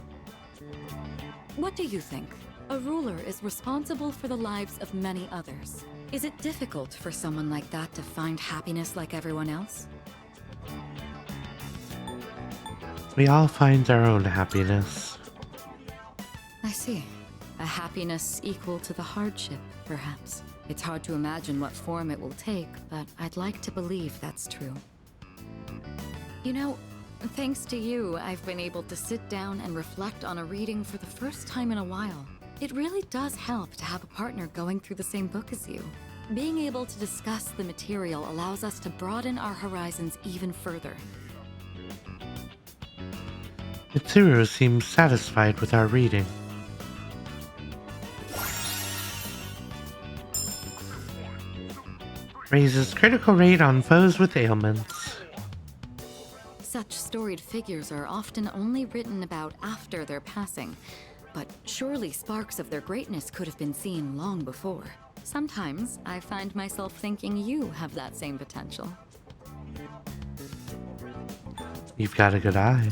What do you think? A ruler is responsible for the lives of many others. Is it difficult for someone like that to find happiness like everyone else? We all find our own happiness. I see. A happiness equal to the hardship, perhaps. It's hard to imagine what form it will take, but I'd like to believe that's true. You know, thanks to you, I've been able to sit down and reflect on a reading for the first time in a while. It really does help to have a partner going through the same book as you. Being able to discuss the material allows us to broaden our horizons even further. Mitsuru seems satisfied with our reading. Raises critical rate on foes with ailments. Such storied figures are often only written about after their passing, but surely sparks of their greatness could have been seen long before. Sometimes I find myself thinking you have that same potential. You've got a good eye.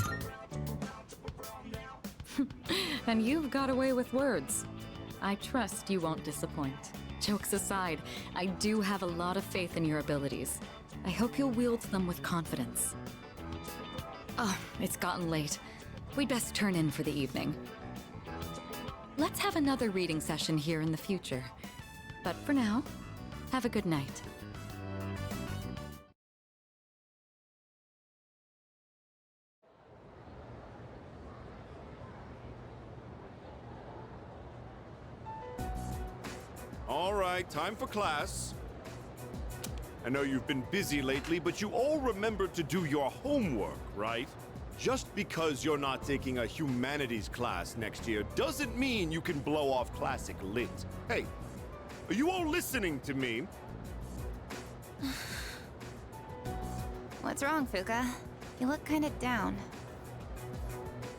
And you've got away with words. I trust you won't disappoint. Jokes aside, I do have a lot of faith in your abilities. I hope you'll wield them with confidence. Oh, it's gotten late. We'd best turn in for the evening. Let's have another reading session here in the future. But for now, have a good night. All right, time for class. I know you've been busy lately, but you all remember to do your homework, right? Just because you're not taking a humanities class next year doesn't mean you can blow off classic lit. Hey, are you all listening to me? What's wrong, Fuka? You look kind of down.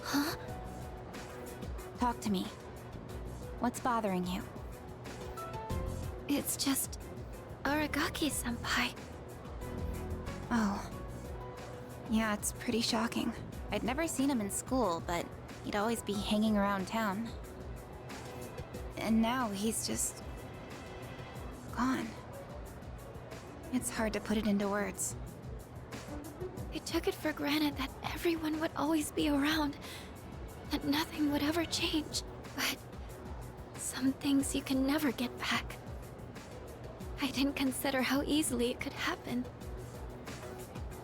Huh? Talk to me. What's bothering you? It's just Aragaki-senpai. Oh. Yeah, it's pretty shocking. I'd never seen him in school, but he'd always be hanging around town. And now he's just... gone. It's hard to put it into words. I took it for granted that everyone would always be around, that nothing would ever change. But some things you can never get back. I didn't consider how easily it could happen.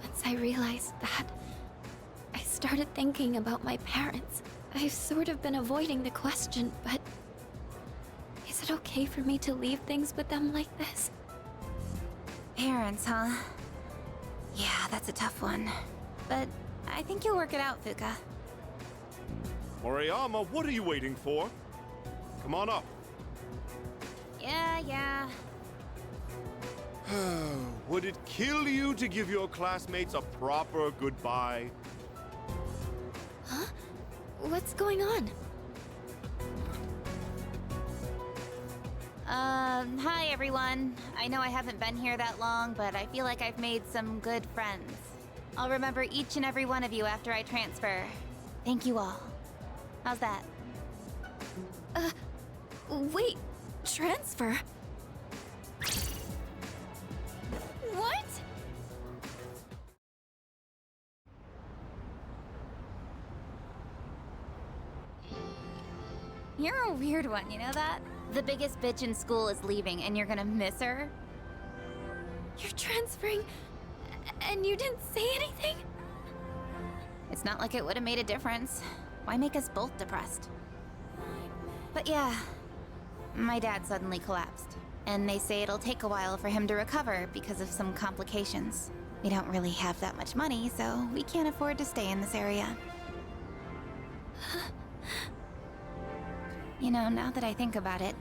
Once I realized that, I started thinking about my parents. I've sort of been avoiding the question, but is it okay for me to leave things with them like this? Parents, huh? Yeah, that's a tough one. But I think you'll work it out, Fuka. Moriyama, what are you waiting for? Come on up. Yeah. Would it kill you to give your classmates a proper goodbye? Huh? What's going on? Hi everyone. I know I haven't been here that long, but I feel like I've made some good friends. I'll remember each and every one of you after I transfer. Thank you all. How's that? Wait, transfer? What? You're a weird one, you know that? The biggest bitch in school is leaving and you're gonna miss her? You're transferring, and you didn't say anything? It's not like it would have made a difference. Why make us both depressed? But yeah, my dad suddenly collapsed. And they say it'll take a while for him to recover because of some complications. We don't really have that much money, so we can't afford to stay in this area. You know, now that I think about it,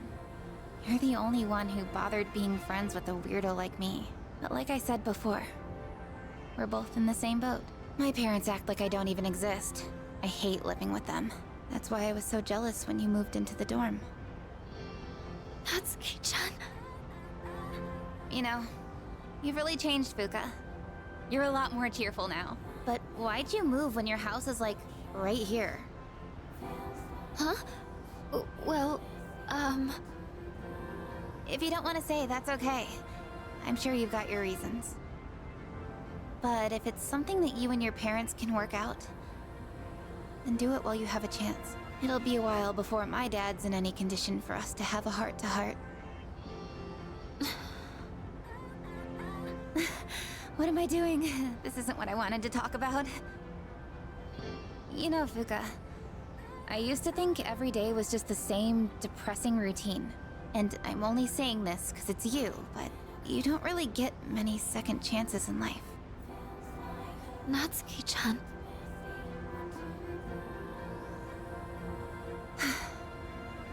you're the only one who bothered being friends with a weirdo like me. But like I said before, we're both in the same boat. My parents act like I don't even exist. I hate living with them. That's why I was so jealous when you moved into the dorm. Natsuki-chan. You know, you've really changed, Fuka. You're a lot more cheerful now. But why'd you move when your house is, like, right here? Huh? Well, If you don't want to say, that's okay. I'm sure you've got your reasons. But if it's something that you and your parents can work out, then do it while you have a chance. It'll be a while before my dad's in any condition for us to have a heart-to-heart. What am I doing? This isn't what I wanted to talk about. You know, Fuka, I used to think every day was just the same depressing routine. And I'm only saying this because it's you, but you don't really get many second chances in life. Natsuki-chan.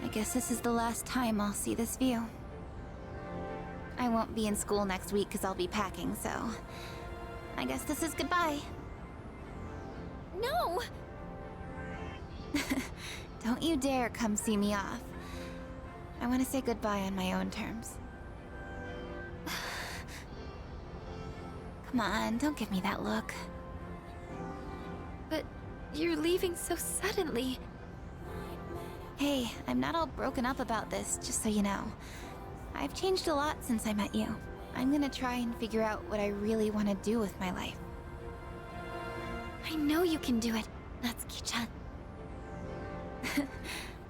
I guess this is the last time I'll see this view. I won't be in school next week because I'll be packing, so I guess this is goodbye. No! Don't you dare come see me off. I want to say goodbye on my own terms. Come on, don't give me that look. But you're leaving so suddenly. Hey, I'm not all broken up about this, just so you know. I've changed a lot since I met you. I'm gonna try and figure out what I really want to do with my life. I know you can do it, Natsuki-chan.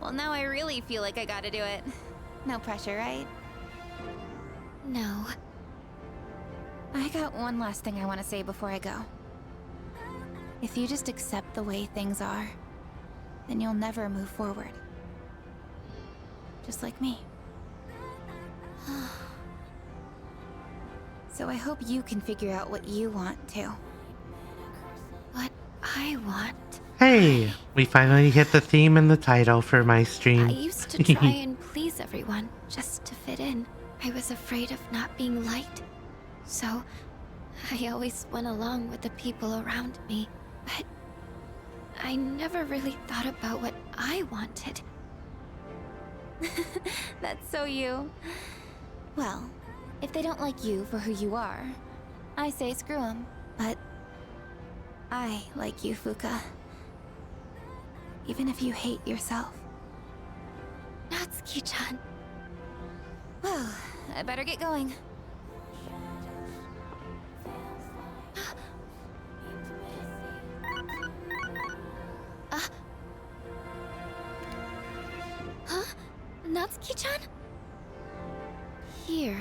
Well, now I really feel like I gotta do it. No pressure, right? No. I got one last thing I want to say before I go. If you just accept the way things are, then you'll never move forward. Just like me. So I hope you can figure out what you want too. What I want? Hey, we finally hit the theme and the title for my stream. I used to try and please everyone, just to fit in. I was afraid of not being liked. So, I always went along with the people around me. But I never really thought about what I wanted. That's so you. Well, if they don't like you for who you are, I say screw them. But I like you, Fuka. Even if you hate yourself. Natsuki-chan. Well, I better get going. Huh? Natsuki-chan? Here,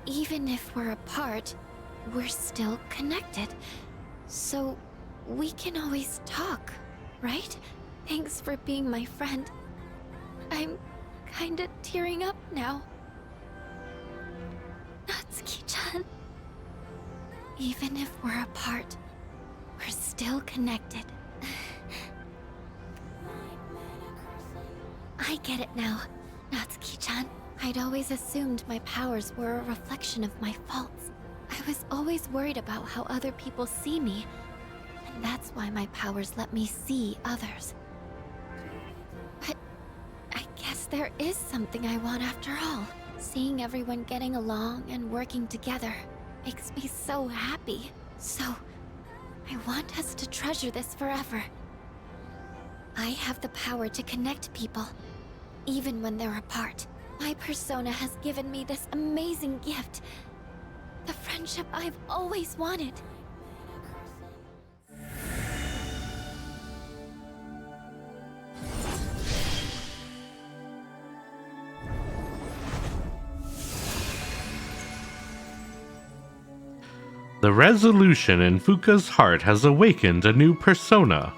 even if we're apart, we're still connected. So, we can always talk, right? Thanks for being my friend. I'm kinda tearing up now. Natsuki-chan. Even if we're apart, we're still connected. I get it now, Natsuki-chan. I'd always assumed my powers were a reflection of my faults. I was always worried about how other people see me, and that's why my powers let me see others. But I guess there is something I want after all. Seeing everyone getting along and working together makes me so happy. So, I want us to treasure this forever. I have the power to connect people, even when they're apart. My persona has given me this amazing gift. The friendship I've always wanted. The resolution in Fuka's heart has awakened a new persona.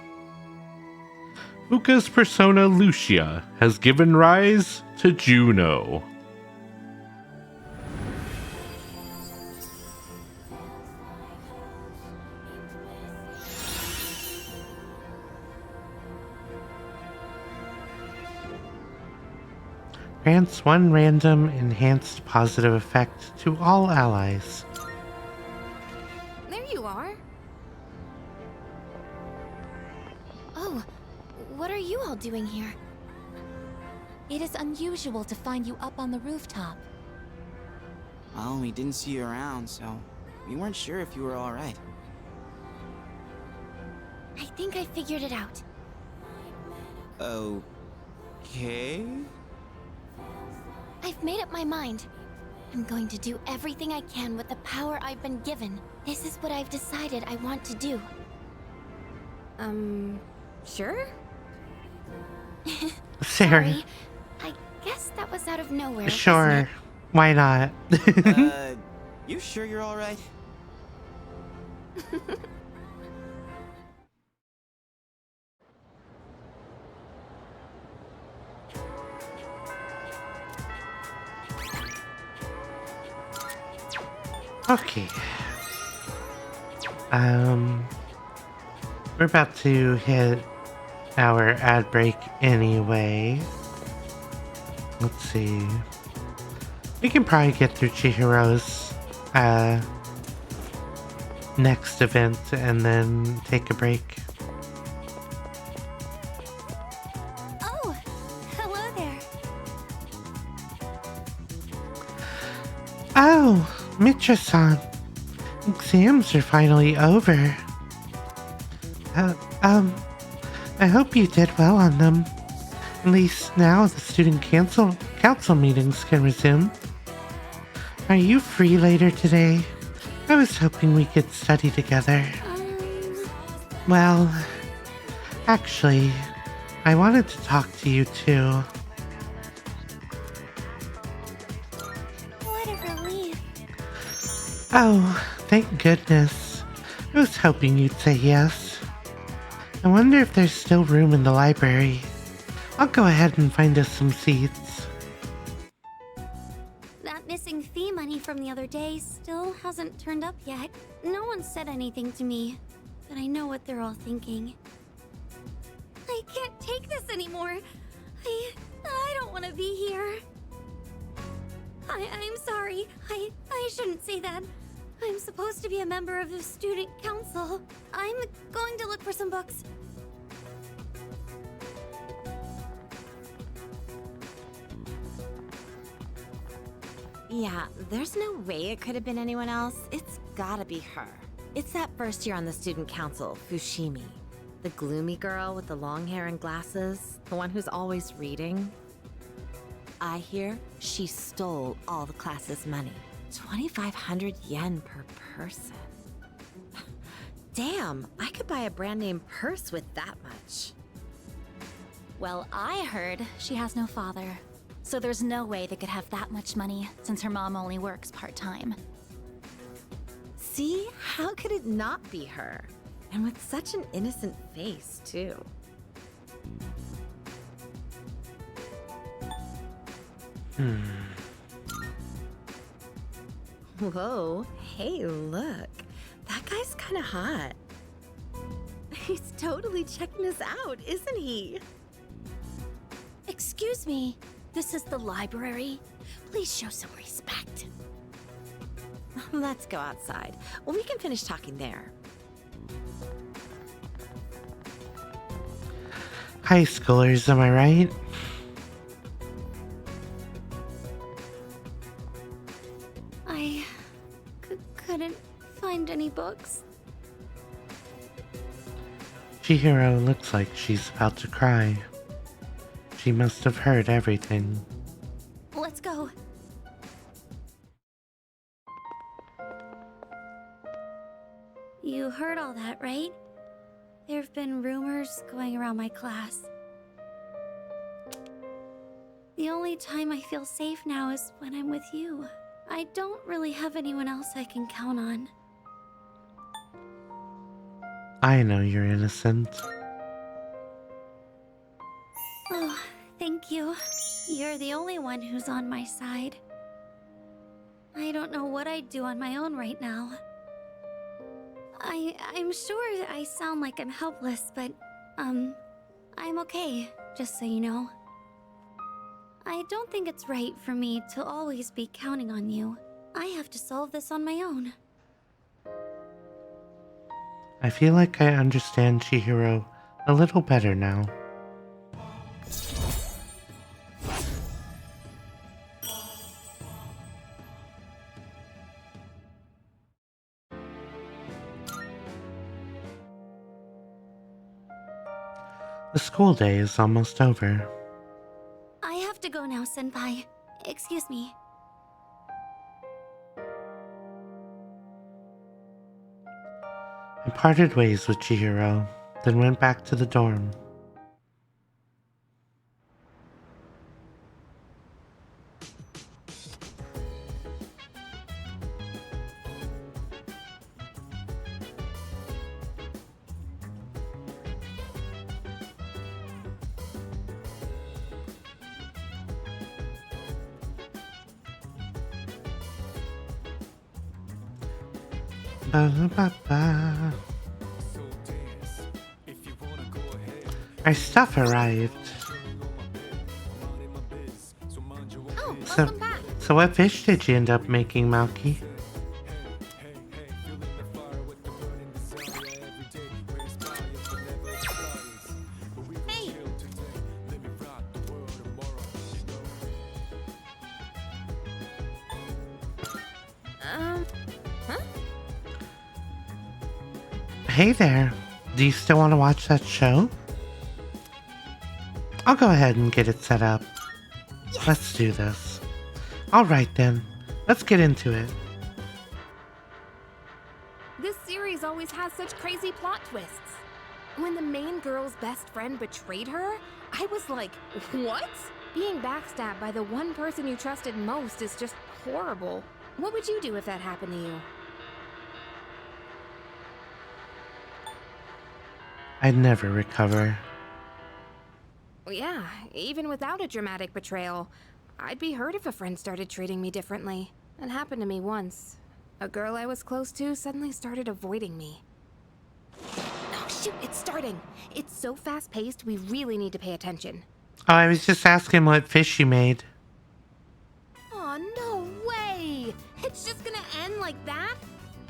Fuka's persona Lucia has given rise to Juno. Grants one random enhanced positive effect to all allies. There you are. What are you all doing here? It is unusual to find you up on the rooftop. Well, we didn't see you around, so we weren't sure if you were alright. I think I figured it out. Okay? I've made up my mind. I'm going to do everything I can with the power I've been given. This is what I've decided I want to do. Sure? Sarah. I guess that was out of nowhere. Sure. Why not? You sure you're alright? Okay. We're about to hit our ad break anyway. Let's see. We can probably get through Chihiro's next event and then take a break. Oh, hello there. Oh, Mitra-san. Exams are finally over. I hope you did well on them. At least now the student council meetings can resume. Are you free later today? I was hoping we could study together. Well, actually, I wanted to talk to you too. What a relief. Oh, thank goodness. I was hoping you'd say yes. I wonder if there's still room in the library. I'll go ahead and find us some seats. That missing fee money from the other day still hasn't turned up yet. No one said anything to me, but I know what they're all thinking. I can't take this anymore. I don't want to be here. I'm sorry. I shouldn't say that. I'm supposed to be a member of the student council. I'm going to look for some books. Yeah, there's no way it could have been anyone else. It's gotta be her. It's that first year on the student council, Fushimi. The gloomy girl with the long hair and glasses, the one who's always reading. I hear she stole all the class's money. 2,500 yen per person. Damn, I could buy a brand name purse with that much. Well, I heard she has no father. So there's no way they could have that much money since her mom only works part-time. See? How could it not be her? And with such an innocent face, too. Whoa, hey, look. That guy's kinda hot. He's totally checking us out, isn't he? Excuse me. This is the library. Please show some respect. Let's go outside. Well, we can finish talking there. High schoolers, am I right? I couldn't find any books. Chihiro looks like she's about to cry. She must have heard everything. Let's go. You heard all that, right? There have been rumors going around my class. The only time I feel safe now is when I'm with you. I don't really have anyone else I can count on. I know you're innocent. Oh, thank you. You're the only one who's on my side. I don't know what I'd do on my own right now. I'm sure I sound like I'm helpless, but, I'm okay, just so you know. I don't think it's right for me to always be counting on you. I have to solve this on my own. I feel like I understand Chihiro a little better now. The school day is almost over. I have to go now, Senpai. Excuse me. I parted ways with Chihiro, then went back to the dorm. Ba-ba-ba. Our stuff arrived. Oh, welcome back. So what fish did you end up making, Malky? Hey. Huh? Hey there. Do you still want to watch that show? I'll go ahead and get it set up. Let's do this. Alright then. Let's get into it. This series always has such crazy plot twists. When the main girl's best friend betrayed her, I was like, what? Being backstabbed by the one person you trusted most is just horrible. What would you do if that happened to you? I'd never recover. Well, yeah, even without a dramatic betrayal, I'd be hurt if a friend started treating me differently. That happened to me once. A girl I was close to suddenly started avoiding me. Oh shoot, it's starting! It's so fast-paced, we really need to pay attention. Oh, I was just asking what fish you made. Aw, no way! It's just gonna end like that?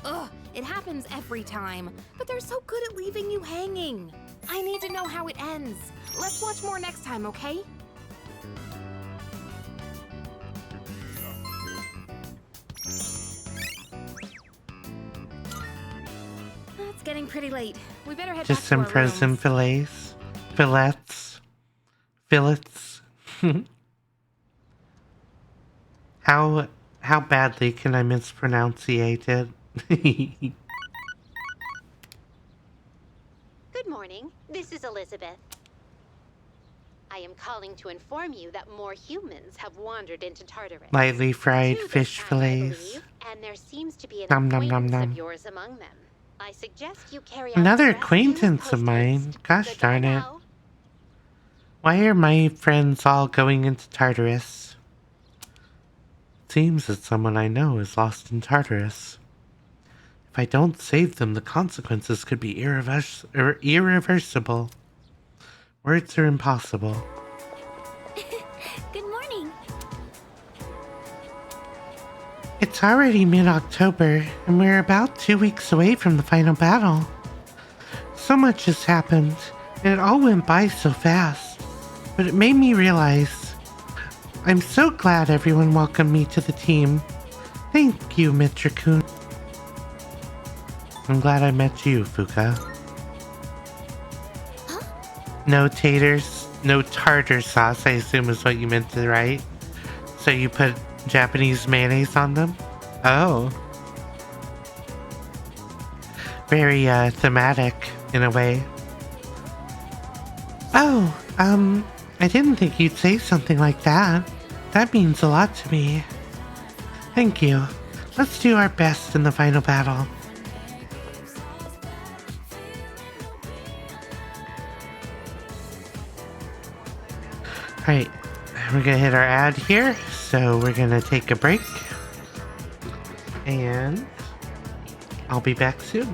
Ugh, it happens every time. But they're so good at leaving you hanging. I need to know how it ends. Let's watch more next time, okay? It's getting pretty late. We better head Just back some to our frozen rooms. fillets. How badly can I mispronunciate it? Good morning. This is Elizabeth. I am calling to inform you that more humans have wandered into Tartarus. Lightly fried 2 fish this time, I fillets. believe, and there seems to be an Nom nom nom acquaintance nom. of yours among them. I suggest you carry out Another the rescue acquaintance of mine. Gosh darn it. Why are my friends all going into Tartarus? Seems that someone I know is lost in Tartarus. If I don't save them, the consequences could be irreversible. Words are impossible. Good morning. It's already mid-October, and we're about 2 weeks away from the final battle. So much has happened, and it all went by so fast. But it made me realize I'm so glad everyone welcomed me to the team. Thank you, Mitra-kun. I'm glad I met you, Fuka. No taters, no tartar sauce, I assume is what you meant to write. So you put Japanese mayonnaise on them? Oh. Very, thematic, in a way. Oh, I didn't think you'd say something like that. That means a lot to me. Thank you. Let's do our best in the final battle. Alright, we're gonna hit our ad here, so we're gonna take a break. And I'll be back soon.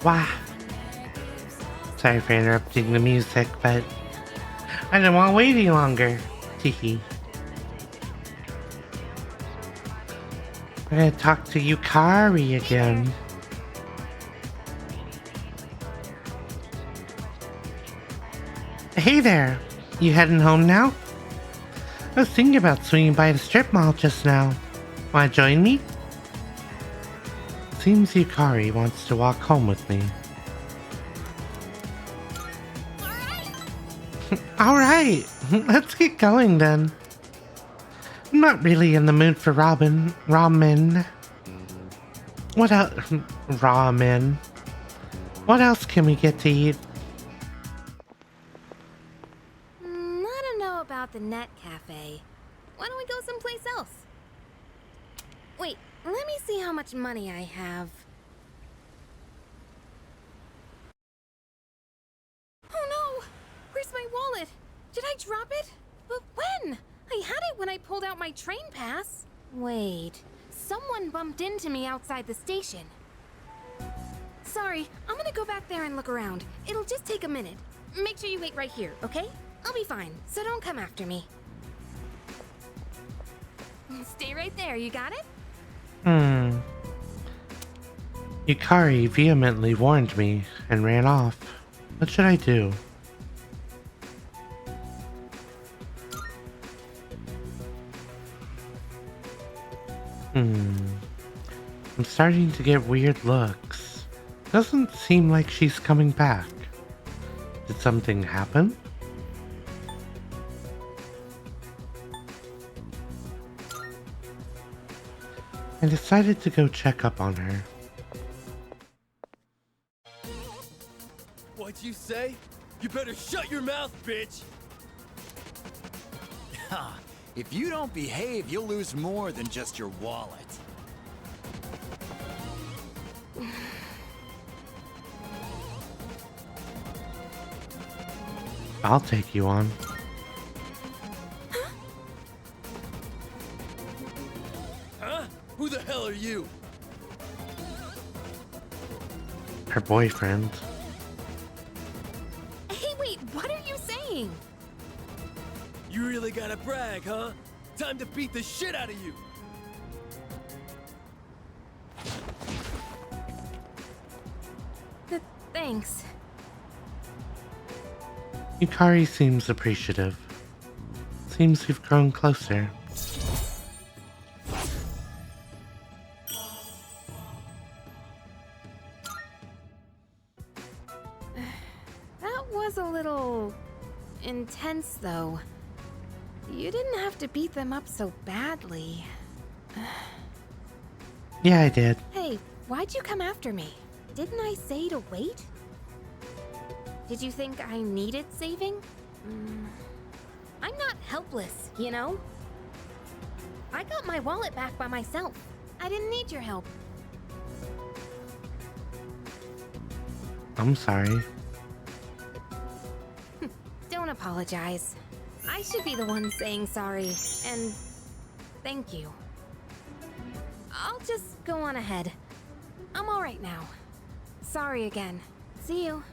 Wow. Sorry for interrupting the music, but I didn't want to wait any longer. Teehee. We're gonna talk to Yukari again. Hey there. You heading home now? I was thinking about swinging by the strip mall just now. Wanna join me? Seems Yukari wants to walk home with me. Alright, let's get going then. I'm not really in the mood for ramen. What else? Ramen. What else can we get to eat? I don't know about the Net Cafe. Why don't we go someplace else? Wait, let me see how much money I have. Oh no! Where's my wallet? Did I drop it? But when? I had it when I pulled out my train pass. Wait, someone bumped into me outside the station. Sorry, I'm gonna go back there and look around. It'll just take a minute. Make sure you wait right here, okay? I'll be fine, so don't come after me. Stay right there, you got it? Yukari vehemently warned me and ran off. What should I do? I'm starting to get weird looks. Doesn't seem like she's coming back. Did something happen? I decided to go check up on her. What'd you say? You better shut your mouth, bitch! If you don't behave, you'll lose more than just your wallet. I'll take you on. Huh? Who the hell are you? Her boyfriend. Hey, wait, what are you saying? You really gotta brag, huh? Time to beat the shit out of you! Thanks. Yukari seems appreciative. Seems we've grown closer. That was a little intense, though. You didn't have to beat them up so badly. Yeah, I did. Hey, why'd you come after me? Didn't I say to wait? Did you think I needed saving? I'm not helpless, you know? I got my wallet back by myself. I didn't need your help. I'm sorry. Don't apologize. I should be the one saying sorry, and thank you. I'll just go on ahead. I'm alright now. Sorry again. See you.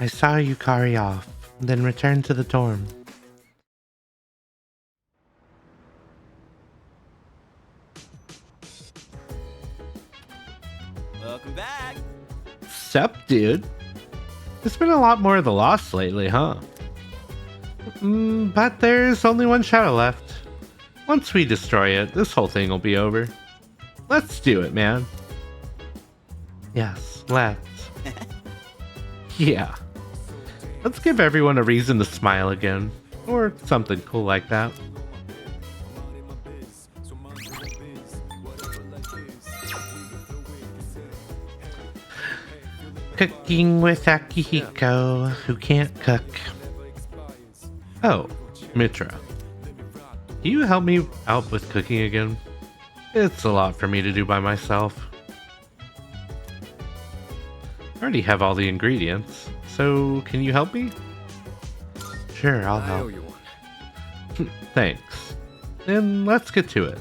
I saw Yukari off, then returned to the dorm. Welcome back. Sup, dude? There's been a lot more of the Lost lately, huh? But there's only one shadow left. Once we destroy it, this whole thing will be over. Let's do it, man. Yes, let's. Yeah. Let's give everyone a reason to smile again. Or something cool like that. Cooking with Akihiko, who can't cook. Oh, Mitra. Can you help me out with cooking again? It's a lot for me to do by myself. I already have all the ingredients, so can you help me? Sure, I'll help. I owe you one. Thanks. Then let's get to it.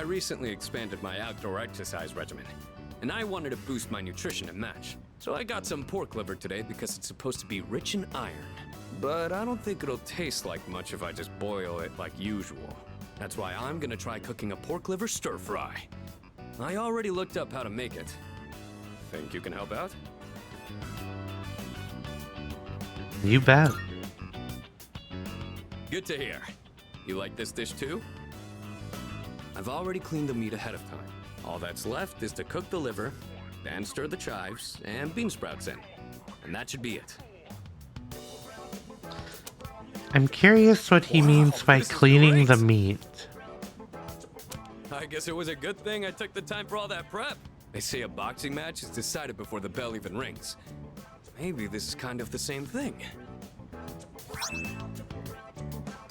recently expanded my outdoor exercise regimen, and I wanted to boost my nutrition and match. So I got some pork liver today because it's supposed to be rich in iron. But I don't think it'll taste like much if I just boil it like usual. That's why I'm gonna try cooking a pork liver stir-fry. I already looked up how to make it. Think you can help out? You bet. Good to hear. You like this dish too? I've already cleaned the meat ahead of time. All that's left is to cook the liver, then stir the chives and bean sprouts in. And that should be it. I'm curious what he means by cleaning the meat. I guess it was a good thing I took the time for all that prep. They say a boxing match is decided before the bell even rings. Maybe this is kind of the same thing.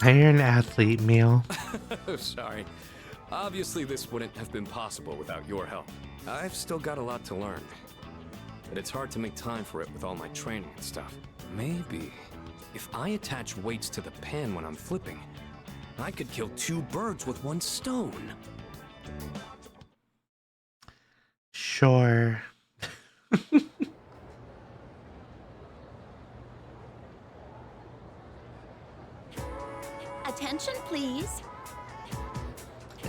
Iron athlete meal. Oh, sorry. Obviously, this wouldn't have been possible without your help. I've still got a lot to learn. But it's hard to make time for it with all my training and stuff. Maybe if I attach weights to the pan when I'm flipping, I could kill 2 birds with 1 stone. Sure. Attention, please.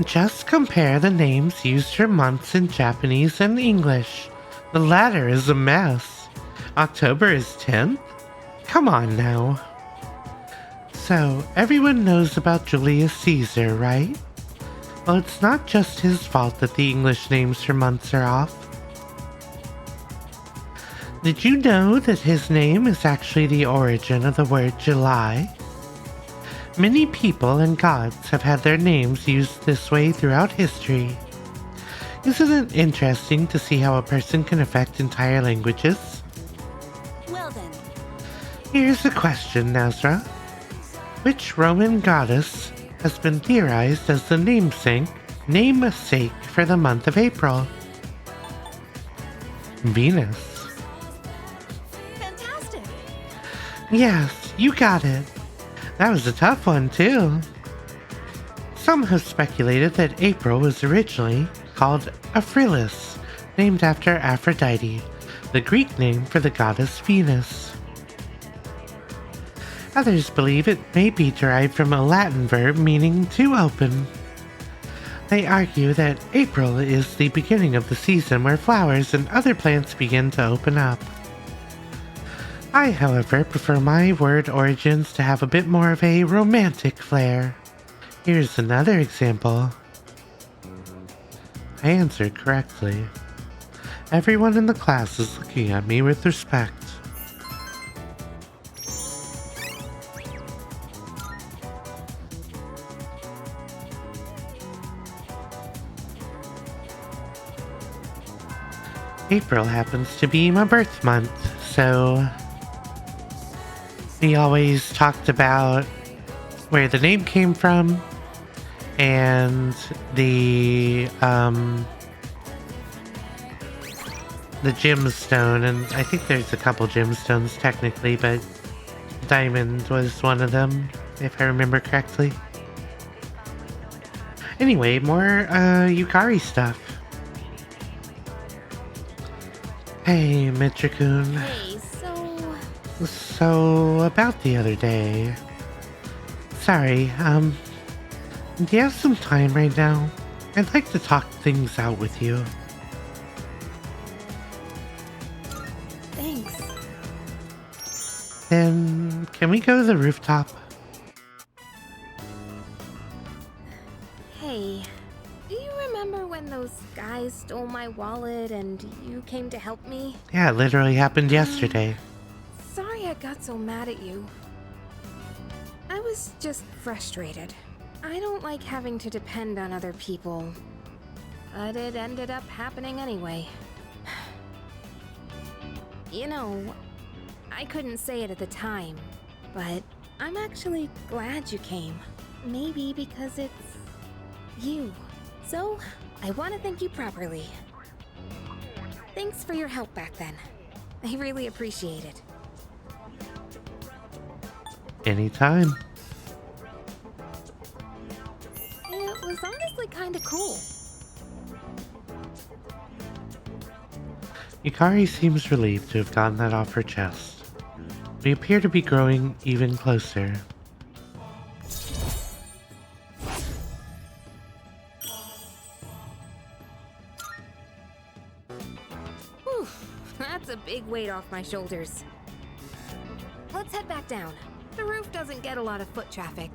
Just compare the names used for months in Japanese and English. The latter is a mess. October is 10th? Come on now. So, everyone knows about Julius Caesar, right? Well, it's not just his fault that the English names for months are off. Did you know that his name is actually the origin of the word July? Many people and gods have had their names used this way throughout history. Isn't it interesting to see how a person can affect entire languages? Well then. Here's a question, Nazra. Which Roman goddess has been theorized as the namesake for the month of April? Venus. Fantastic. Yes, you got it. That was a tough one, too. Some have speculated that April was originally called Aphrilis, named after Aphrodite, the Greek name for the goddess Venus. Others believe it may be derived from a Latin verb meaning to open. They argue that April is the beginning of the season where flowers and other plants begin to open up. I, however, prefer my word origins to have a bit more of a romantic flair. Here's another example. I answered correctly. Everyone in the class is looking at me with respect. April happens to be my birth month, so we always talked about where the name came from and the gemstone, and I think there's a couple gemstones technically, but diamond was one of them, if I remember correctly. Anyway, more Yukari stuff. Hey, Mitrakun. Hey, So, about the other day. Sorry, do you have some time right now? I'd like to talk things out with you. Thanks. Then, can we go to the rooftop? Hey, do you remember when those guys stole my wallet and you came to help me? Yeah, it literally happened yesterday. Sorry I got so mad at you. I was just frustrated. I don't like having to depend on other people. But it ended up happening anyway. You know, I couldn't say it at the time, but I'm actually glad you came. Maybe because it's you. So, I want to thank you properly. Thanks for your help back then. I really appreciate it. Anytime. It was honestly kinda cool. Ikari seems relieved to have gotten that off her chest. We appear to be growing even closer. Whew, that's a big weight off my shoulders. Let's head back down. The roof doesn't get a lot of foot traffic,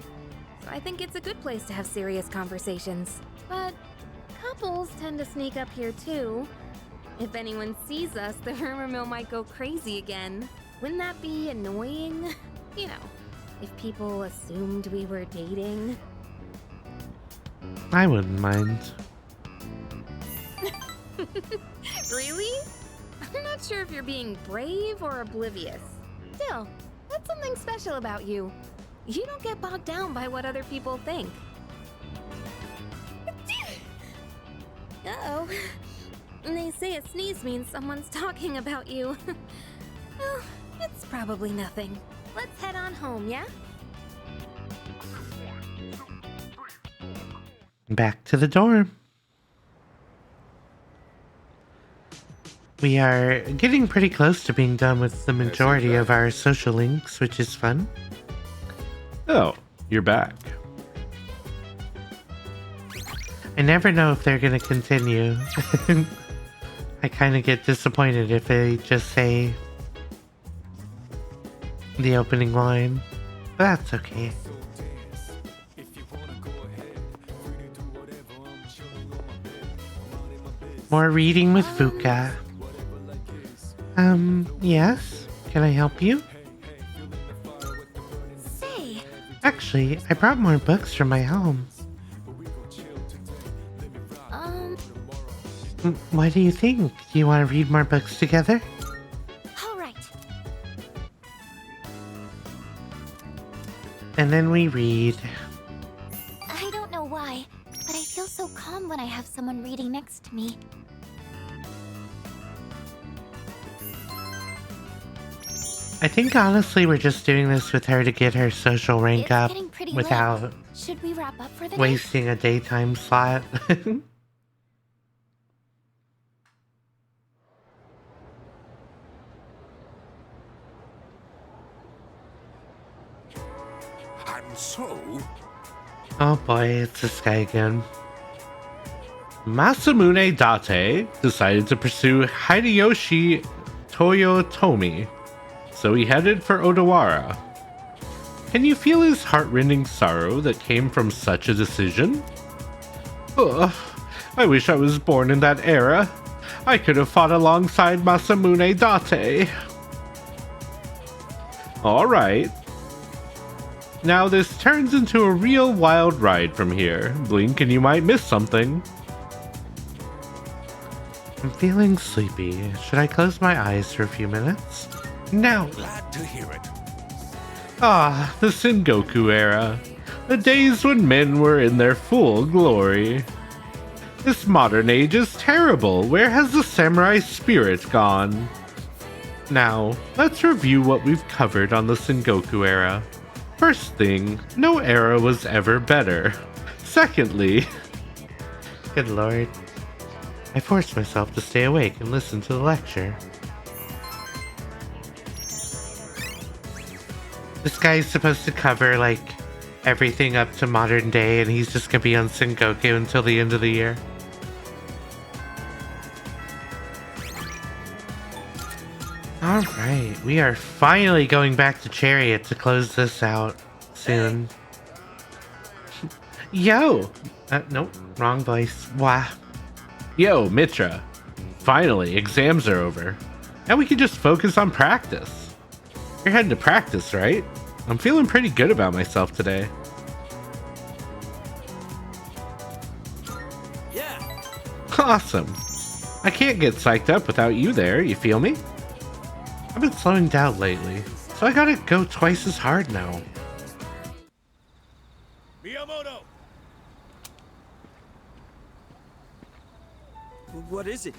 so I think it's a good place to have serious conversations. But couples tend to sneak up here too. If anyone sees us, the rumor mill might go crazy again. Wouldn't that be annoying? You know, if people assumed we were dating. I wouldn't mind. Really? I'm not sure if you're being brave or oblivious. Still, that's something special about you. You don't get bogged down by what other people think. Uh-oh. They say a sneeze means someone's talking about you. Well, it's probably nothing. Let's head on home, yeah? Back to the dorm. We are getting pretty close to being done with the majority of our social links, which is fun. Oh, you're back. I never know if they're going to continue. I kind of get disappointed if they just say the opening line, but that's okay. More reading with Fuka. Yes? Can I help you? Say! Actually, I brought more books from my home. What do you think? Do you want to read more books together? All right. And then we read. I don't know why, but I feel so calm when I have someone reading next to me. I think honestly we're just doing this with her to get her social rank It's up getting pretty without late. Should we wrap up for the wasting a daytime slot. I'm so... Oh boy, it's this guy again. Masamune Date decided to pursue Hideyoshi Toyotomi, so he headed for Odawara. Can you feel his heartrending sorrow that came from such a decision? Ugh, I wish I was born in that era. I could have fought alongside Masamune Date. Alright. Now this turns into a real wild ride from here. Blink and you might miss something. I'm feeling sleepy. Should I close my eyes for a few minutes? No. Glad to hear it. Ah, the Sengoku era. The days when men were in their full glory. This modern age is terrible. Where has the samurai spirit gone? Now, let's review what we've covered on the Sengoku era. First thing, no era was ever better. Secondly... Good lord. I forced myself to stay awake and listen to the lecture. This guy's supposed to cover, like, everything up to modern day, and he's just gonna be on Sengoku until the end of the year. Alright, we are finally going back to Chariot to close this out soon. Yo! Nope, wrong voice. Wow. Yo, Mitra. Finally, exams are over. Now we can just focus on practice. You're heading to practice, right? I'm feeling pretty good about myself today. Yeah. Awesome. I can't get psyched up without you there, you feel me? I've been slowing down lately, so I gotta go twice as hard now. Miyamoto! What is it?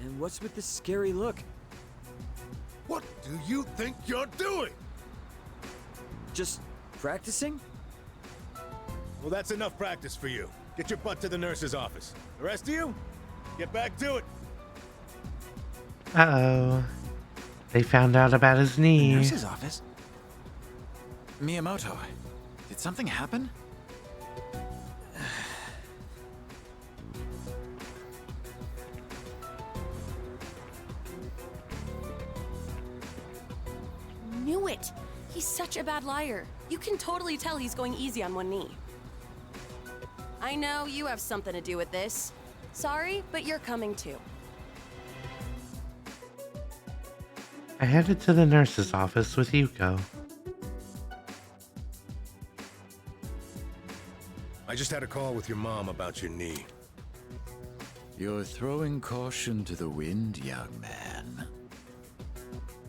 And what's with this scary look? What do you think you're doing? Just practicing? Well, that's enough practice for you. Get your butt to the nurse's office. The rest of you, get back to it. Uh-oh. They found out about his knee. Nurse's office? Miyamoto, did something happen? Knew it! He's such a bad liar. You can totally tell he's going easy on one knee. I know you have something to do with this. Sorry, but you're coming too. I headed to the nurse's office with Yuko. I just had a call with your mom about your knee. You're throwing caution to the wind, young man.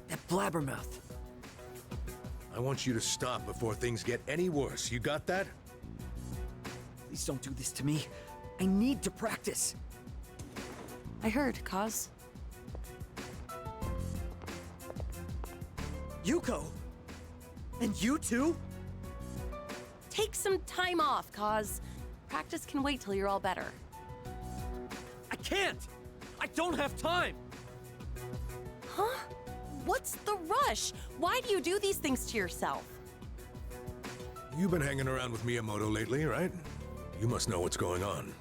That blabbermouth. I want you to stop before things get any worse. You got that? Please don't do this to me. I need to practice. I heard, Kaz. Yuko! And you too? Take some time off, Kaz. Practice can wait till you're all better. I can't! I don't have time! Huh? What's the rush? Why do you do these things to yourself? You've been hanging around with Miyamoto lately, right? You must know what's going on.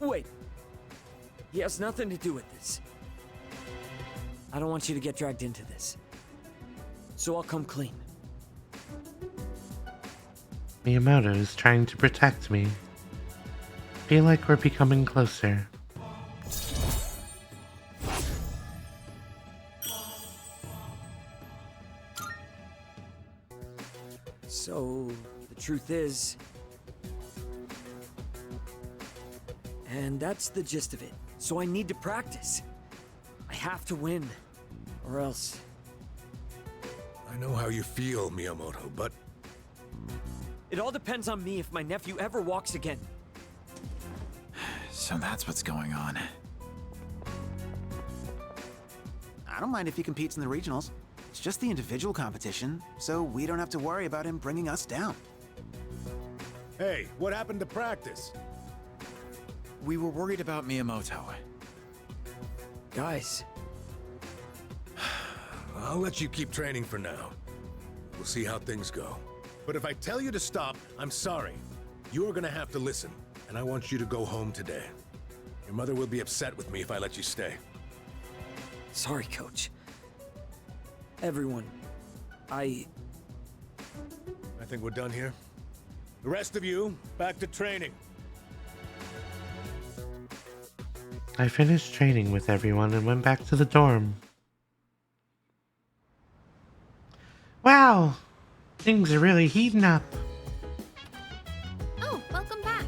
Wait. He has nothing to do with this. I don't want you to get dragged into this. So I'll come clean. Miyamoto is trying to protect me. Feel like we're becoming closer. So, the truth is... And that's the gist of it. So I need to practice. I have to win. Or else... I know how you feel, Miyamoto, but... It all depends on me if my nephew ever walks again. So that's what's going on. I don't mind if he competes in the regionals. It's just the individual competition, so we don't have to worry about him bringing us down. Hey, what happened to practice? We were worried about Miyamoto. Guys. I'll let you keep training for now. We'll see how things go. But if I tell you to stop, I'm sorry. You're gonna have to listen, and I want you to go home today. Your mother will be upset with me if I let you stay. Sorry, Coach. Everyone, I think we're done here. The rest of you, back to training. I finished training with everyone and went back to the dorm. Wow! Things are really heating up. Oh, welcome back.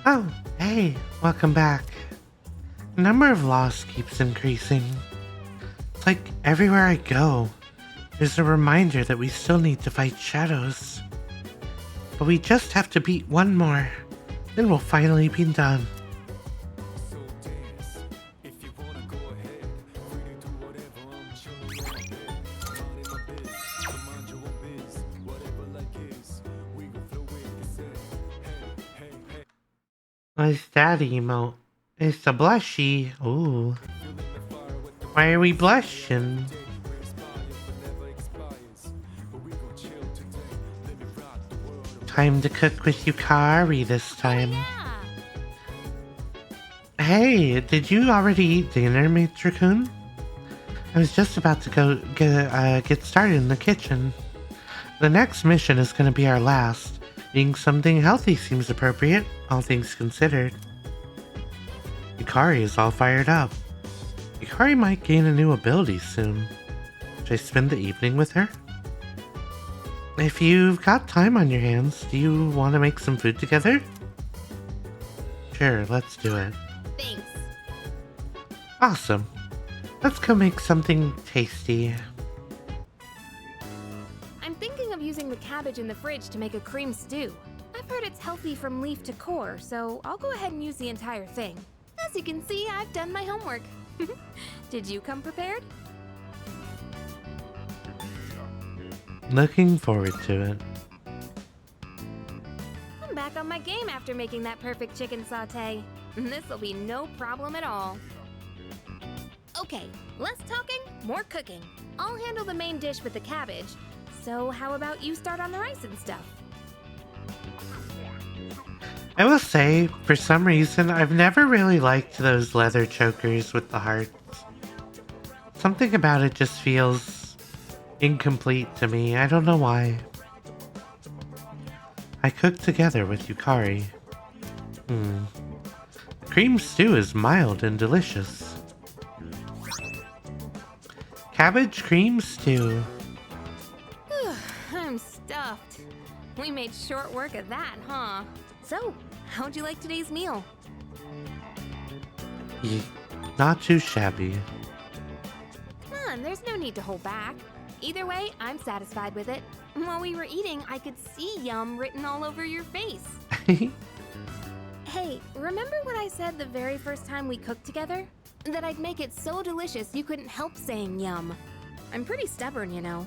Oh, hey, welcome back. The number of lost keeps increasing. It's like everywhere I go, there's a reminder that we still need to fight shadows. But we just have to beat one more, then we'll finally be done. Nice daddy emote. It's a blushy. Ooh. Why are we blushing? Time to cook with Yukari this time. Hey, did you already eat dinner, Maitre-kun? I was just about to go get started in the kitchen. The next mission is going to be our last. Eating something healthy seems appropriate, all things considered. Yukari is all fired up. Yukari might gain a new ability soon. Should I spend the evening with her? If you've got time on your hands, do you want to make some food together? Sure, let's do it. Thanks. Awesome. Let's go make something tasty. I'm thinking of using the cabbage in the fridge to make a cream stew. I've heard it's healthy from leaf to core, so I'll go ahead and use the entire thing. As you can see, I've done my homework. Did you come prepared? Looking forward to it. back on my game after making that perfect chicken sauté. This'll be no problem at all. Okay, less talking, more cooking. I'll handle the main dish with the cabbage. So how about you start on the rice and stuff? I will say, for some reason, I've never really liked those leather chokers with the hearts. Something about it just feels incomplete to me. I don't know why. I cook together with Yukari. The cream stew is mild and delicious. Cabbage cream stew. I'm stuffed. We made short work of that, huh? So, how'd you like today's meal? Not too shabby. Come on, there's no need to hold back. Either way, I'm satisfied with it. While we were eating, I could see yum written all over your face. Hey, remember what I said the very first time we cooked together? That I'd make it so delicious you couldn't help saying yum. I'm pretty stubborn, you know.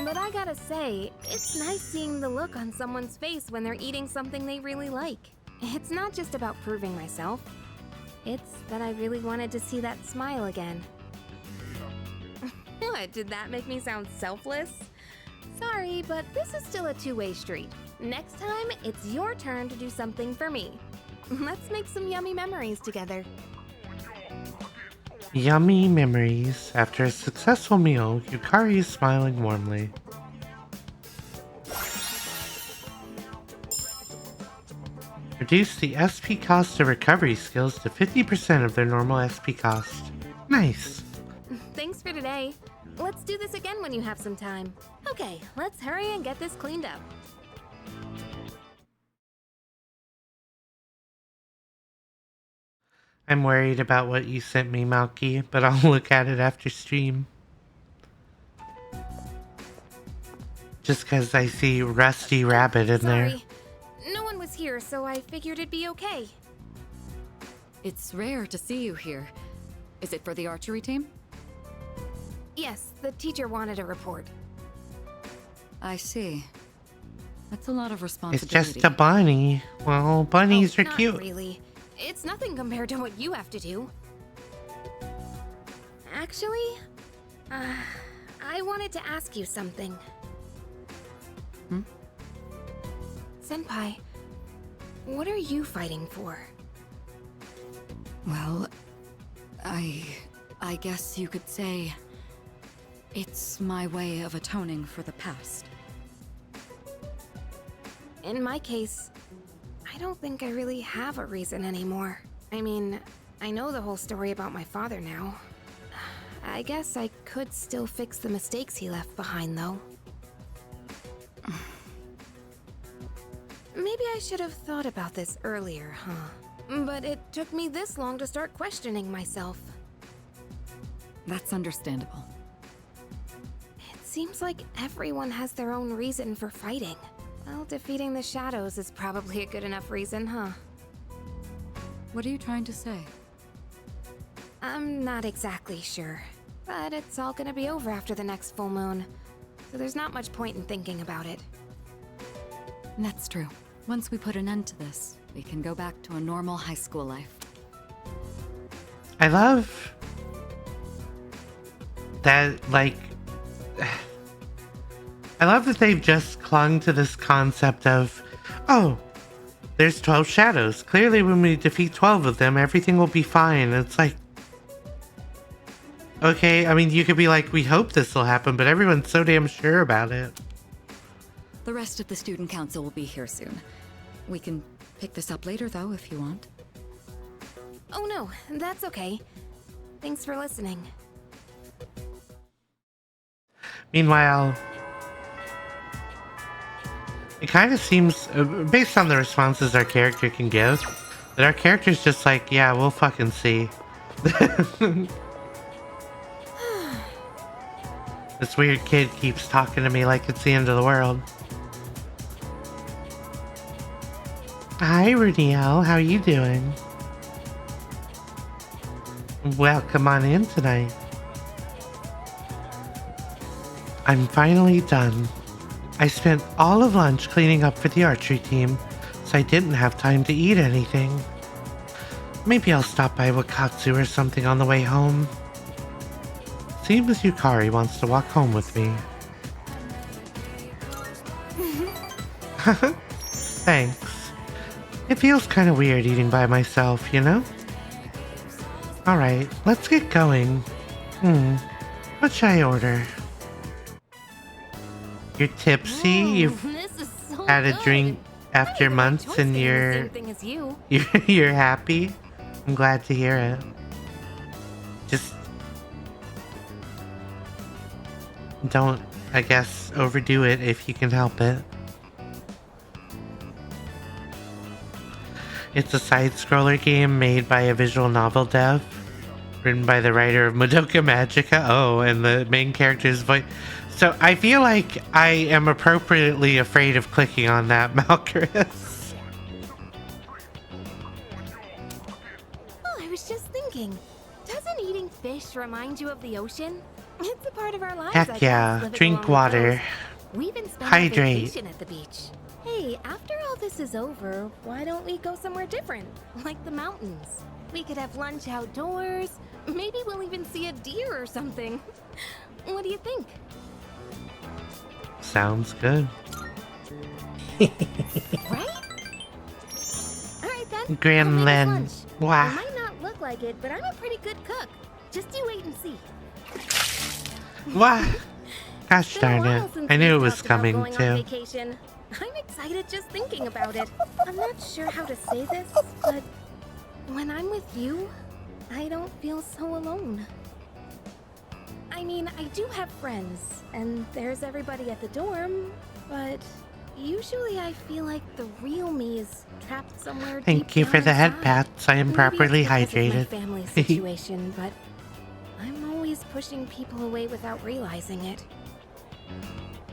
But I gotta say, it's nice seeing the look on someone's face when they're eating something they really like. It's not just about proving myself. It's that I really wanted to see that smile again. What, did that make me sound selfless? Sorry, but this is still a two-way street. Next time, it's your turn to do something for me. Let's make some yummy memories together. Yummy memories. After a successful meal, Yukari is smiling warmly. Reduce the SP cost of recovery skills to 50% of their normal SP cost. Nice. Thanks for today. Let's do this again when you have some time. Okay, let's hurry and get this cleaned up. I'm worried about what you sent me, Malky, but I'll look at it after stream. Just because I see Rusty Rabbit in there. Sorry, no one was here, so I figured it'd be okay. It's rare to see you here. Is it for the archery team? Yes, the teacher wanted a report. I see. That's a lot of It's responsibility. just a bunny. Well, bunnies are Not cute. really. It's nothing compared to what you have to do. Actually, I wanted to ask you something. Senpai, what are you fighting for? Well, I guess you could say it's my way of atoning for the past. In my case, I don't think I really have a reason anymore. I mean, I know the whole story about my father now. I guess I could still fix the mistakes he left behind, though. Maybe I should have thought about this earlier, huh? But it took me this long to start questioning myself. That's understandable. It seems like everyone has their own reason for fighting. Well, defeating the shadows is probably a good enough reason, huh? What are you trying to say? I'm not exactly sure, but it's all gonna be over after the next full moon, so there's not much point in thinking about it. That's true. Once we put an end to this, we can go back to a normal high school life. I love that, like, I love that they've just clung to this concept of, oh, there's 12 shadows. Clearly when we defeat 12 of them, everything will be fine. It's like, okay, I mean, you could be like, we hope this will happen, but everyone's so damn sure about it. The rest of the student council will be here soon. We can pick this up later, though, if you want. Oh no, that's okay. Thanks for listening. Meanwhile, it kind of seems, based on the responses our character can give, that our character's just like, yeah, we'll fucking see. This weird kid keeps talking to me like it's the end of the world. Hi, Rudiel. How you doing? Well, come on in tonight. I'm finally done. I spent all of lunch cleaning up for the archery team, so I didn't have time to eat anything. Maybe I'll stop by Wakatsu or something on the way home. Seems Yukari wants to walk home with me. Thanks. It feels kind of weird eating by myself, you know? Alright, let's get going. What should I order? You're tipsy? You've had a drink after months and you're happy? I'm glad to hear it. Just don't, I guess, overdo it if you can help it. It's a side-scroller game made by a visual novel dev, written by the writer of Madoka Magica. Oh, and the main character's voice. So I feel like I am appropriately afraid of clicking on that, Malchus. Oh, I was just thinking. Doesn't eating fish remind you of the ocean? It's a part of our lives. Heck yeah, drink water. We've been spending Hydrate. vacation at the beach. Hey, after all this is over, why don't we go somewhere different? Like the mountains. We could have lunch outdoors. Maybe we'll even see a deer or something. What do you think? Sounds good. Right? Alright then. Gremlin. I Wow. might not look like it, but I'm a pretty good cook. Just you wait and see. What? Gosh It's been a darn it. while since I knew it we've was talked about coming going on too. vacation. I'm excited just thinking about it. I'm not sure how to say this, but when I'm with you, I don't feel so alone. I mean, I do have friends, and there's everybody at the dorm, but usually I feel like the real me is trapped somewhere Thank deep you for down the head inside. pats. I am Maybe properly it's because of my hydrated. family situation, but I'm always pushing people away without realizing it.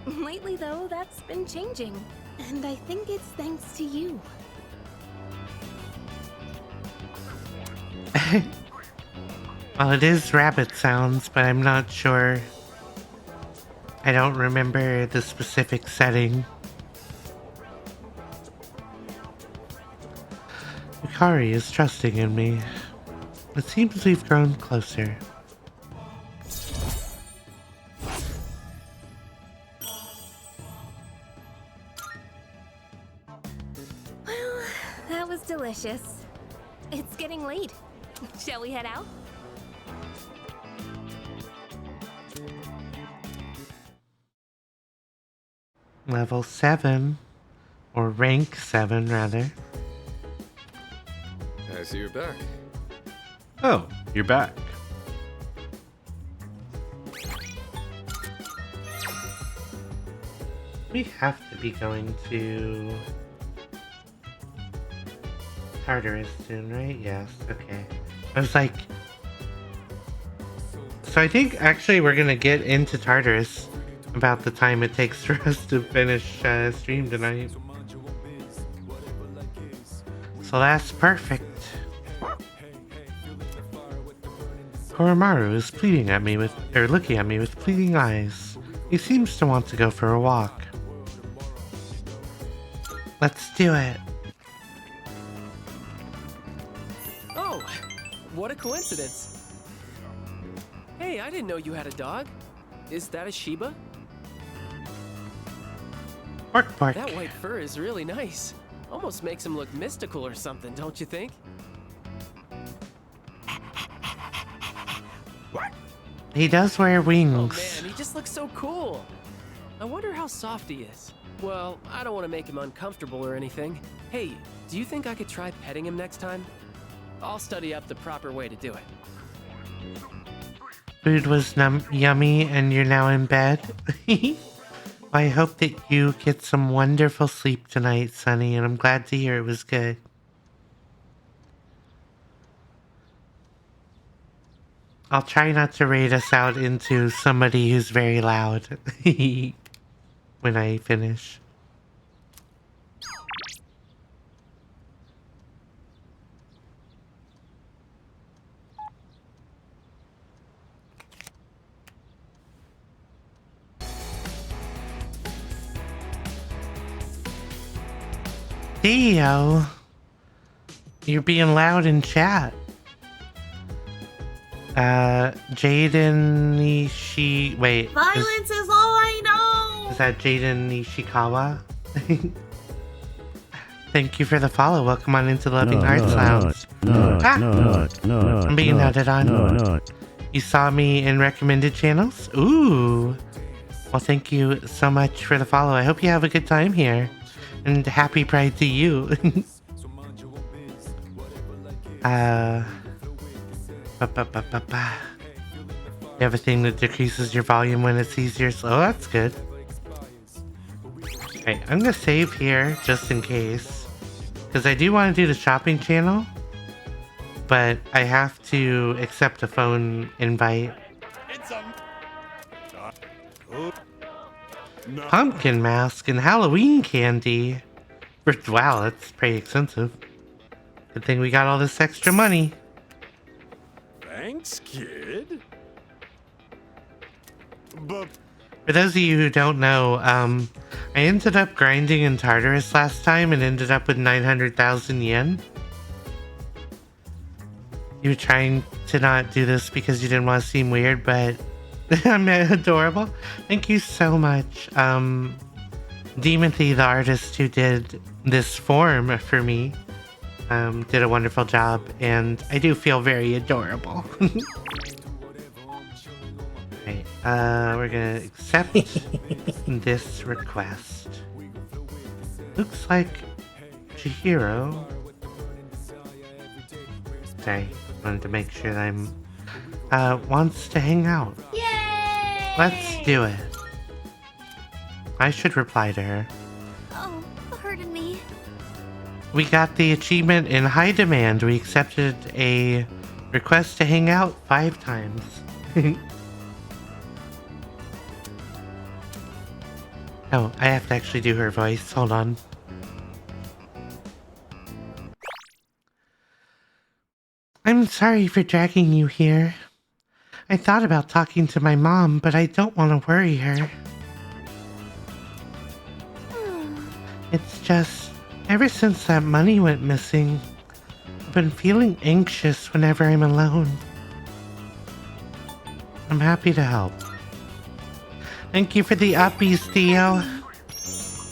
Lately, though, that's been changing, and I think it's thanks to you. Well, it is rabbit sounds, but I'm not sure. I don't remember the specific setting. Yukari is trusting in me. It seems we've grown closer. Well, that was delicious. It's getting late. Shall we head out? Level 7. Or rank 7, rather. I see you're back. Oh, you're back. We have to be going to Tartarus soon, right? Yes, okay. I was like... So I think actually we're gonna get into Tartarus about the time it takes for us to finish stream tonight. So that's perfect. Koromaru is pleading at me looking at me with pleading eyes. He seems to want to go for a walk. Let's do it. Oh, what a coincidence. Hey, I didn't know you had a dog. Is that a Shiba? Bark, bark. That white fur is really nice. Almost makes him look mystical or something, don't you think? He does wear Oh wings. man, he just looks so cool. I wonder how soft he is. Well, I don't want to make him uncomfortable or anything. Hey, do you think I could try petting him next time? I'll study up the proper way to do it. Food was yummy and you're now in bed. I hope that you get some wonderful sleep tonight, Sunny, and I'm glad to hear it was good. I'll try not to raid us out into somebody who's very loud when I finish. Theo, you're being loud in chat. Jaden wait. Violence is all I know! Is that Jaden Nishikawa? Thank you for the follow. Welcome on into Loving Hearts Lounge. I'm being nutted on. You saw me in recommended channels? Ooh. Well, thank you so much for the follow. I hope you have a good time here. And happy Pride to you. You have a thing that decreases your volume when it's easier. So that's good. Okay, I'm gonna save here just in case. Because I do want to do the shopping channel. But I have to accept a phone invite. Pumpkin mask and Halloween candy. Wow, that's pretty expensive. Good thing we got all this extra money. Thanks, kid. But for those of you who don't know, I ended up grinding in Tartarus last time and ended up with 900,000 yen. You were trying to not do this because you didn't want to seem weird, but I'm adorable. Thank you so much. Demonty, the artist who did this form for me, did a wonderful job, and I do feel very adorable. Okay, we're gonna accept this request. Looks like Chihiro. Sorry, wanted to make sure that I'm wants to hang out. Yay! Let's do it. I should reply to her. Oh, pardon me. We got the achievement in high demand. We accepted a request to hang out 5 times. Oh, I have to actually do her voice. Hold on. I'm sorry for dragging you here. I thought about talking to my mom, but I don't want to worry her. It's just, ever since that money went missing, I've been feeling anxious whenever I'm alone. I'm happy to help. Thank you for the uppies, Theo.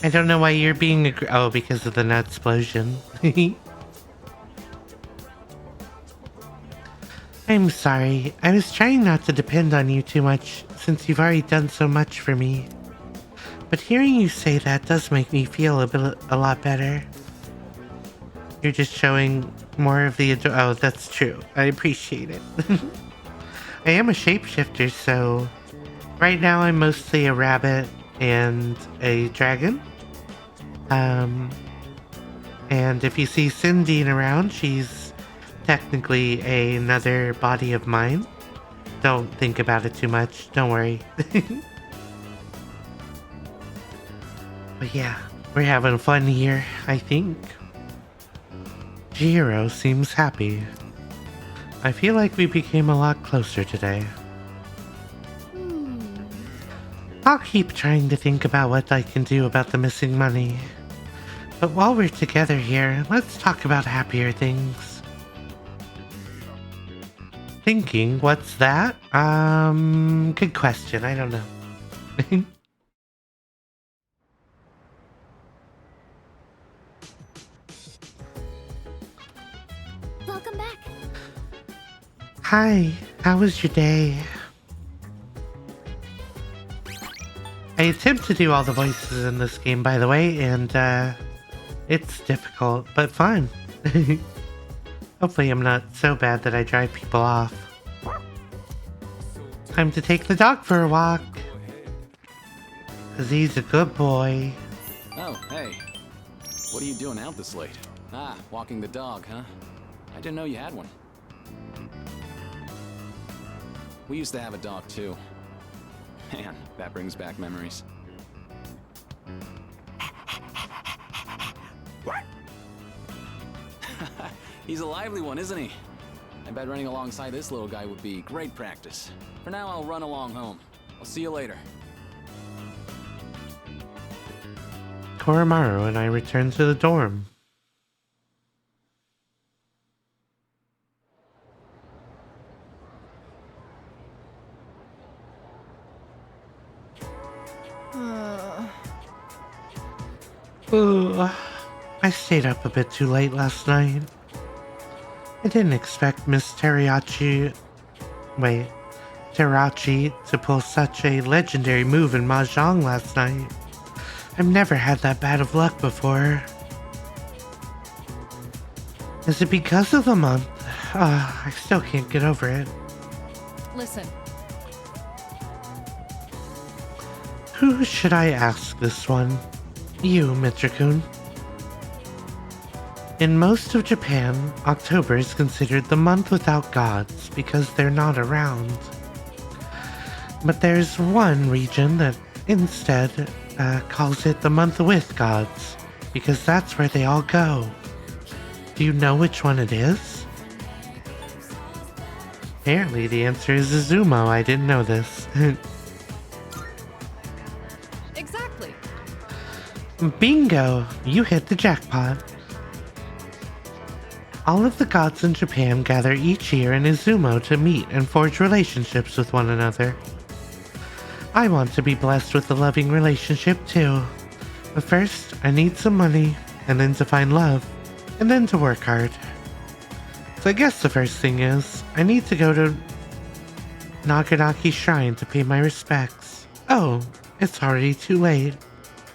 I don't know why you're being oh, because of the nut explosion. I'm sorry. I was trying not to depend on you too much, since you've already done so much for me. But hearing you say that does make me feel a lot better. You're just showing more of the oh, that's true. I appreciate it. I am a shapeshifter, so right now I'm mostly a rabbit and a dragon. And if you see Cindy around, she's technically another body of mine. Don't think about it too much. Don't worry. But yeah, we're having fun here, I think. Jiro seems happy. I feel like we became a lot closer today. I'll keep trying to think about what I can do about the missing money. But while we're together here, let's talk about happier things. Thinking, what's that? Good question, I don't know. Welcome back. Hi, how was your day? I attempt to do all the voices in this game, by the way, and it's difficult, but fun. Hopefully I'm not so bad that I drive people off. Time to take the dog for a walk. 'Cause he's a good boy. Oh, hey. What are you doing out this late? Ah, walking the dog, huh? I didn't know you had one. We used to have a dog, too. Man, that brings back memories. He's a lively one, isn't he? I bet running alongside this little guy would be great practice. For now, I'll run along home. I'll see you later. Koromaru and I return to the dorm. Ugh. I stayed up a bit too late last night. I didn't expect Miss Teriyaki to pull such a legendary move in Mahjong last night. I've never had that bad of luck before. Is it because of the month? I still can't get over it. Listen. Who should I ask this one? You, Mitrakun. In most of Japan, October is considered the month without gods because they're not around. But there's one region that instead calls it the month with gods because that's where they all go. Do you know which one it is? Apparently the answer is Izumo. I didn't know this. Exactly. Bingo! You hit the jackpot. All of the gods in Japan gather each year in Izumo to meet and forge relationships with one another. I want to be blessed with a loving relationship too. But first, I need some money, and then to find love, and then to work hard. So I guess the first thing is, I need to go to Naganaki Shrine to pay my respects. Oh, it's already too late.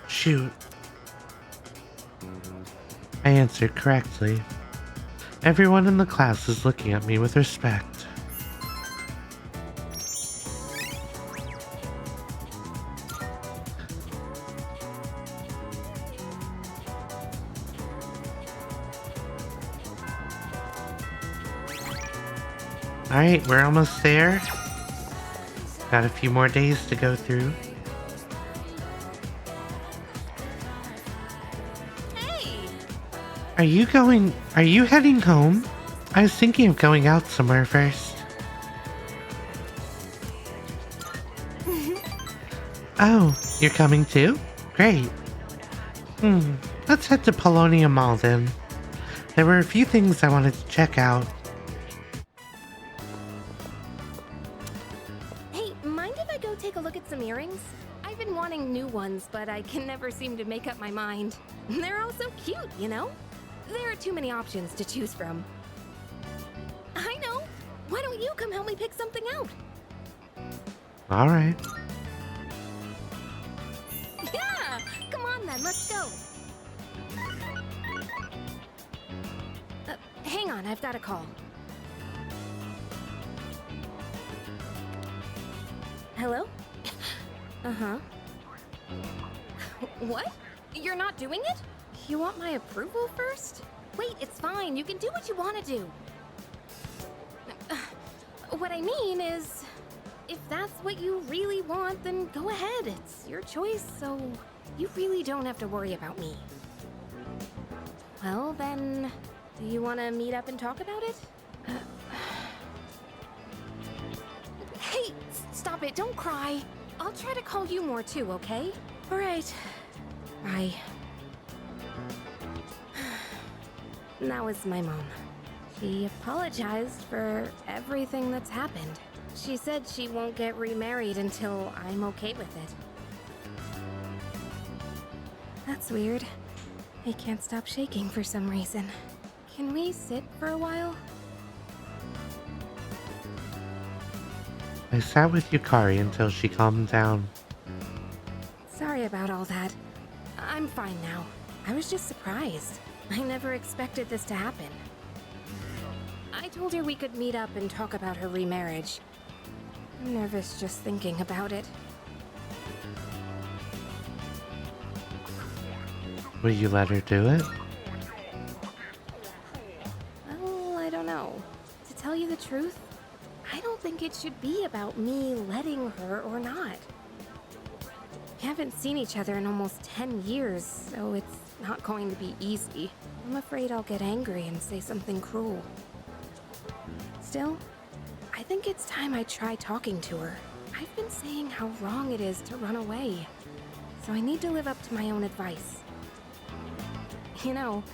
Shoot. I answered correctly. Everyone in the class is looking at me with respect. Alright, we're almost there. Got a few more days to go through. Are you heading home? I was thinking of going out somewhere first. Oh, you're coming too? Great. Let's head to Paulownia Mall then. There were a few things I wanted to check out. Hey, mind if I go take a look at some earrings? I've been wanting new ones, but I can never seem to make up my mind. They're all so cute, you know? There are too many options to choose from. I know! Why don't you come help me pick something out? Alright. Yeah! Come on then, let's go! Hang on, I've got a call. Hello? Uh-huh. What? You're not doing it? You want my approval first? Wait, it's fine. You can do what you want to do. What I mean is, if that's what you really want, then go ahead. It's your choice, so you really don't have to worry about me. Well, then, do you want to meet up and talk about it? Hey, stop it. Don't cry. I'll try to call you more too, okay? All right. Bye. That was my mom. She apologized for everything that's happened. She said she won't get remarried until I'm okay with it. That's weird. I can't stop shaking for some reason. Can we sit for a while? I sat with Yukari until she calmed down. Sorry about all that. I'm fine now. I was just surprised. I never expected this to happen. I told her we could meet up and talk about her remarriage. I'm nervous just thinking about it. Will you let her do it? Well, I don't know. To tell you the truth, I don't think it should be about me letting her or not. We haven't seen each other in almost 10 years, so it's not going to be easy. I'm afraid I'll get angry and say something cruel. Still, I think it's time I try talking to her. I've been saying how wrong it is to run away, so I need to live up to my own advice. You know,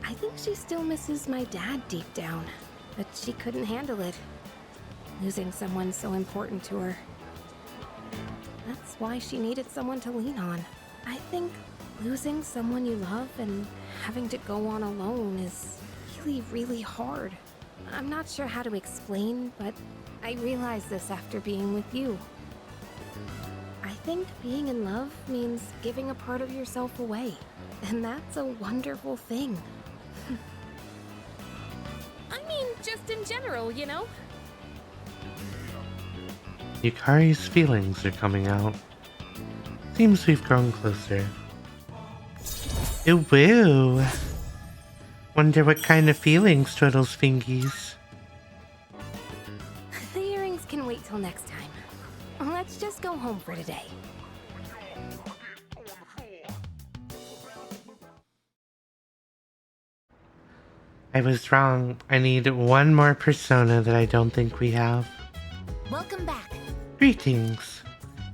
I think she still misses my dad deep down, but she couldn't handle it. Losing someone so important to her. That's why she needed someone to lean on. I think Losing someone you love and having to go on alone is really, really hard. I'm not sure how to explain, but I realized this after being with you. I think being in love means giving a part of yourself away, and that's a wonderful thing. I mean, just in general, you know? Yukari's feelings are coming out. Seems we've grown closer. Ooh, woo. Wonder what kind of feelings Twiddles fingies. The earrings can wait till next time. Let's just go home for today. I was wrong. I need one more persona that I don't think we have. Welcome back. Greetings.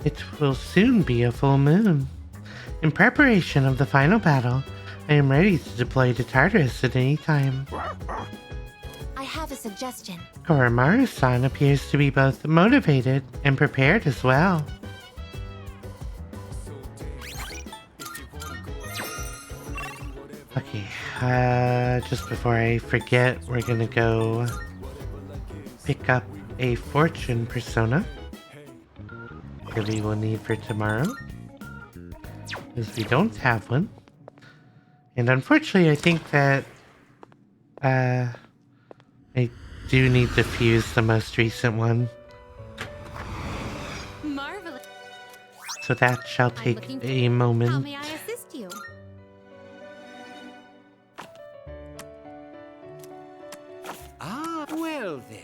It will soon be a full moon. In preparation of the final battle, I am ready to deploy to Tartarus at any time. I have a suggestion. Koromaru-san appears to be both motivated and prepared as well. Okay, just before I forget, we're gonna go pick up a fortune persona that we will need for tomorrow, because we don't have one. And unfortunately, I think that I do need to fuse the most recent one. Marvelous. So that shall take a moment. How may I assist you? Ah, well then.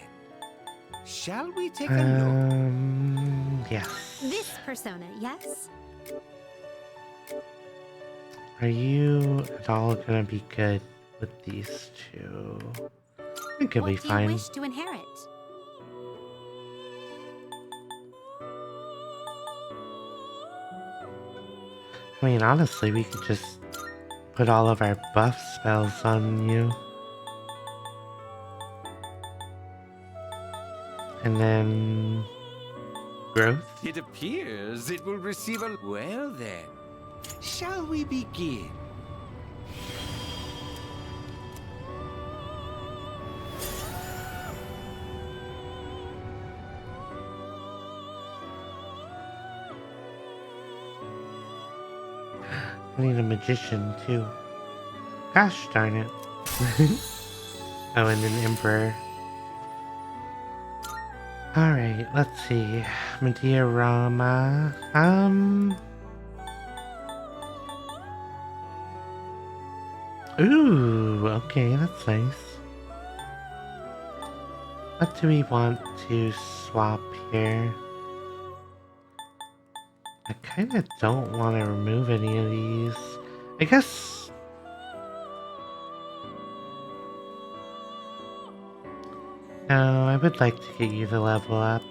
Shall we take a look? Yes. This persona, yes? Are you at all gonna be good with these two? I think it'll be fine. What do you wish to inherit? I mean, honestly, we could just put all of our buff spells on you. And then... growth? It appears it will receive a... Well then. Shall we begin? I need a magician too. Gosh darn it. Oh, and an emperor. Alright, let's see. Medea Rama. Ooh, okay, that's nice. What do we want to swap here? I kinda don't want to remove any of these. I guess... no, I would like to get you the level up.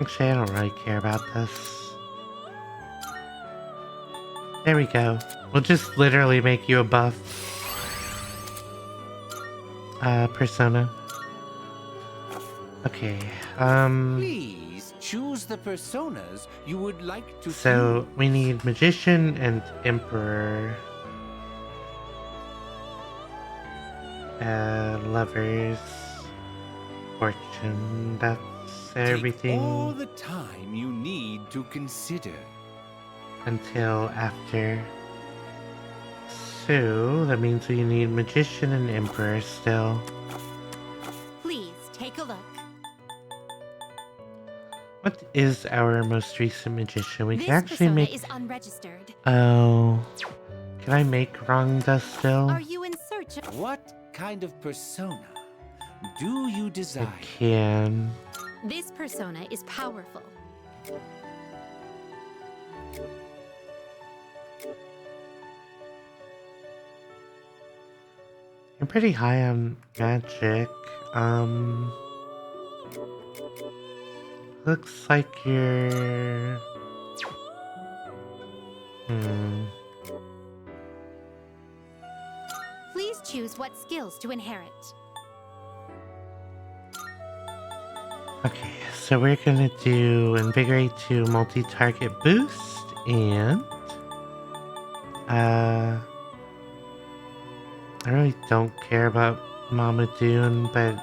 Actually, I don't really care about this. There we go. We'll just literally make you a buff persona. Okay, Please choose the personas you would like to so we need Magician and Emperor. Lovers. Fortune, that's everything. Take all the time you need to consider. Until after. So, that means we need Magician and Emperor still. Please take a look. What is our most recent Magician? We This can actually persona make... is unregistered. Oh. Can I make Rangda still? Are you in search of... What kind of persona do you desire? I can. This persona is powerful. You're pretty high on magic. Looks like you're... choose what skills to inherit. Okay, so we're gonna do Invigorate to multi-target boost and I really don't care about Mama Dune, but it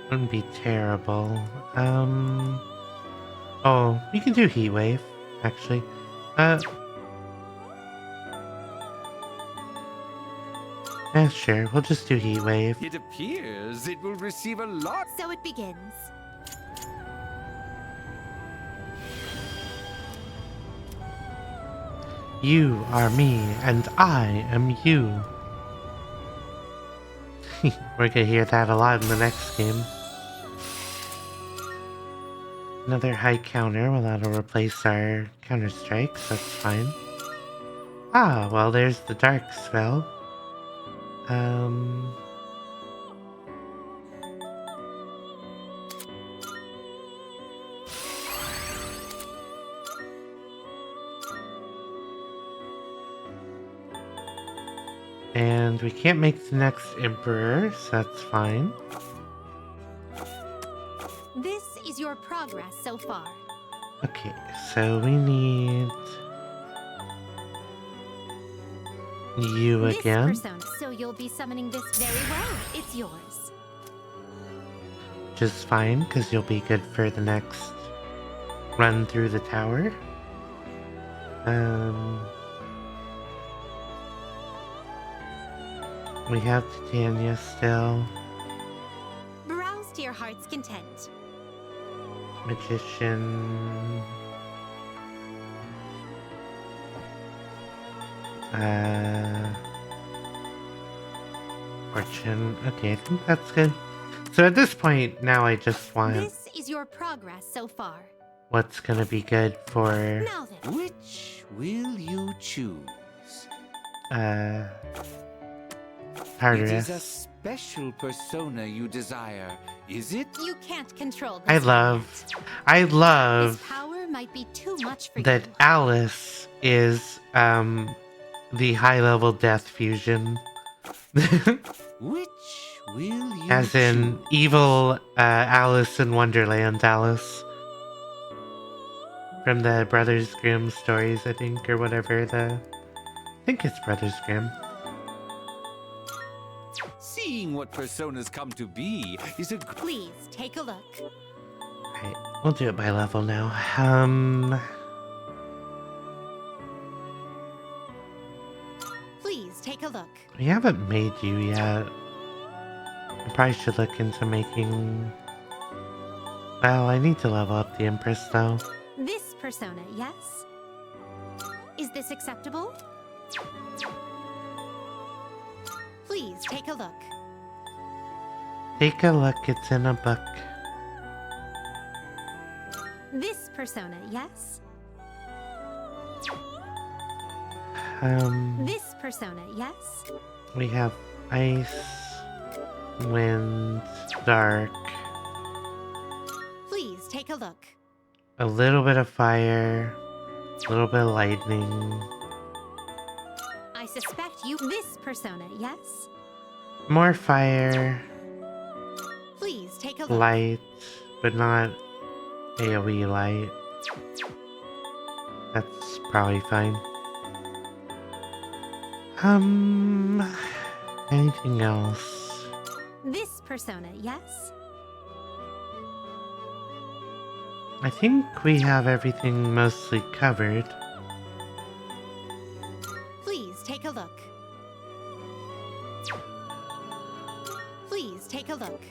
wouldn't be terrible. Oh, we can do Heat Wave, actually. Yeah, sure, we'll just do Heat Wave. It appears it will receive a lot. So it begins. You are me, and I am you. We're gonna hear that a lot in the next game. Another high counter, well that'll replace our counter strikes, that's fine. Ah, well there's the dark spell. And we can't make the next Emperor, so that's fine. This is your progress so far. Okay, so we need you again. This persona, so you'll be summoning this very well. It's yours. Which is fine, because you'll be good for the next run through the tower. We have Titania still. Browse to your heart's content. Magician. Fortune. Okay, I think that's good. So at this point, now I just want This is your progress so far. what's gonna be good for Now then. Which will you choose? It is a Tartarus. special persona you desire, is it? You can't control this. I love This power might be too much for that you. Alice is the high level death fusion. Which will you As in evil Alice in Wonderland Alice. From the Brothers Grimm stories, I think, or whatever I think it's Brothers Grimm. Seeing what personas come to be is a Please take a look. Right, we'll do it by level now. Please take a look. We haven't made you yet. I probably should look into making... Well, I need to level up the Empress though. This persona, yes? Is this acceptable? Please take a look. Take a look, it's in a book. This persona, yes? This persona, yes? We have ice, wind, dark, Please take a look. a little bit of fire, a little bit of lightning, I suspect you. This persona, yes? more fire, Please take a look. light, but not AoE light. That's probably fine. Anything else? This persona, yes? I think we have everything mostly covered. Please take a look. Please take a look.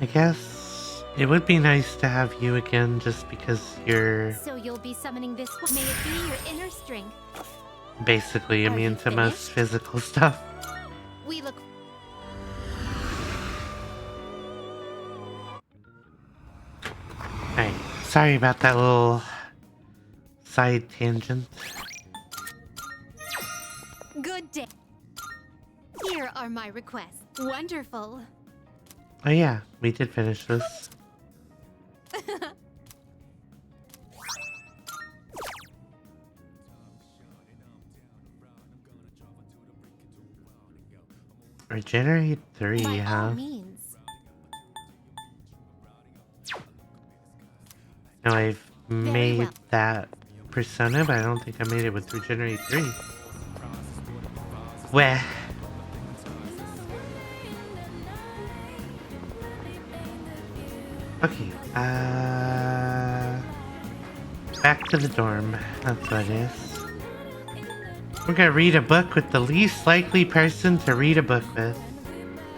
I guess it would be nice to have you again just because you're So you'll be summoning this. May it be your inner strength. basically immune to most physical stuff. We look. Alright, sorry about that little side tangent. Good day. Here are my requests. Wonderful. Oh yeah, we did finish this. Regenerate 3, By huh? all means. Now I've made well. that persona, but I don't think I made it with Regenerate 3. Weh. Okay, back to the dorm. That's what it is. We're gonna read a book with the least likely person to read a book with.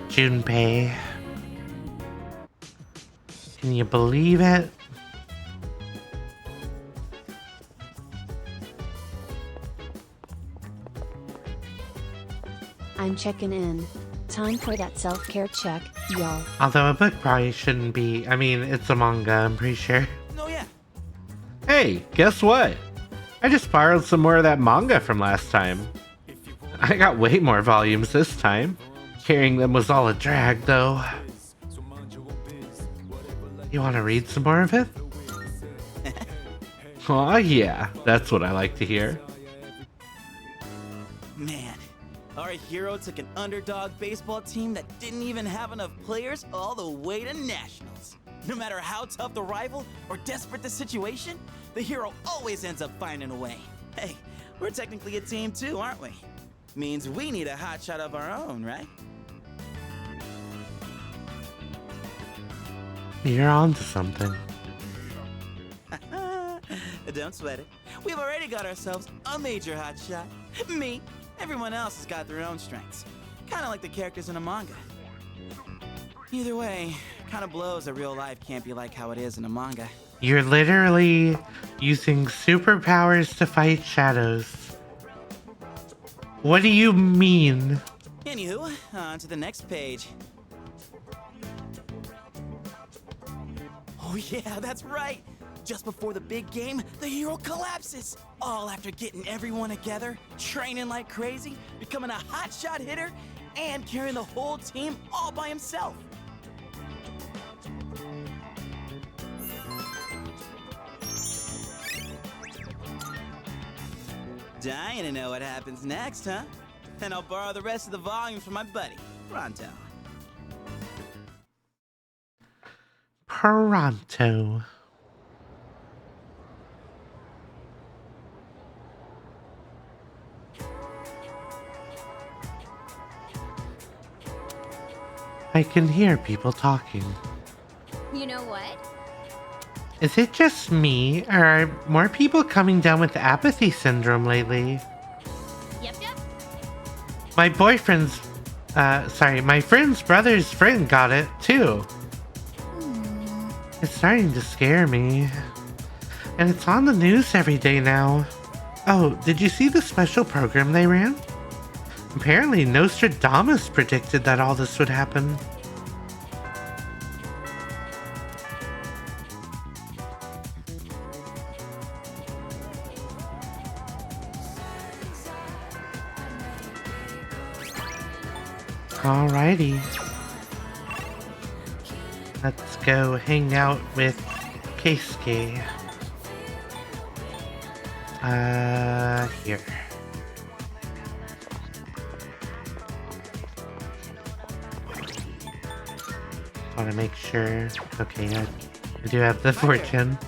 Junpei. Can you believe it? I'm checking in. Time for that self-care check, y'all. Although a book probably shouldn't be. I mean, it's a manga, I'm pretty sure. Oh yeah. Hey, guess what? I just borrowed some more of that manga from last time. I got way more volumes this time. Carrying them was all a drag, though. You want to read some more of it? Aw, yeah. That's what I like to hear. Man, our hero took an underdog baseball team that didn't even have enough players all the way to nationals. No matter how tough the rival or desperate the situation, the hero always ends up finding a way. Hey, we're technically a team too, aren't we? Means we need a hotshot of our own, right? You're on to something. Don't sweat it. We've already got ourselves a major hotshot. Me. Everyone else has got their own strengths. Kind of like the characters in a manga. Either way, kind of blows that real life can't be like how it is in a manga. You're literally using superpowers to fight shadows. What do you mean? Anywho, on to the next page. Oh yeah, that's right! Just before the big game, the hero collapses! All after getting everyone together, training like crazy, becoming a hotshot hitter, and carrying the whole team all by himself. Dying to know what happens next, huh? And I'll borrow the rest of the volumes from my buddy, Pronto. Pronto. I can hear people talking. You know what? Is it just me, or are more people coming down with apathy syndrome lately? Yep. My boyfriend's, my friend's brother's friend got it, too. It's starting to scare me. And it's on the news every day now. Oh, did you see the special program they ran? Apparently Nostradamus predicted that all this would happen. Alrighty. Let's go hang out with Keisuke. Here. Want to make sure. Okay, I do have the fortune.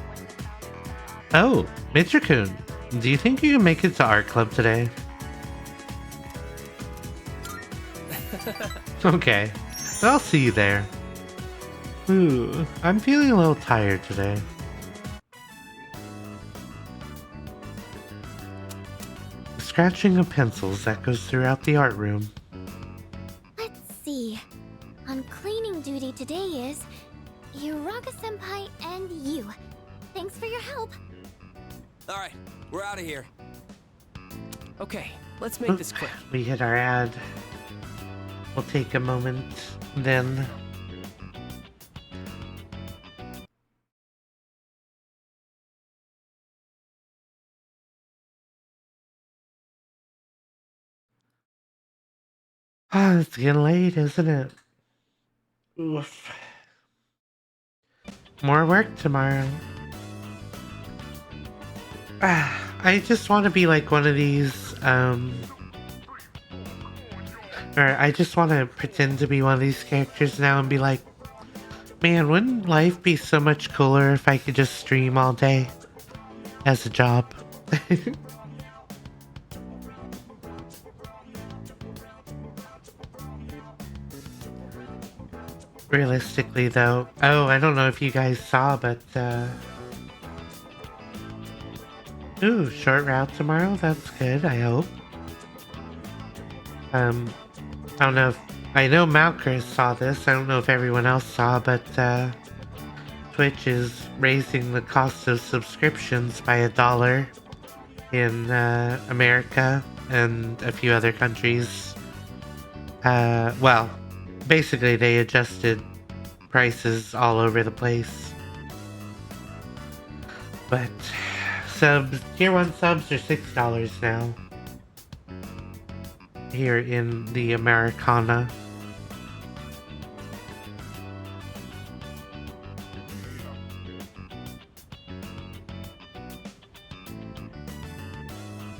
Oh, Mitsuru-kun, do you think you can make it to art club today? Okay, I'll see you there. Ooh, I'm feeling a little tired today. The scratching of pencils echoes throughout the art room. Let's see. On cleaning duty today is Uraga-senpai and you. Thanks for your help. Alright, we're out of here. Okay, let's make this quick. We hit our ad. We'll take a moment, then. Ah, it's getting late, isn't it? Oof. More work tomorrow. I just want to be like one of these, Or I just want to pretend to be one of these characters now and be like, man, wouldn't life be so much cooler if I could just stream all day as a job? Realistically, though, I don't know if you guys saw, but, ooh, short route tomorrow? That's good, I hope. I don't know if, I know Malchus saw this, I don't know if everyone else saw, but, Twitch is raising the cost of subscriptions by $1 in, America and a few other countries. Well, basically they adjusted prices all over the place. But tier 1 subs are $6 now here in the Americana.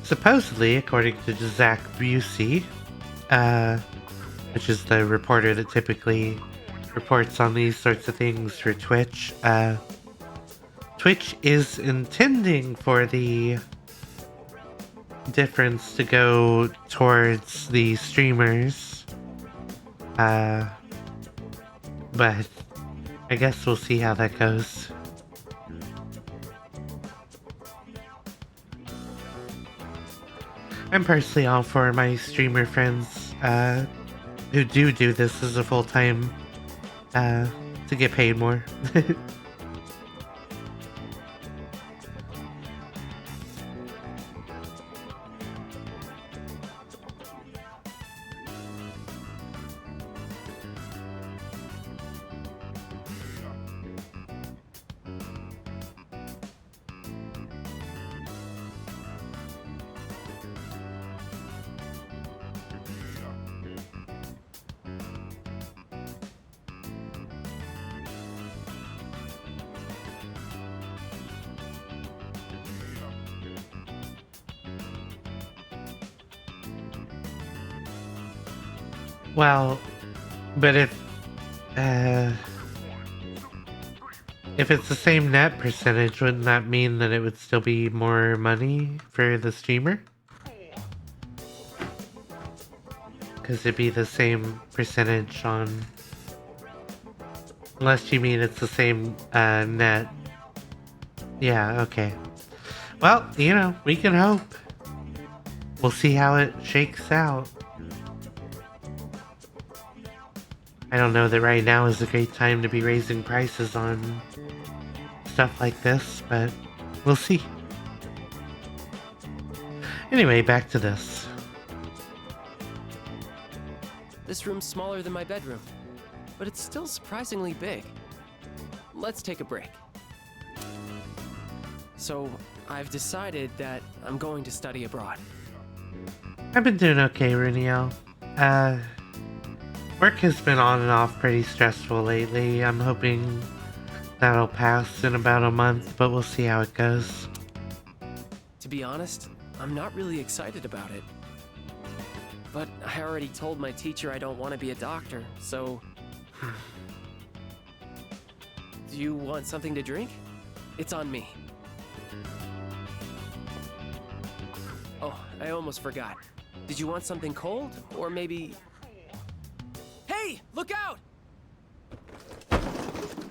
Supposedly, according to Zach Busey, which is the reporter that typically reports on these sorts of things for Twitch, Twitch is intending for the difference to go towards the streamers, but I guess we'll see how that goes. I'm personally all for my streamer friends who do this as a full-time to get paid more. Well, but if it's the same net percentage, wouldn't that mean that it would still be more money for the streamer? Because it'd be the same percentage on... Unless you mean it's the same net. Yeah, okay. Well, you know, we can hope. We'll see how it shakes out. I don't know that right now is a great time to be raising prices on stuff like this, but we'll see. Anyway, back to this. This room's smaller than my bedroom, but it's still surprisingly big. Let's take a break. So, I've decided that I'm going to study abroad. I've been doing okay, Runiel. Work has been on and off pretty stressful lately. I'm hoping that'll pass in about a month, but we'll see how it goes. To be honest, I'm not really excited about it. But I already told my teacher I don't want to be a doctor, so... Do you want something to drink? It's on me. Oh, I almost forgot. Did you want something cold? Or maybe... Hey, look out!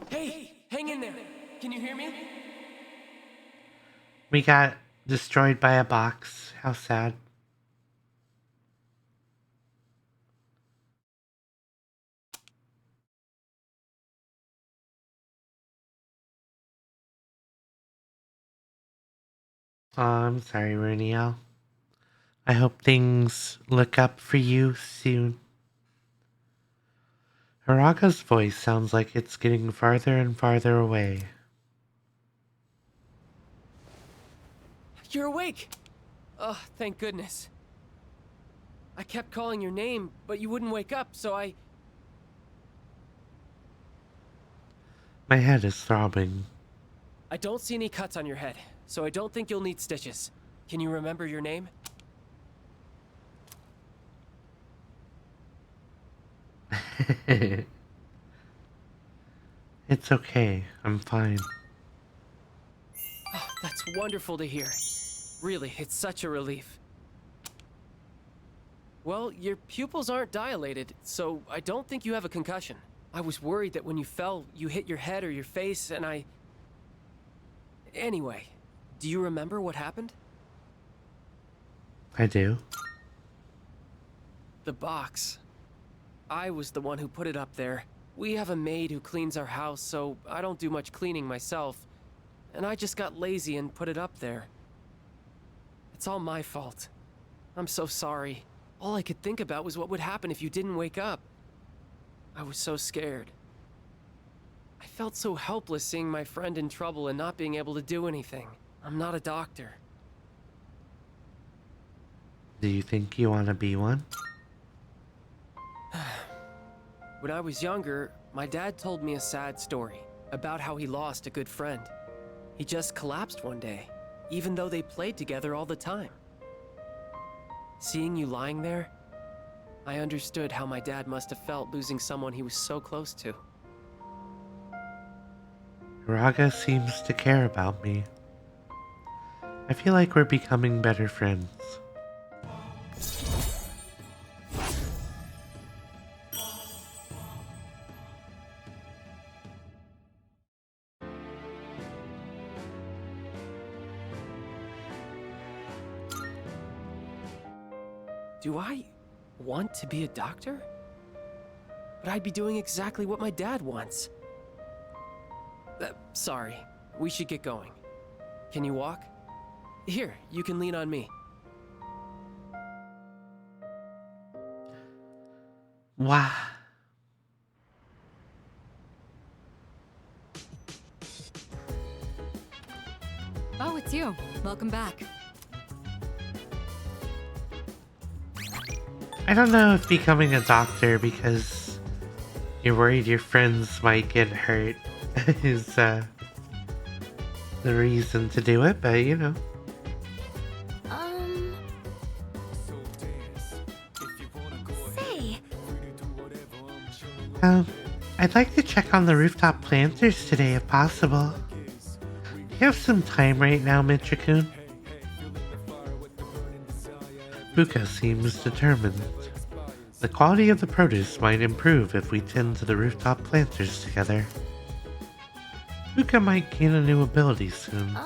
Hey, hang in there. Can you hear me? We got destroyed by a box. How sad. Oh, I'm sorry, Runiel. I hope things look up for you soon. Haraga's voice sounds like it's getting farther and farther away. You're awake! Oh, thank goodness. I kept calling your name, but you wouldn't wake up, so I... My head is throbbing. I don't see any cuts on your head, so I don't think you'll need stitches. Can you remember your name? It's okay. I'm fine. Oh, that's wonderful to hear. Really, it's such a relief. Well, your pupils aren't dilated, so I don't think you have a concussion. I was worried that when you fell, you hit your head or your face, and I... Anyway, do you remember what happened? I do. The box. I was the one who put it up there. We have a maid who cleans our house, so I don't do much cleaning myself. And I just got lazy and put it up there. It's all my fault. I'm so sorry. All I could think about was what would happen if you didn't wake up. I was so scared. I felt so helpless seeing my friend in trouble and not being able to do anything. I'm not a doctor. Do you think you want to be one? When I was younger, my dad told me a sad story about how he lost a good friend. He just collapsed one day, even though they played together all the time. Seeing you lying there, I understood how my dad must have felt losing someone he was so close to. Raga seems to care about me. I feel like we're becoming better friends. Do I want to be a doctor? But I'd be doing exactly what my dad wants. Sorry, we should get going. Can you walk? Here, you can lean on me. Wow. Oh, it's you. Welcome back. I don't know if becoming a doctor because you're worried your friends might get hurt is the reason to do it, but you know. Say, I'd like to check on the rooftop planters today if possible. You have some time right now, Mitra-kun? Fuka seems determined. The quality of the produce might improve if we tend to the rooftop planters together. Fuka might gain a new ability soon.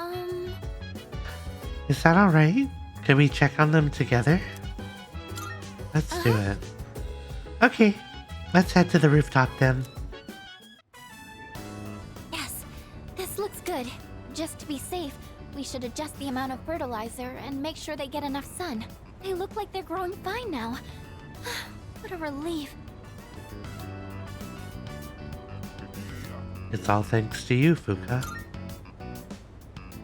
Is that alright? Could we check on them together? Let's do it. Okay, let's head to the rooftop then. yes, this looks good. Just to be safe, we should adjust the amount of fertilizer and make sure they get enough sun. They look like they're growing fine now. What a relief. It's all thanks to you, Fuka.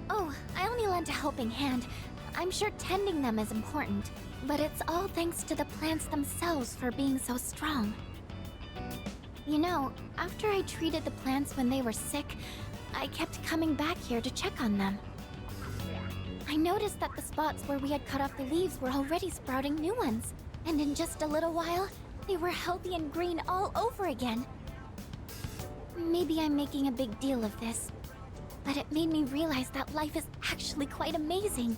Oh, I only lent a helping hand. I'm sure tending them is important, but it's all thanks to the plants themselves for being so strong. You know, after I treated the plants when they were sick, I kept coming back here to check on them. I noticed that the spots where we had cut off the leaves were already sprouting new ones, and in just a little while, they were healthy and green all over again. Maybe I'm making a big deal of this, but it made me realize that life is actually quite amazing.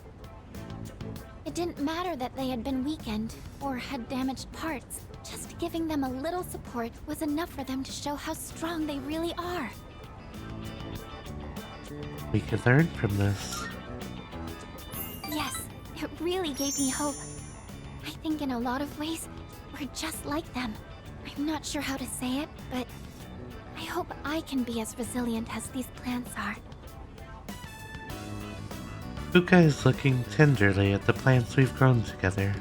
It didn't matter that they had been weakened or had damaged parts. Just giving them a little support was enough for them to show how strong they really are. We could learn from this. Yes, it really gave me hope. I think in a lot of ways, we're just like them. I'm not sure how to say it, but I hope I can be as resilient as these plants are. Fuka is looking tenderly at the plants we've grown together.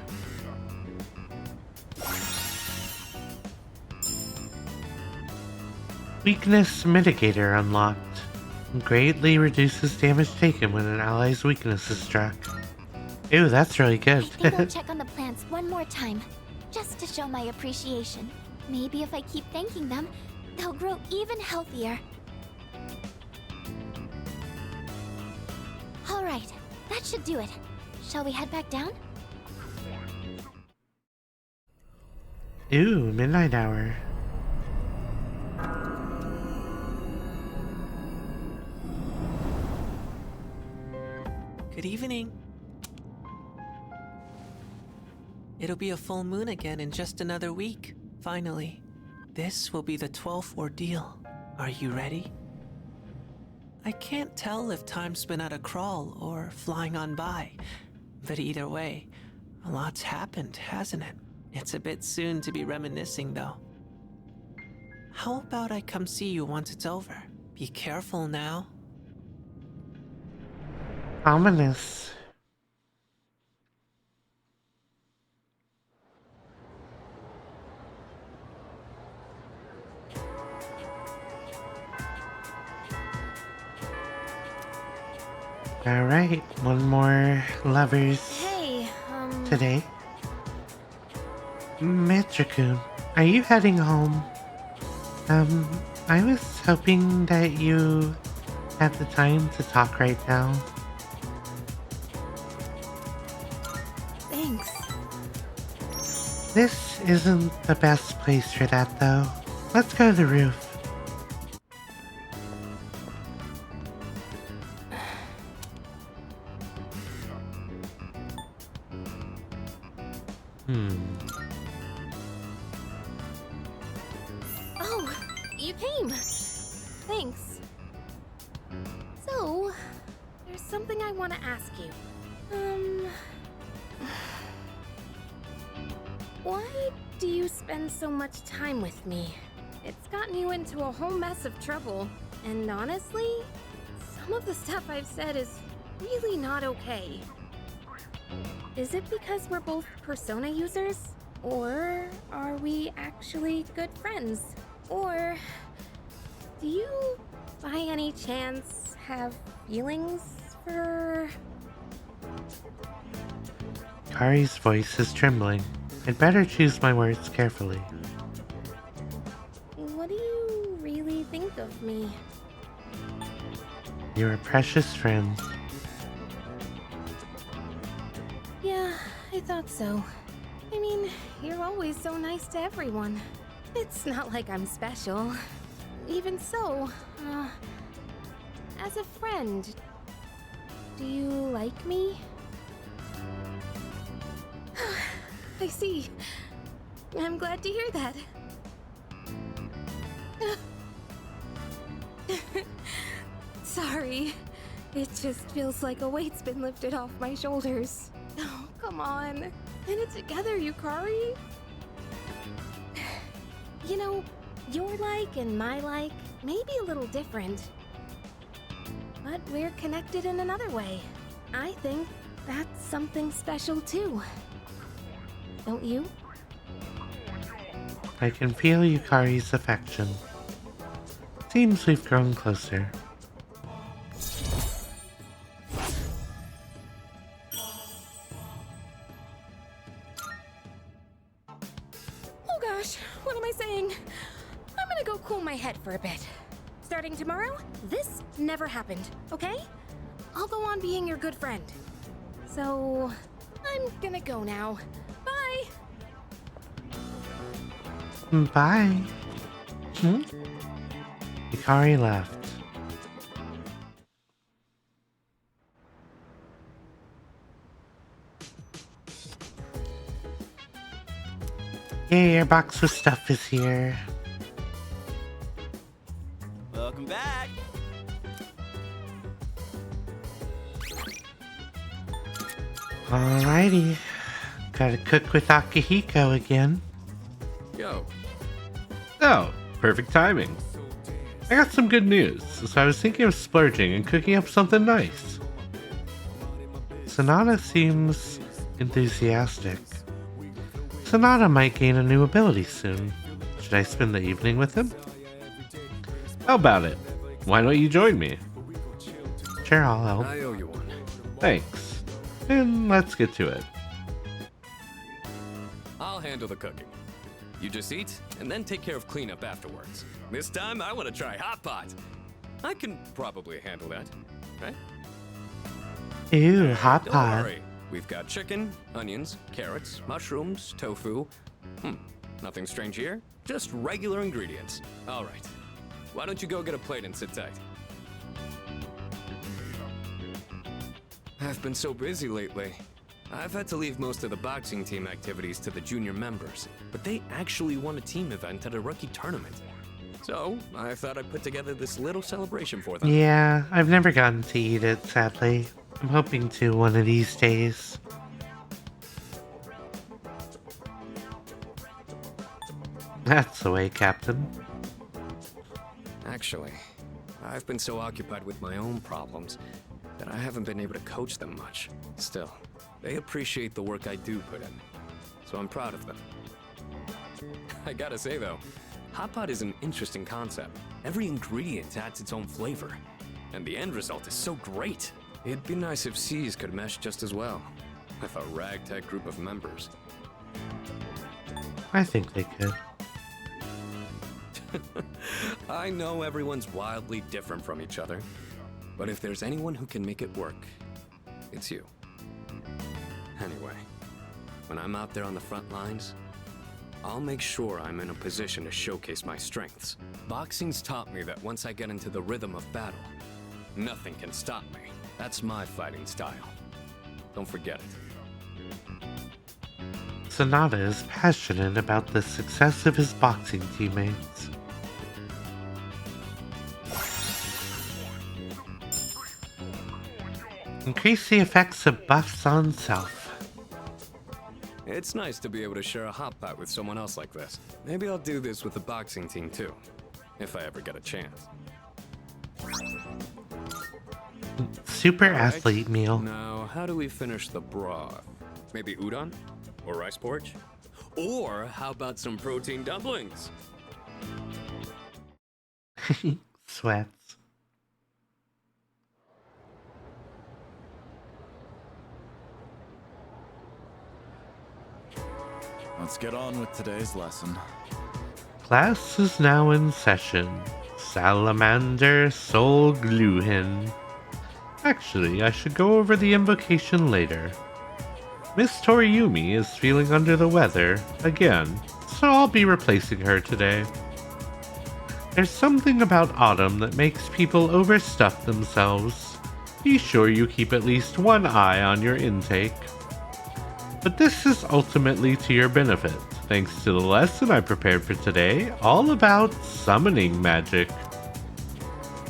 Weakness Mitigator unlocked. Greatly reduces damage taken when an ally's weakness is struck. Ew, that's really good. I think I'll check on the plants one more time, just to show my appreciation. Maybe if I keep thanking them, they'll grow even healthier. Alright, that should do it. Shall we head back down? Ooh, midnight hour. Good evening. It'll be a full moon again in just another week, finally. This will be the 12th ordeal. Are you ready? I can't tell if time's been at a crawl or flying on by, but either way, a lot's happened, hasn't it? It's a bit soon to be reminiscing, though. How about I come see you once it's over? Be careful now. Ominous. Alright, one more lovers Hey, today. Mitrakun, are you heading home? I was hoping that you had the time to talk right now. Thanks. This isn't the best place for that, though. Let's go to the roof. Oh, you came. Thanks. So, there's something I want to ask you. Why do you spend so much time with me? It's gotten you into a whole mess of trouble. And honestly, some of the stuff I've said is really not okay. Is it because we're both Persona users? Or are we actually good friends? Or do you, by any chance, have feelings for... Kari's voice is trembling. I'd better choose my words carefully. What do you really think of me? You're a precious friend. Yeah, I thought so. I mean, you're always so nice to everyone. It's not like I'm special. Even so, as a friend, do you like me? I see. I'm glad to hear that. Sorry. It just feels like a weight's been lifted off my shoulders. Oh, come on. Get it together, Yukari. You know, your like and my like may be a little different. But we're connected in another way. I think that's something special too. Don't you? I can feel Yukari's affection. Seems we've grown closer. Oh gosh, what am I saying? I'm gonna go cool my head for a bit. Starting tomorrow, this never happened, okay? I'll go on being your good friend. So, I'm gonna go now. Bye! Bye. Yukari left. Yay, your box with stuff is here. Welcome back. Alrighty. Gotta cook with Akihiko again. Yo. Oh, perfect timing. I got some good news, so I was thinking of splurging and cooking up something nice. Sonata seems enthusiastic. Sonata might gain a new ability soon. Should I spend the evening with him? How about it? Why don't you join me? Sure, I'll help. I owe you one. Thanks. And let's get to it. I'll handle the cooking. You just eat, and then take care of cleanup afterwards. This time, I want to try hot pot. I can probably handle that, right? Ew, hot Don't pot. worry. We've got chicken, onions, carrots, mushrooms, tofu. Nothing strange here. Just regular ingredients. All right. Why don't you go get a plate and sit tight? I've been so busy lately. I've had to leave most of the boxing team activities to the junior members, but they actually won a team event at a rookie tournament. So, I thought I'd put together this little celebration for them. Yeah, I've never gotten to eat it, sadly. I'm hoping to one of these days. That's the way, Captain. Actually, I've been so occupied with my own problems that I haven't been able to coach them much. Still, they appreciate the work I do put in, so I'm proud of them. I gotta say though, Hot Pot is an interesting concept. Every ingredient adds its own flavor, and the end result is so great. It'd be nice if C's could mesh just as well, with a ragtag group of members. I think they could. I know everyone's wildly different from each other, but if there's anyone who can make it work, it's you. Anyway, when I'm out there on the front lines, I'll make sure I'm in a position to showcase my strengths. Boxing's taught me that once I get into the rhythm of battle, nothing can stop me. That's my fighting style. Don't forget it. Sonata is passionate about the success of his boxing teammates. Increase the effects of buffs on self. It's nice to be able to share a hot pot with someone else like this. Maybe I'll do this with the boxing team too, if I ever get a chance. Super athlete meal. Now, how do we finish the broth? Maybe udon? Or rice porridge? Or how about some protein dumplings? Sweats. Let's get on with today's lesson. Class is now in session. Salamander Soul Gluhin. Actually, I should go over the invocation later. Miss Toriumi is feeling under the weather again, so I'll be replacing her today. There's something about autumn that makes people overstuff themselves. Be sure you keep at least one eye on your intake. But this is ultimately to your benefit, thanks to the lesson I prepared for today, all about summoning magic.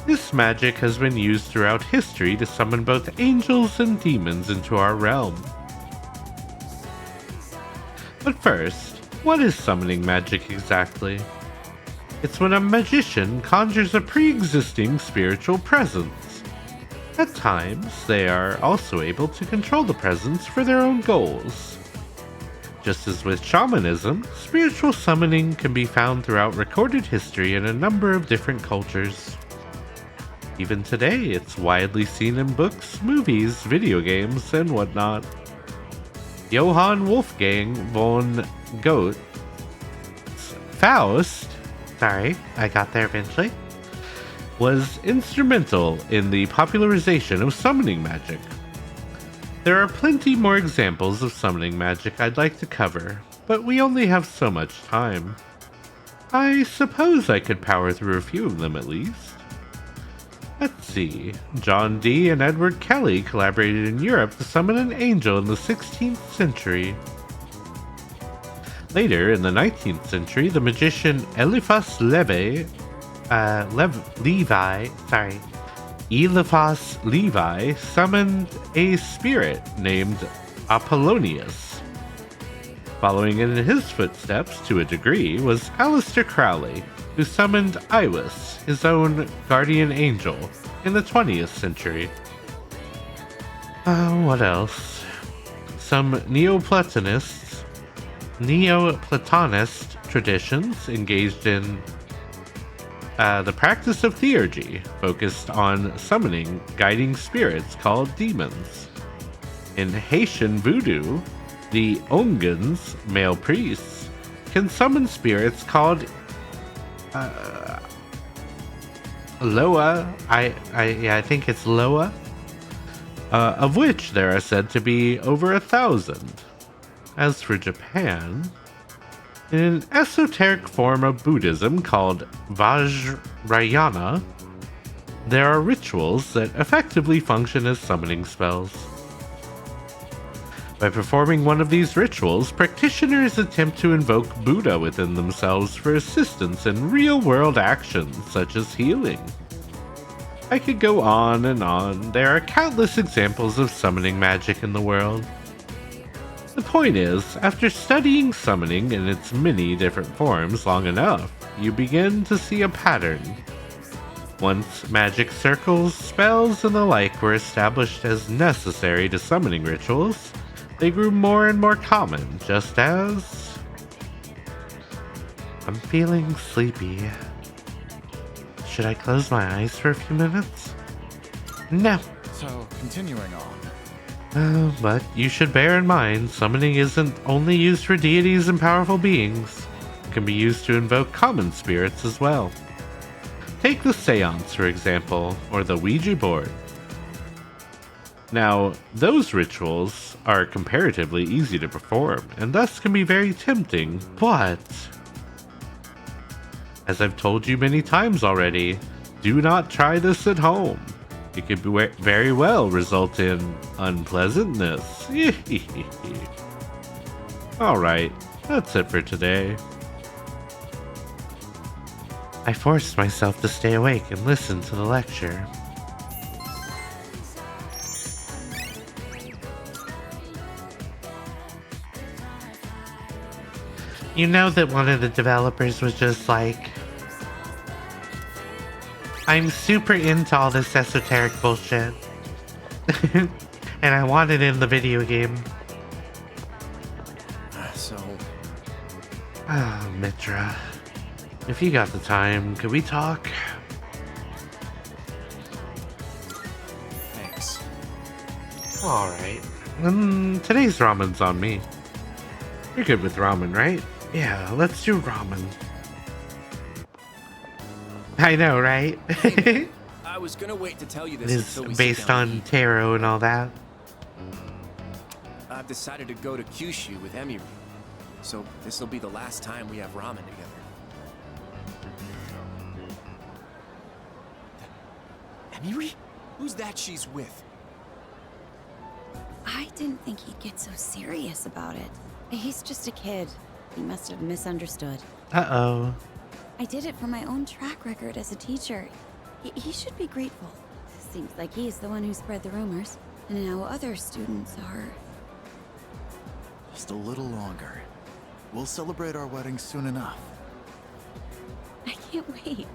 This magic has been used throughout history to summon both angels and demons into our realm. But first, what is summoning magic exactly? It's when a magician conjures a pre-existing spiritual presence. At times, they are also able to control the presence for their own goals. Just as with shamanism, spiritual summoning can be found throughout recorded history in a number of different cultures. Even today, it's widely seen in books, movies, video games, and whatnot. Johann Wolfgang von Goethe, Faust, sorry, I got there eventually, was instrumental in the popularization of summoning magic. There are plenty more examples of summoning magic I'd like to cover, but we only have so much time. I suppose I could power through a few of them at least. Let's see. John Dee and Edward Kelly collaborated in Europe to summon an angel in the 16th century. Later, in the 19th century, the magician Eliphas Eliphas Levi summoned a spirit named Apollonius. Following in his footsteps to a degree was Aleister Crowley, who summoned Iwis, his own guardian angel, in the 20th century. What else? Some Neoplatonist traditions engaged in the practice of theurgy, focused on summoning guiding spirits called demons. In Haitian voodoo, the Ongans, male priests, can summon spirits called Loa, I think it's Loa, of which there are said to be over 1,000. As for Japan, in an esoteric form of Buddhism called Vajrayana, there are rituals that effectively function as summoning spells. By performing one of these rituals, practitioners attempt to invoke Buddha within themselves for assistance in real-world actions such as healing. I could go on and on. There are countless examples of summoning magic in the world. The point is, after studying summoning in its many different forms long enough, you begin to see a pattern. Once magic circles, spells, and the like were established as necessary to summoning rituals, they grew more and more common, just as... I'm feeling sleepy. Should I close my eyes for a few minutes? No. So, continuing on. But you should bear in mind, summoning isn't only used for deities and powerful beings. It can be used to invoke common spirits as well. Take the seance, for example, or the Ouija board. Now, those rituals are comparatively easy to perform, and thus can be very tempting, but... as I've told you many times already, do not try this at home. It could very well result in unpleasantness. Alright, that's it for today. I forced myself to stay awake and listen to the lecture. You know that one of the developers was just like, I'm super into all this esoteric bullshit. And I want it in the video game. Oh, Mitra. If you got the time, could we talk? Thanks. Alright. Today's ramen's on me. You're good with ramen, right? Yeah, let's do ramen. I know, right? I was gonna wait to tell you It this is until we based sit down on tarot and all that. I've decided to go to Kyushu with Emiri, so this will be the last time we have ramen together. Emiri? Who's that she's with? I didn't think he'd get so serious about it. He's just a kid. He must have misunderstood. Uh-oh. I did it for my own track record as a teacher. He should be grateful. Seems like he's the one who spread the rumors. And now other students are... Just a little longer. We'll celebrate our wedding soon enough. I can't wait.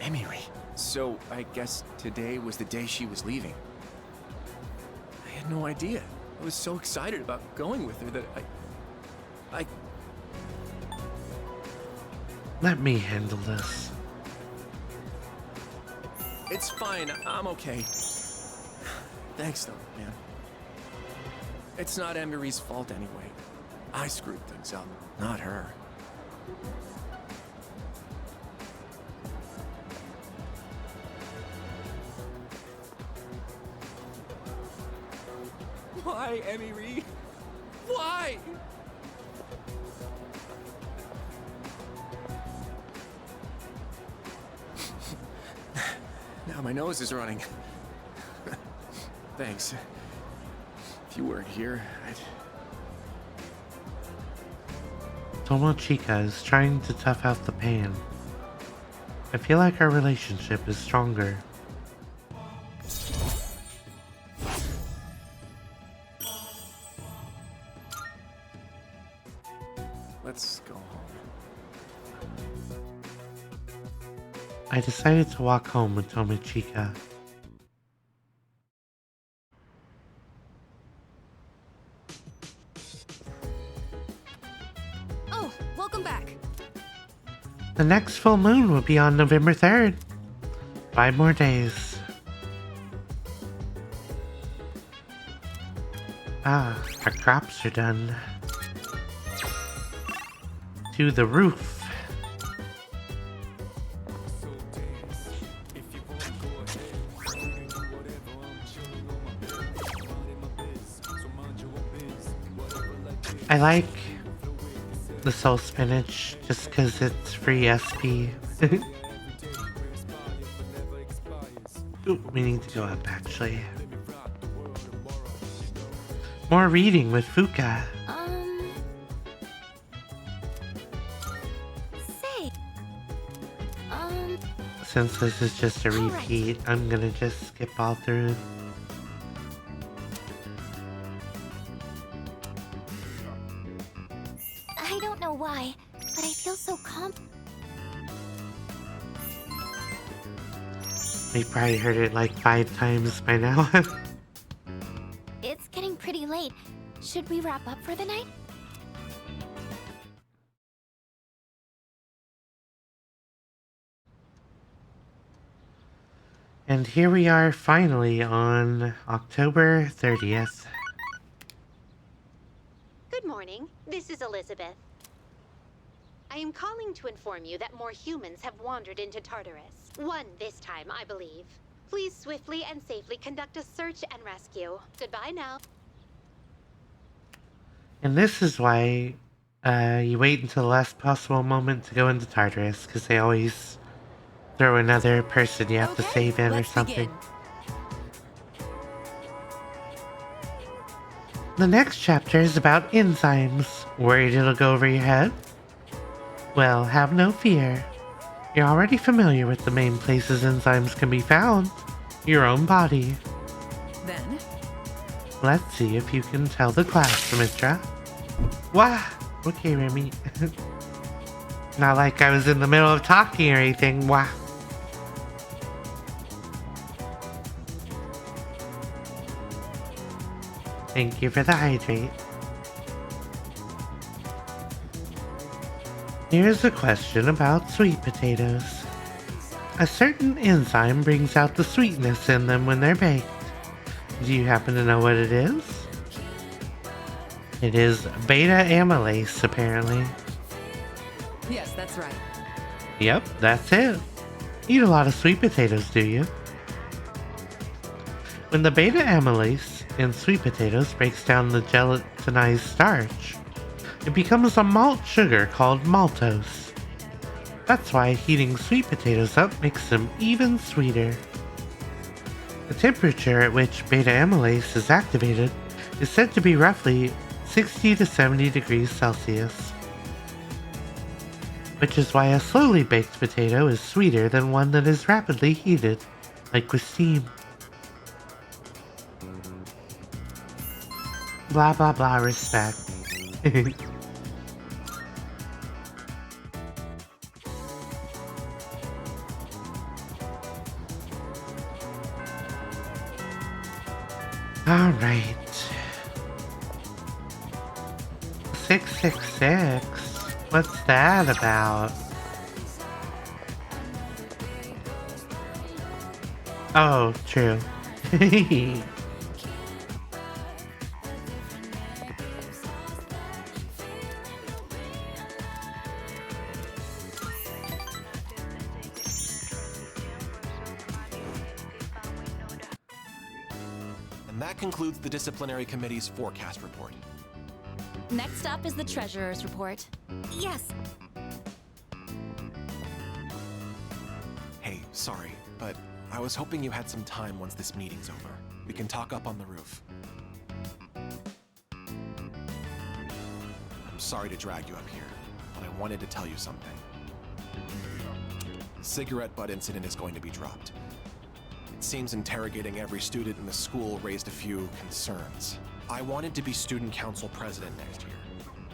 Emiri. So, I guess today was the day she was leaving. I had no idea. I was so excited about going with her that I... Let me handle this. It's fine. I'm okay. Thanks, though, man. It's not Emiri's fault anyway. I screwed things up, not her. Why, Emiri? Why? Now my nose is running. Thanks. If you weren't here, I'd... Tomochika is trying to tough out the pain. I feel like our relationship is stronger. Let's go home. I decided to walk home with Tomochika. Oh, welcome back. The next full moon will be on November 3rd. 5 more days. Ah, our crops are done. To the roof. I like the soul spinach just because it's free SP. Ooh, we need to go up actually. More reading with Fuka. Say. Since this is just a repeat, I'm gonna just skip all through. I don't know why, but I feel so We probably heard it like 5 times by now. It's getting pretty late. Should we wrap up for the night? And here we are finally on October 30th. Good morning. This is Elizabeth. I am calling to inform you that more humans have wandered into Tartarus. 1 this time, I believe. Please swiftly and safely conduct a search and rescue. Goodbye now. And this is why you wait until the last possible moment to go into Tartarus, because they always throw another person you have to save in or something. The next chapter is about enzymes. Worried it'll go over your head? Well, have no fear. You're already familiar with the main places enzymes can be found. Your own body. Then? Let's see if you can tell the class, Mitra. Wah! Okay, Remy. Not like I was in the middle of talking or anything. Wah! Thank you for the hydrate. Here's a question about sweet potatoes. A certain enzyme brings out the sweetness in them when they're baked. Do you happen to know what it is? It is beta amylase, apparently. Yes, that's right. Yep, that's it. Eat a lot of sweet potatoes, do you? When the beta amylase in sweet potatoes breaks down the gelatinized starch, it becomes a malt sugar called maltose. That's why heating sweet potatoes up makes them even sweeter. The temperature at which beta amylase is activated is said to be roughly 60 to 70 degrees Celsius, which is why a slowly baked potato is sweeter than one that is rapidly heated, like with steam. Blah blah blah, respect. All right. 666. What's that about? Oh, true. And that concludes the Disciplinary Committee's forecast report. Next up is the Treasurer's report. Yes. Hey, sorry, but I was hoping you had some time once this meeting's over. We can talk up on the roof. I'm sorry to drag you up here, but I wanted to tell you something. The cigarette butt incident is going to be dropped. It seems interrogating every student in the school raised a few concerns. I wanted to be student council president next year,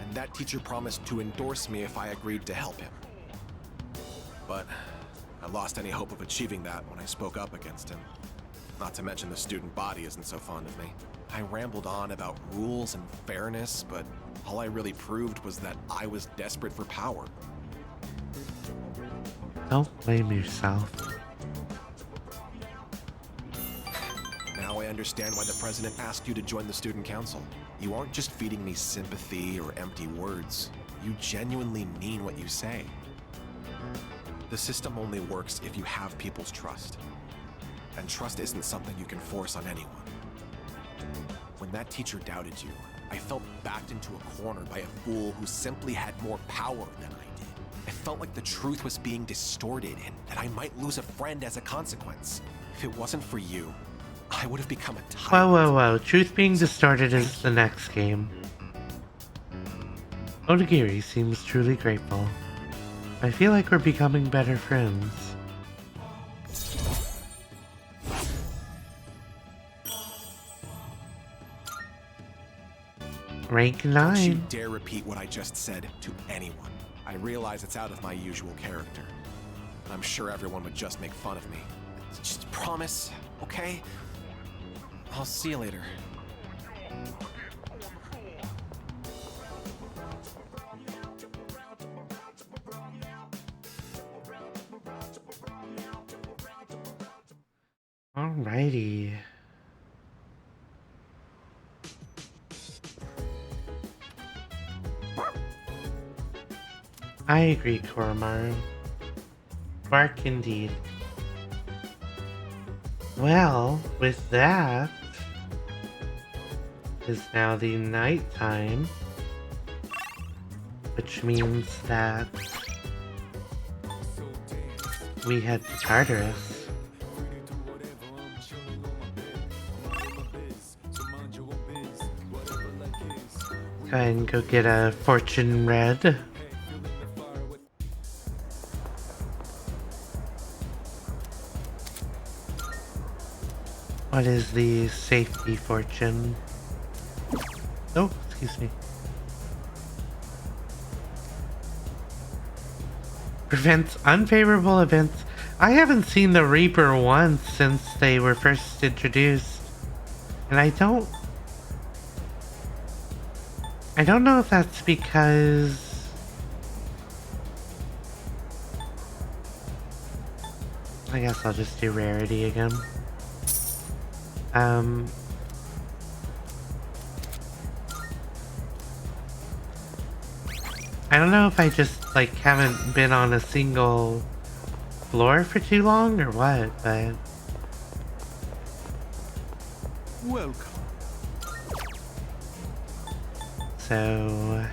and that teacher promised to endorse me if I agreed to help him. But I lost any hope of achieving that when I spoke up against him. Not to mention the student body isn't so fond of me. I rambled on about rules and fairness, but all I really proved was that I was desperate for power. Don't blame yourself. Now I understand why the president asked you to join the student council. You aren't just feeding me sympathy or empty words. You genuinely mean what you say. The system only works if you have people's trust. And trust isn't something you can force on anyone. When that teacher doubted you, I felt backed into a corner by a fool who simply had more power than I did. I felt like the truth was being distorted and that I might lose a friend as a consequence. If it wasn't for you, I would have become a tyrant. Whoa. Truth Being Distorted is the next game. Onigiri seems truly grateful. I feel like we're becoming better friends. Rank 9. Don't you dare repeat what I just said to anyone. I realize it's out of my usual character. And I'm sure everyone would just make fun of me. Just promise, okay? I'll see you later. Alrighty. I agree, Koromaru. Bark indeed. Well, with that, is now the night time, which means that we head to Tartarus. Go ahead and go get a fortune red. What is the safety fortune? Oh, excuse me. Prevents unfavorable events. I haven't seen the Reaper once since they were first introduced. And I don't know if that's because I guess I'll just do rarity again. I don't know if I just like haven't been on a single floor for too long or what, but Welcome. So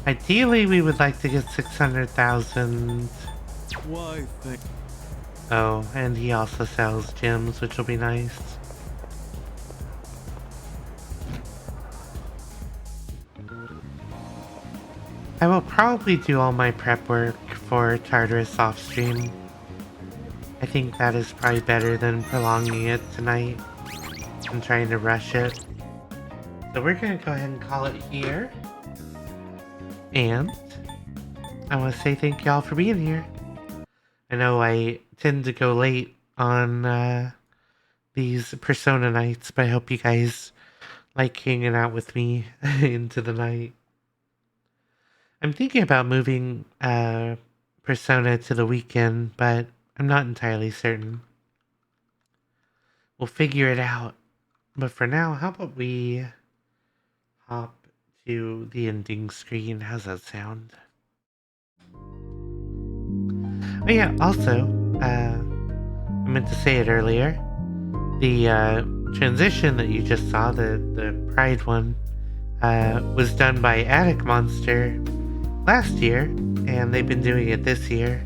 ideally we would like to get 600,000. Why, Oh, and he also sells gems, which will be nice. I will probably do all my prep work for Tartarus off stream. I think that is probably better than prolonging it tonight and trying to rush it. So we're gonna go ahead and call it here. And I want to say thank y'all for being here. I know I tend to go late on these Persona nights, but I hope you guys like hanging out with me into the night. I'm thinking about moving Persona to the weekend, but I'm not entirely certain. We'll figure it out. But for now, how about we hop to the ending screen? How's that sound? Oh yeah, also, I meant to say it earlier. The transition that you just saw, the Pride one, was done by Attic Monster last year, and they've been doing it this year.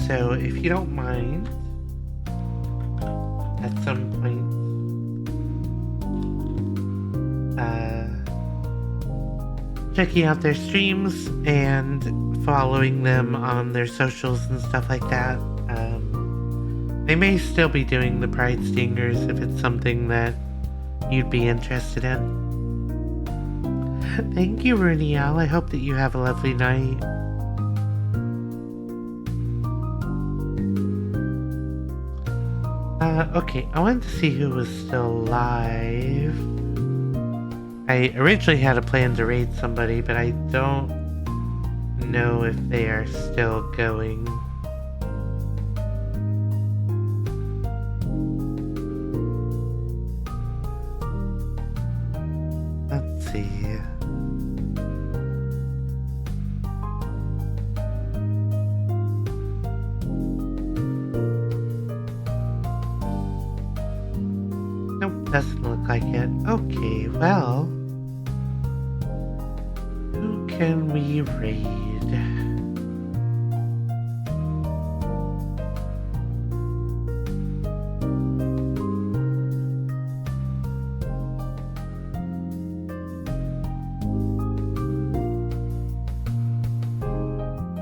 So if you don't mind, at some point, checking out their streams and following them on their socials and stuff like that. They may still be doing the Pride Stingers if it's something that you'd be interested in. Thank you, Runiel. I hope that you have a lovely night. Okay, I wanted to see who was still alive. I originally had a plan to raid somebody, but I don't know if they are still going. Let's see. Nope, doesn't look like it. Okay, well, who can we raid?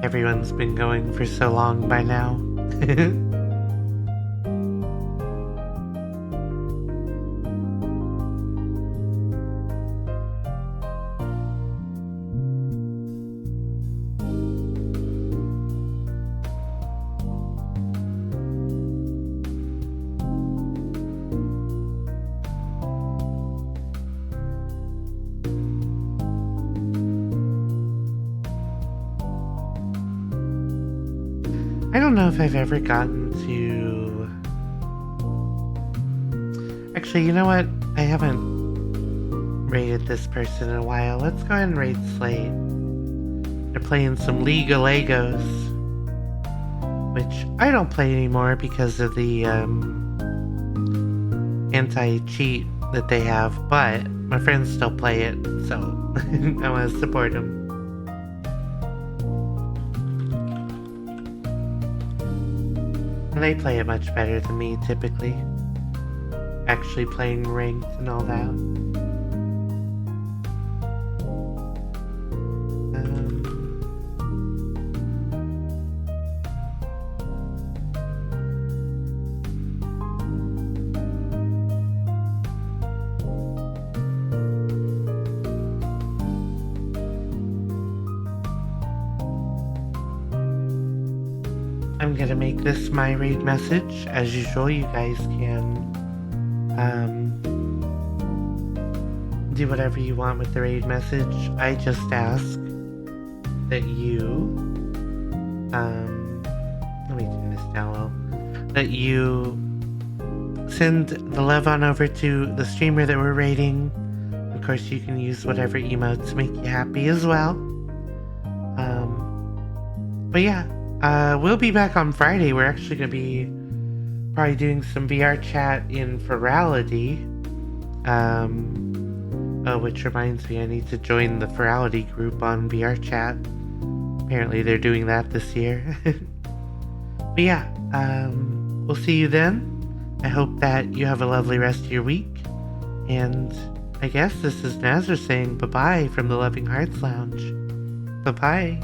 Everyone's been going for so long by now. I don't know if I've ever gotten to... Actually, you know what? I haven't raided this person in a while. Let's go ahead and raid Slate. They're playing some League of Legos, which I don't play anymore because of the anti-cheat that they have, but my friends still play it, so I want to support them. They play it much better than me, typically. Actually playing ranked and all that. I'm gonna make this my raid message. As usual, you guys can do whatever you want with the raid message. I just ask that you let me turn this down a little. That you send the love on over to the streamer that we're raiding. Of course, you can use whatever emotes make you happy as well. But yeah. We'll be back on Friday. We're actually going to be probably doing some VR chat in Ferality. Which reminds me, I need to join the Ferality group on VR chat. Apparently they're doing that this year. But yeah, we'll see you then. I hope that you have a lovely rest of your week. And I guess this is Nazar saying bye-bye from the Loving Hearts Lounge. Bye-bye.